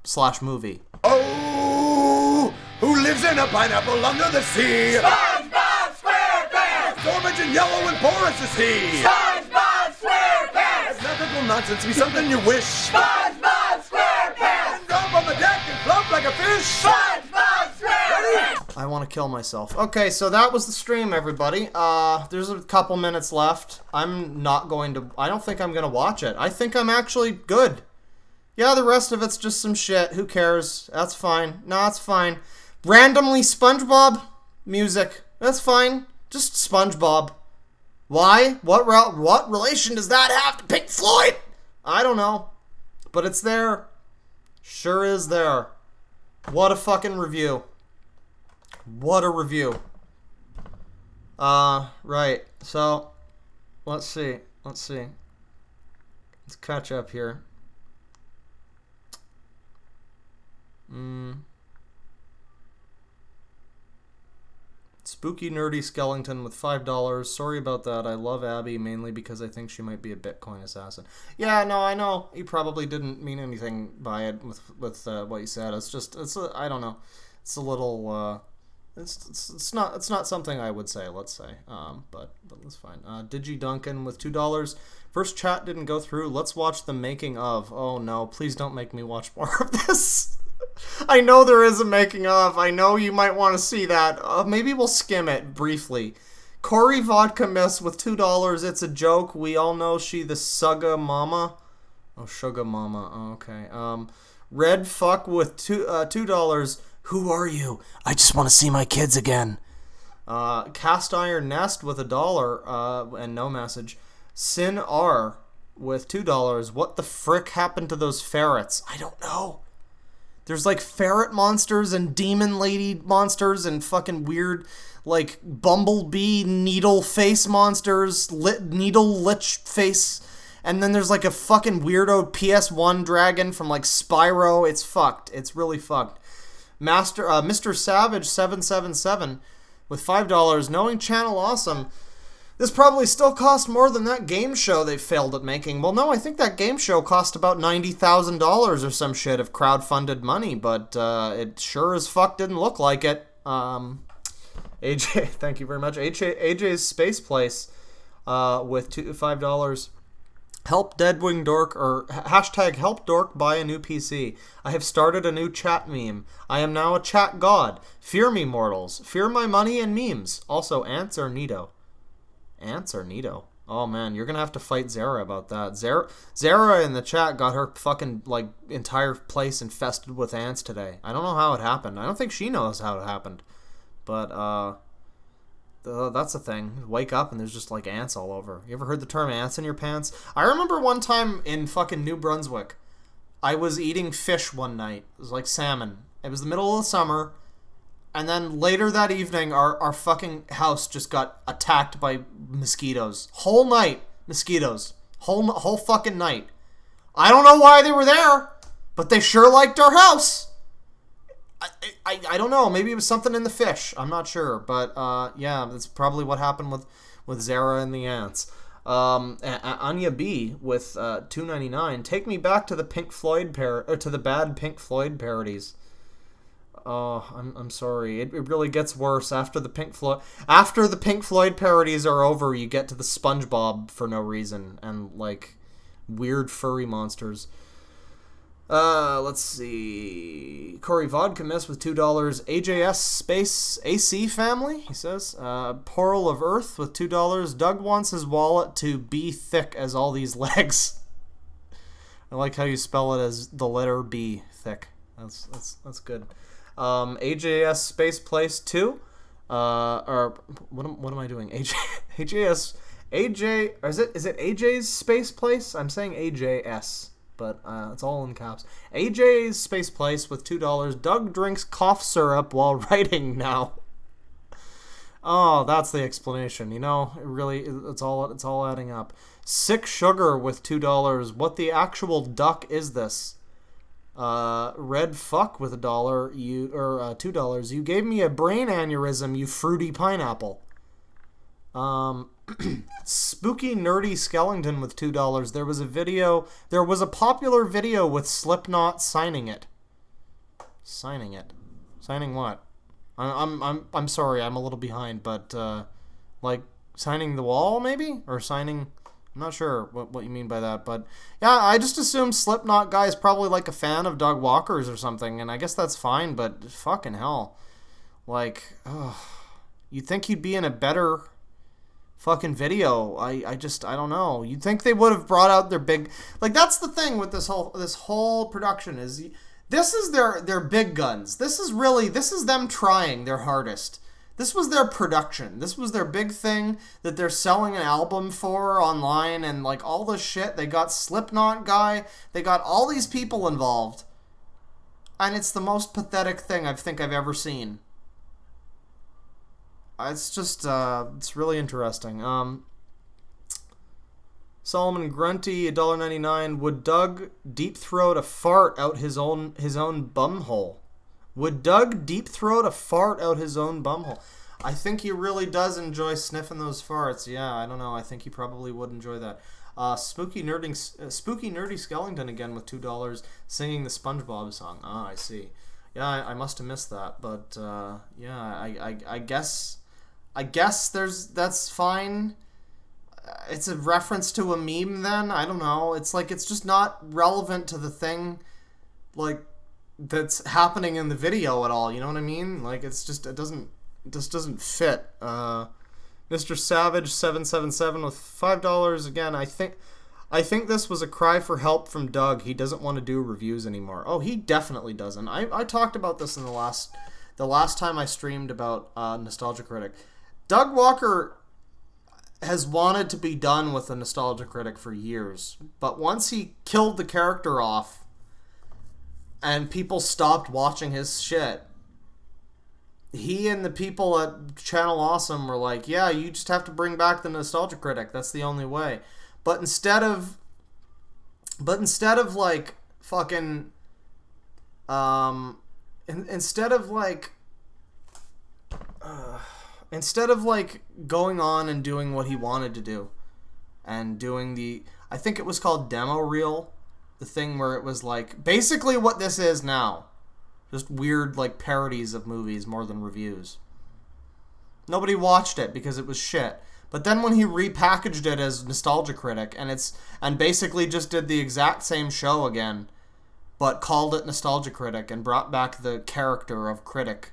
/ movie. Oh, who lives in a pineapple under the sea? SpongeBob SquarePants! Orange and yellow and porous is he. SpongeBob SquarePants! Ethical nonsense be something you wish. SpongeBob SquarePants! Jump on the deck and float like a fish. SpongeBob SquarePants! I want to kill myself. Okay, so that was the stream, everybody. There's a couple minutes left. I don't think I'm going to watch it. I think I'm actually good. Yeah, the rest of it's just some shit. Who cares? That's fine. No, it's fine. Randomly SpongeBob music. That's fine. Just SpongeBob. Why? What relation does that have to Pink Floyd? I don't know. But it's there. Sure is there. What a fucking review. What a review. Right. So, let's see. Let's catch up here. Spooky nerdy skeleton with $5. Sorry about that. I love Abby mainly because I think she might be a Bitcoin assassin. Yeah, no, I know. You probably didn't mean anything by it with what you said. I don't know. It's a little it's not something I would say, let's say. But that's fine. Digi Duncan with $2. First chat didn't go through. Let's watch the making of. Oh no, please don't make me watch more of this. I know there is a making of. I know you might want to see that. Maybe we'll skim it briefly. Corey Vodka Miss with $2. It's a joke. We all know she the Saga Mama. Oh, Sugar Mama. Oh, okay. Red Fuck with $2. Who are you? I just want to see my kids again. Cast Iron Nest with $1 and no message. Sin R with $2. What the frick happened to those ferrets? I don't know. There's like ferret monsters and demon lady monsters and fucking weird like bumblebee needle face monsters, needle lich face. And then there's like a fucking weirdo PS1 dragon from like Spyro. It's fucked. It's really fucked. Mr. Savage 777 with $5. Knowing Channel Awesome. This probably still cost more than that game show they failed at making. Well, no, I think that game show cost about $90,000 or some shit of crowdfunded money, but it sure as fuck didn't look like it. AJ, thank you very much. AJ's Space Place with $5. Help Deadwing Dork, or hashtag help Dork buy a new PC. I have started a new chat meme. I am now a chat god. Fear me, mortals. Fear my money and memes. Also, ants are neato. Ants are neato. Oh man, you're gonna have to fight Zara about that. Zara in the chat got her fucking, like, entire place infested with ants today. I don't know how it happened. I don't think she knows how it happened. But, that's the thing. Wake up and there's just, like, ants all over. You ever heard the term ants in your pants? I remember one time in fucking New Brunswick, I was eating fish one night. It was like salmon. It was the middle of the summer. And then later that evening, our fucking house just got attacked by mosquitoes. Whole night, mosquitoes. Whole fucking night. I don't know why they were there, but they sure liked our house. I don't know. Maybe it was something in the fish. I'm not sure. But, yeah, that's probably what happened with Zara and the ants. Anya B with $2.99. Take me back to the Pink Floyd to the bad Pink Floyd parodies. Oh, I'm sorry. It really gets worse after the Pink Floyd parodies are over. You get to the SpongeBob for no reason and, like, weird furry monsters. Let's see. Corey Vodka Miss with $2. AJS Space AC Family, he says. Pearl of Earth with $2. Doug wants his wallet to be thick as all these legs. I like how you spell it as the letter B, thick. That's good. AJS Space Place 2. Or what am I doing? AJS AJ, or is it AJ's Space Place? I'm saying AJS. But it's all in caps. AJ's Space Place with $2. Doug drinks cough syrup while writing now. Oh, that's the explanation. You know, it's all adding up. Sick Sugar with $2. What the actual duck is this? Red Fuck with $1. $2. You gave me a brain aneurysm, you fruity pineapple. Spooky Nerdy Skellington with $2. There was a popular video with Slipknot signing it. Signing what? I'm sorry, I'm a little behind, but like signing the wall maybe? Or signing, I'm not sure what you mean by that, but yeah, I just assumed Slipknot guy is probably like a fan of Doug Walker's or something, and I guess that's fine, but fucking hell. Like, you'd think he'd be in a better fucking video. I don't know. You'd think they would have brought out their big, like, that's the thing with this whole production is this is their big guns. This is them trying their hardest. This was their production. This was their big thing that they're selling an album for online and, like, all this shit. They got Slipknot guy. They got all these people involved. And it's the most pathetic thing I think I've ever seen. It's just, it's really interesting. Solomon Grunty, $1.99. Would Doug deep throat a fart out his own bumhole? Would Doug deep throat a fart out his own bumhole? I think he really does enjoy sniffing those farts. Yeah, I don't know. I think he probably would enjoy that. Spooky Nerdy Skellington again with $2, singing the SpongeBob song. Ah, I see. Yeah, I must have missed that, but yeah, I guess that's fine. It's a reference to a meme then? I don't know. It's like, it's just not relevant to the thing, like, that's happening in the video at all. You know what I mean? Like, it just doesn't fit. Mr. Savage 777 with $5 again. I think this was a cry for help from Doug. He doesn't want to do reviews anymore. Oh, he definitely doesn't. I talked about this in the last time I streamed about Nostalgia Critic. Doug Walker has wanted to be done with the Nostalgia Critic for years, but once he killed the character off and people stopped watching his shit, he and the people at Channel Awesome were like, yeah, you just have to bring back the Nostalgia Critic. That's the only way. But instead of like fucking instead of like going on and doing what he wanted to do and doing I think it was called demo reel, the thing where it was like basically what this is now, just weird like parodies of movies more than reviews. Nobody watched it because it was shit. But then when he repackaged it as Nostalgia Critic and basically just did the exact same show again, but called it Nostalgia Critic and brought back the character of Critic,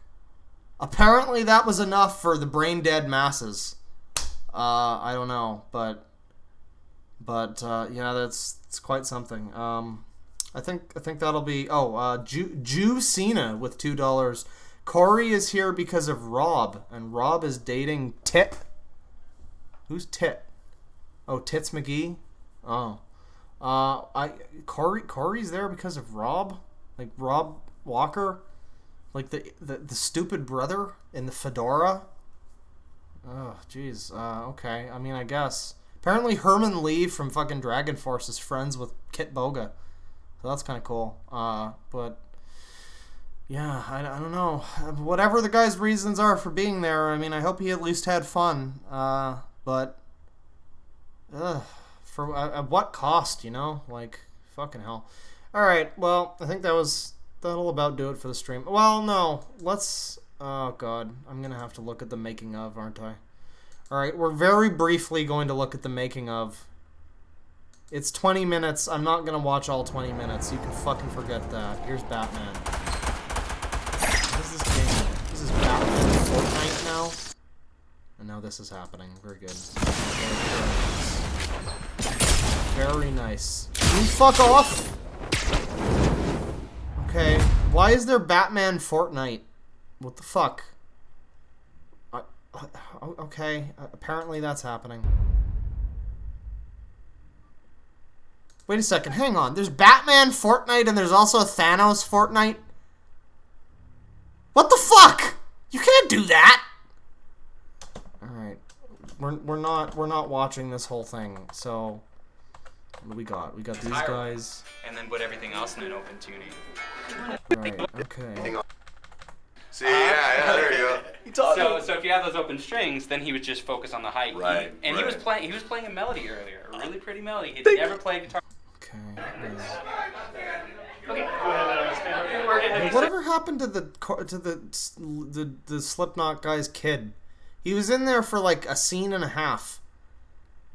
apparently that was enough for the brain dead masses. I don't know, but yeah, it's quite something. I think that'll be Jew Cena with $2. Corey is here because of Rob, and Rob is dating Tit. Who's Tit? Oh, Tits McGee? Oh. Corey's there because of Rob? Like Rob Walker? Like the stupid brother in the fedora? Oh, jeez. Okay. I mean, I guess. Apparently Herman Lee from fucking Dragon Force is friends with Kit Boga. So that's kind of cool. But... yeah, I don't know. Whatever the guy's reasons are for being there, I mean, I hope he at least had fun. But for at what cost, you know? Like, fucking hell. Alright, well, I think that'll about do it for the stream. Well, no, let's... oh, God. I'm gonna have to look at the making of, aren't I? Alright, we're very briefly going to look at the making of. It's 20 minutes. I'm not gonna watch all 20 minutes. You can fucking forget that. Here's Batman. This is Batman Fortnite now. And now this is happening. Very good. Very nice. Can you fuck off? Okay. Why is there Batman Fortnite? What the fuck? Okay. Apparently that's happening. Wait a second. Hang on. There's Batman Fortnite and there's also Thanos Fortnite? What the fuck? You can't do that. All right, we're not watching this whole thing. So what do we got? We got these guys. And then put everything else in an open tuning. Right. Okay. See, yeah, there you go. So if you have those open strings, then he would just focus on the height. Right. And he was playing a melody earlier, a really pretty melody. He'd never played guitar. Okay. Okay, go ahead. Whatever happened to the Slipknot guy's kid? He was in there for like a scene and a half,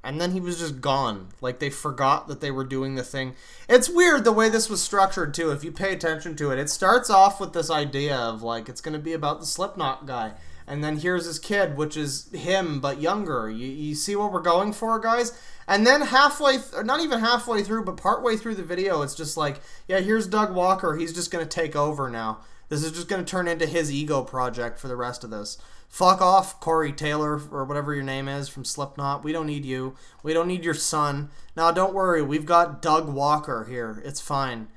and then he was just gone. Like they forgot that they were doing the thing. It's weird the way this was structured too. If you pay attention to it, it starts off with this idea of like it's going to be about the Slipknot guy, and then here's his kid, which is him but younger. You see what we're going for, guys? And then not even halfway through, but partway through the video, it's just like, yeah, here's Doug Walker. He's just going to take over now. This is just going to turn into his ego project for the rest of this. Fuck off, Corey Taylor, or whatever your name is, from Slipknot. We don't need you. We don't need your son. Now, don't worry. We've got Doug Walker here. It's fine.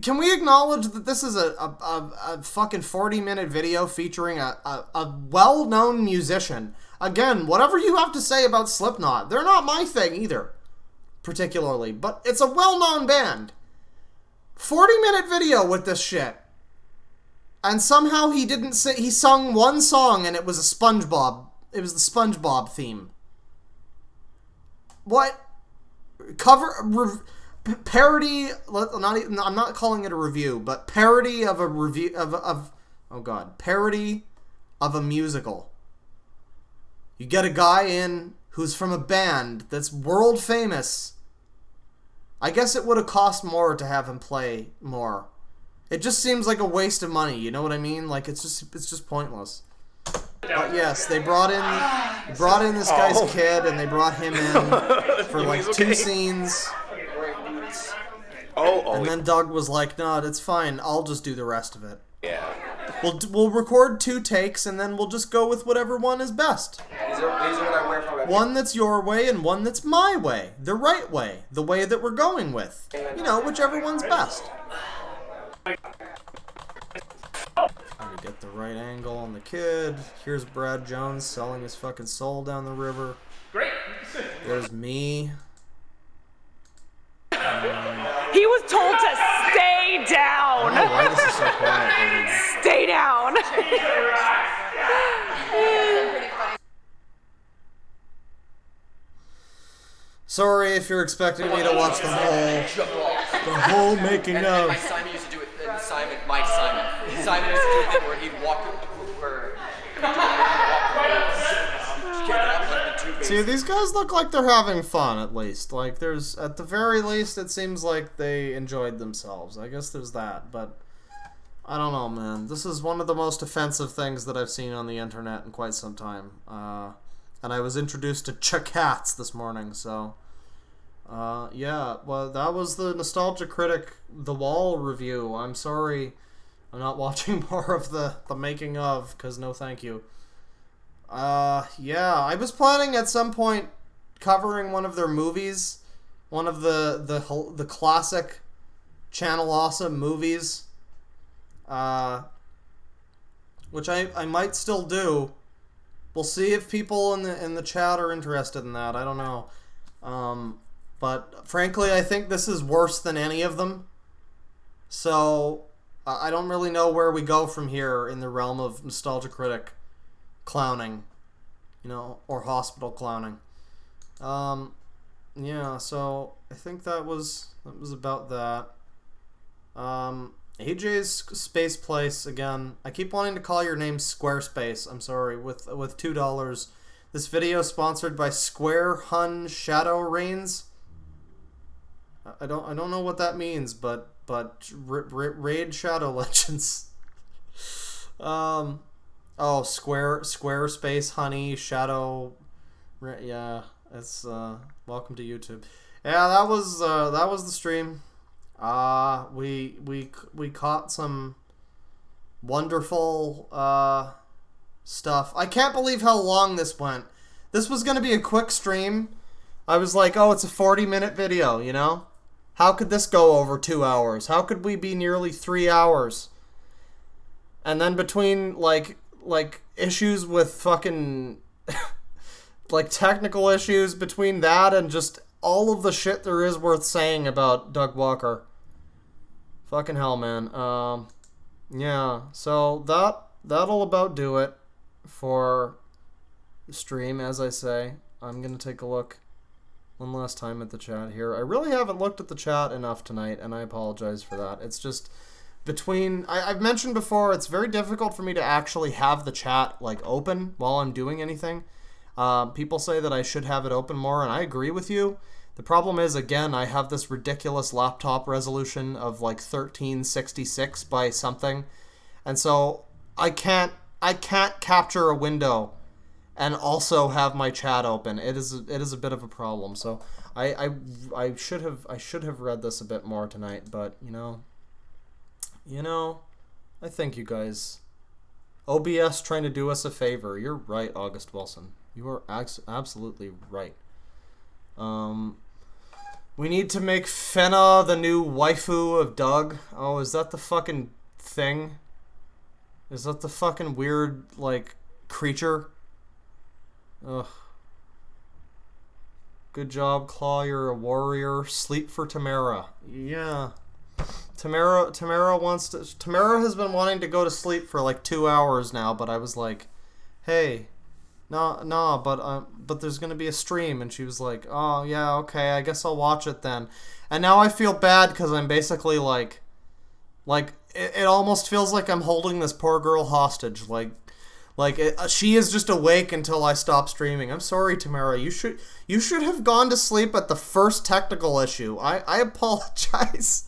Can we acknowledge that this is a fucking 40-minute video featuring a well-known musician? Again, whatever you have to say about Slipknot, they're not my thing either, particularly, but it's a well-known band. 40-minute video with this shit. And somehow he didn't say, he sung one song and it was a SpongeBob. It was the SpongeBob theme. What? Parody, I'm not calling it a review, but parody of a review parody of a musical. You get a guy in who's from a band that's world famous. I guess it would have cost more to have him play more. It just seems like a waste of money, you know what I mean? Like it's just pointless. But yes, they brought in this guy's kid and they brought him in for like 2 scenes. And then Doug was like, "No, it's fine. I'll just do the rest of it." Yeah. We'll record 2 takes and then we'll just go with whatever one is best. These are what I wear for my One that's your way and one that's my way. The right way. The way that we're going with. You know, whichever one's best. Trying to get the right angle on the kid. Here's Brad Jones selling his fucking soul down the river. Great. There's me. He was told to stay down. I don't know why this is so quiet. Stay down. Sorry if you're expecting me to watch the whole making of. Simon used to do it. Simon used to do a thing where he'd walk. See, these guys look like they're having fun, at least. Like, there's, at the very least, it seems like they enjoyed themselves. I guess there's that, but I don't know, man. This is one of the most offensive things that I've seen on the internet in quite some time. And I was introduced to Cats this morning, so yeah. Well, that was the Nostalgia Critic The Wall review. I'm sorry I'm not watching more of the making of, because no thank you. Yeah, I was planning at some point covering one of their movies, one of the classic Channel Awesome movies, which I might still do. We'll see if people in the chat are interested in that. I don't know. But frankly, I think this is worse than any of them. So I don't really know where we go from here in the realm of Nostalgia Critic clowning, or hospital clowning. Yeah, so I think that was about that. AJ's Space Place, again, I keep wanting to call your name Squarespace, I'm sorry, with $2. This video is sponsored by Square Hun Shadow Reigns. I don't know what that means, but Raid Shadow Legends. Oh, Squarespace Honey Shadow. Yeah, it's welcome to YouTube. Yeah, that was the stream. We caught some wonderful stuff. I can't believe how long this went. This was gonna be a quick stream. I was like, oh, it's a 40-minute video, How could this go over 2 hours? How could we be nearly 3 hours? And then between like issues with fucking like technical issues, between that and just all of the shit there is worth saying about Doug Walker. Fucking hell, man. Yeah, so that'll about do it for the stream, as I say. I'm gonna take a look one last time at the chat here. I really haven't looked at the chat enough tonight, and I apologize for that. It's just between... I've mentioned before, it's very difficult for me to actually have the chat, open while I'm doing anything. People say that I should have it open more, and I agree with you. The problem is, again, I have this ridiculous laptop resolution of 1366 by something, and so I can't capture a window and also have my chat open. It is a bit of a problem. So I should have read this a bit more tonight, but I thank you guys. OBS trying to do us a favor. You're right, August Wilson. You are absolutely right. We need to make Fenna the new waifu of Doug. Oh, is that the fucking thing? Is that the fucking weird, creature? Ugh. Good job, Claw. You're a warrior. Sleep for Tamara. Yeah. Tamara has been wanting to go to sleep for 2 hours now, but I was like, hey, no, but there's gonna be a stream, and she was like, oh yeah, okay, I guess I'll watch it then. And now I feel bad because I'm basically it almost feels like I'm holding this poor girl hostage. She is just awake until I stop streaming. I'm sorry, Tamara. You should have gone to sleep at the first technical issue. I apologize.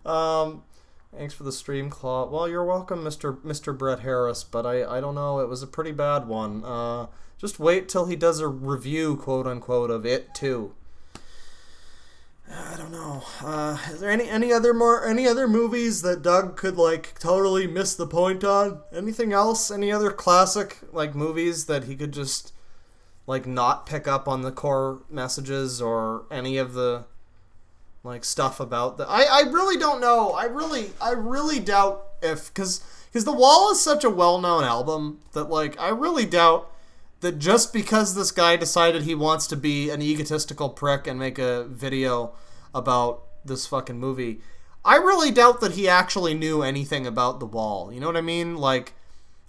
Thanks for the stream, Claw. Well, you're welcome, Mr. Brett Harris, but I don't know. It was a pretty bad one. Just wait till he does a review, quote unquote, of it too. I don't know. Is there any other movies that Doug could totally miss the point on? Anything else? Any other classic movies that he could just not pick up on the core messages or any of the stuff about the... I really don't know. I really doubt if... Because The Wall is such a well-known album that I really doubt that just because this guy decided he wants to be an egotistical prick and make a video about this fucking movie, I really doubt that he actually knew anything about The Wall. You know what I mean?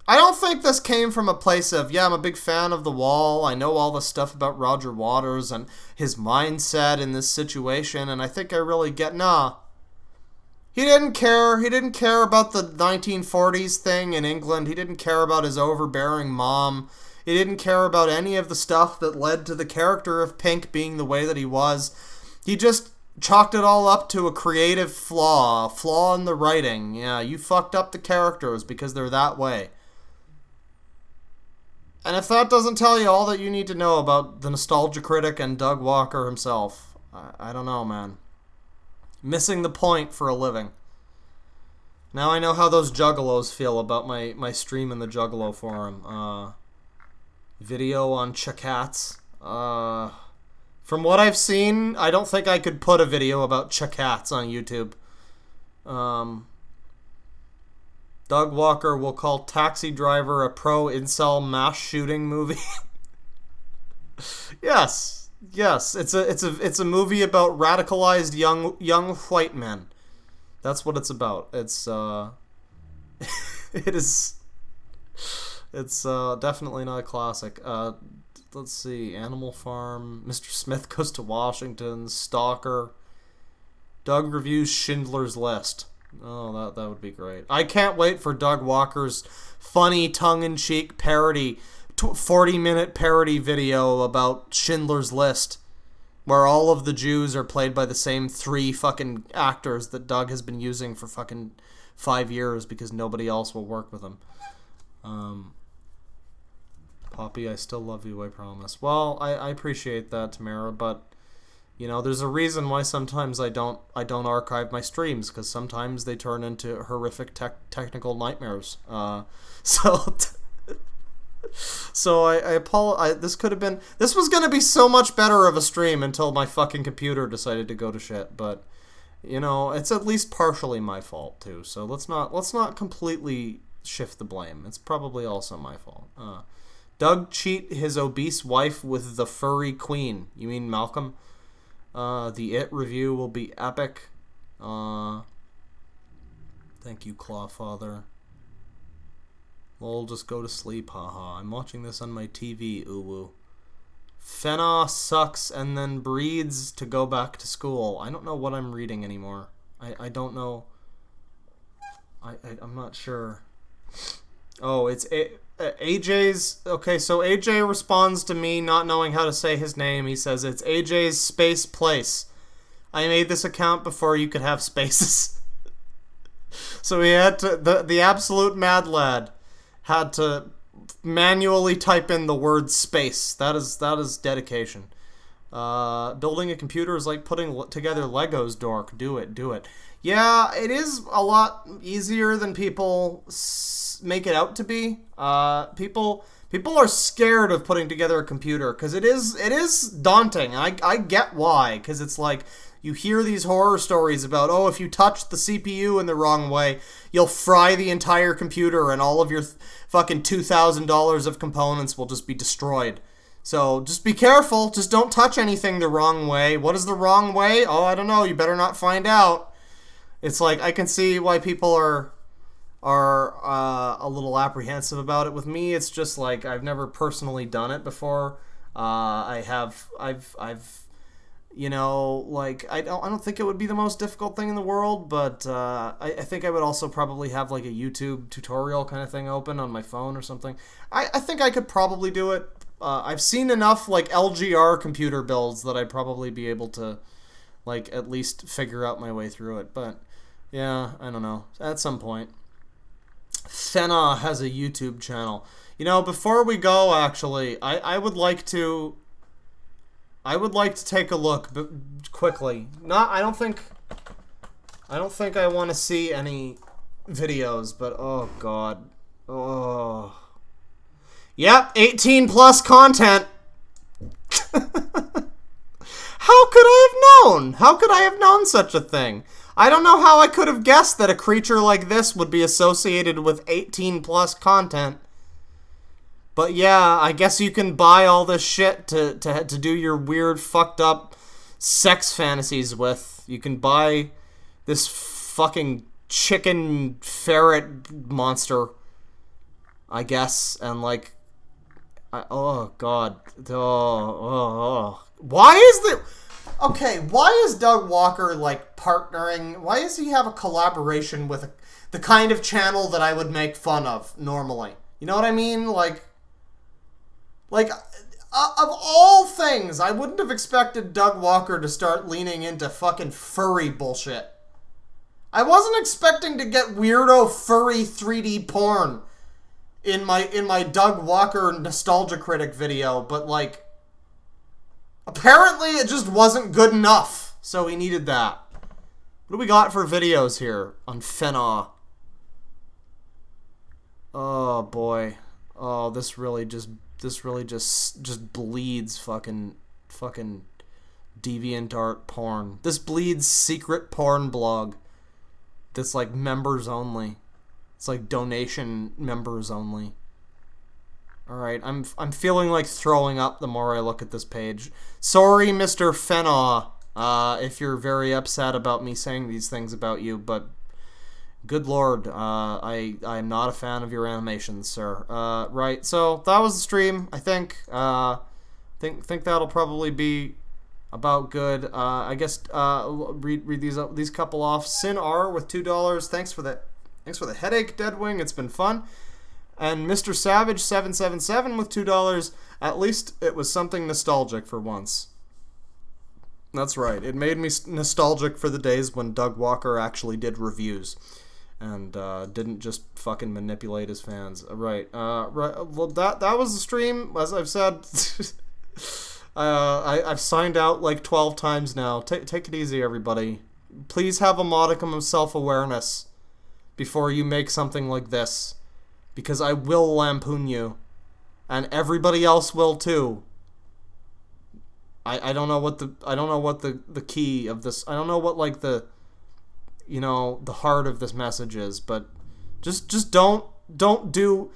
I don't think this came from a place of, yeah, I'm a big fan of The Wall. I know all the stuff about Roger Waters and his mindset in this situation, and I think I really get, nah. He didn't care. He didn't care about the 1940s thing in England. He didn't care about his overbearing mom. He didn't care about any of the stuff that led to the character of Pink being the way that he was. He just chalked it all up to a creative flaw. A flaw in the writing. Yeah, you fucked up the characters because they're that way. And if that doesn't tell you all that you need to know about the nostalgia critic and Doug Walker himself, I don't know, man. Missing the point for a living. Now I know how those juggalos feel about my stream in the Juggalo forum. Video on Chakats. From what I've seen, I don't think I could put a video about Chakats on YouTube. Doug Walker will call Taxi Driver a pro-incel mass shooting movie. Yes, it's a movie about radicalized young white men. That's what it's about. It's definitely not a classic. Let's see, Animal Farm, Mr. Smith Goes to Washington, Stalker. Doug reviews Schindler's List. Oh, that would be great. I can't wait for Doug Walker's funny tongue-in-cheek parody, 40-minute parody video about Schindler's List, where all of the Jews are played by the same 3 fucking actors that Doug has been using for fucking 5 years because nobody else will work with him. Poppy, I still love you, I promise. Well, I appreciate that, Tamara, but you know, there's a reason why sometimes I don't archive my streams, because sometimes they turn into horrific technical nightmares. So I apologize. This was gonna be so much better of a stream until my fucking computer decided to go to shit. But you know, it's at least partially my fault too. So let's not completely shift the blame. It's probably also my fault. Doug cheat his obese wife with the furry queen. You mean Malcolm? The It review will be epic. Thank you, Clawfather. We'll just go to sleep, haha. I'm watching this on my TV, uwu. Fena sucks and then breeds to go back to school. I don't know what I'm reading anymore. I don't know. I'm not sure. Oh, it's AJ's... Okay, so AJ responds to me not knowing how to say his name. He says, it's AJ's Space Place. I made this account before you could have spaces. So he had to... The absolute mad lad had to manually type in the word space. That is dedication. Building a computer is like putting together Legos, dork. Do it. Yeah, it is a lot easier than people make it out to be. People are scared of putting together a computer because it is daunting. I get why, because it's like you hear these horror stories about, oh, if you touch the CPU in the wrong way, you'll fry the entire computer and all of your fucking $2,000 of components will just be destroyed. So just be careful. Just don't touch anything the wrong way. What is the wrong way? Oh, I don't know. You better not find out. It's like, I can see why people are a little apprehensive about it. With me, it's just like I've never personally done it before. I've you know, like I don't think it would be the most difficult thing in the world, but I think I would also probably have like a YouTube tutorial kind of thing open on my phone or something. I think I could probably do it. I've seen enough like LGR computer builds that I'd probably be able to like at least figure out my way through it. But yeah, I don't know. At some point. Fena has a YouTube channel. You know, before we go, actually, I would like to take a look quickly. I don't think I want to see any videos, but oh god. Oh. Yep, 18 plus content. How could I have known? How could I have known such a thing? I don't know how I could have guessed that a creature like this would be associated with 18 plus content. But yeah, I guess you can buy all this shit to do your weird fucked up sex fantasies with. You can buy this fucking chicken ferret monster I guess, and like, oh god, oh. Why is Doug Walker like partnering? Why does he have a collaboration with the kind of channel that I would make fun of normally? You know what I mean? Like of all things, I wouldn't have expected Doug Walker to start leaning into fucking furry bullshit. I wasn't expecting to get weirdo furry 3D porn in my Doug Walker Nostalgia Critic video, but like, apparently it just wasn't good enough, so he needed that. What do we got for videos here on Finnaw? Oh boy. Oh, this really just bleeds fucking DeviantArt porn. This bleeds secret porn blog that's like members only. It's like donation members only. Alright, I'm feeling like throwing up the more I look at this page. Sorry, Mr. Finnaw, if you're very upset about me saying these things about you, but good lord, I'm not a fan of your animations, sir. Right, so that was the stream, I think. Think that'll probably be about good. I guess read these couple off. Sin R with $2. Thanks for the headache, Deadwing. It's been fun. And Mr. Savage 777 with $2. At least it was something nostalgic for once. That's right. It made me nostalgic for the days when Doug Walker actually did reviews and didn't just fucking manipulate his fans. Right. Well, that was the stream. As I've said, I've signed out like 12 times now. Take it easy, everybody. Please have a modicum of self-awareness before you make something like this, because I will lampoon you, and everybody else will too. I don't know what the key of this. I don't know what like the heart of this message is, but just don't do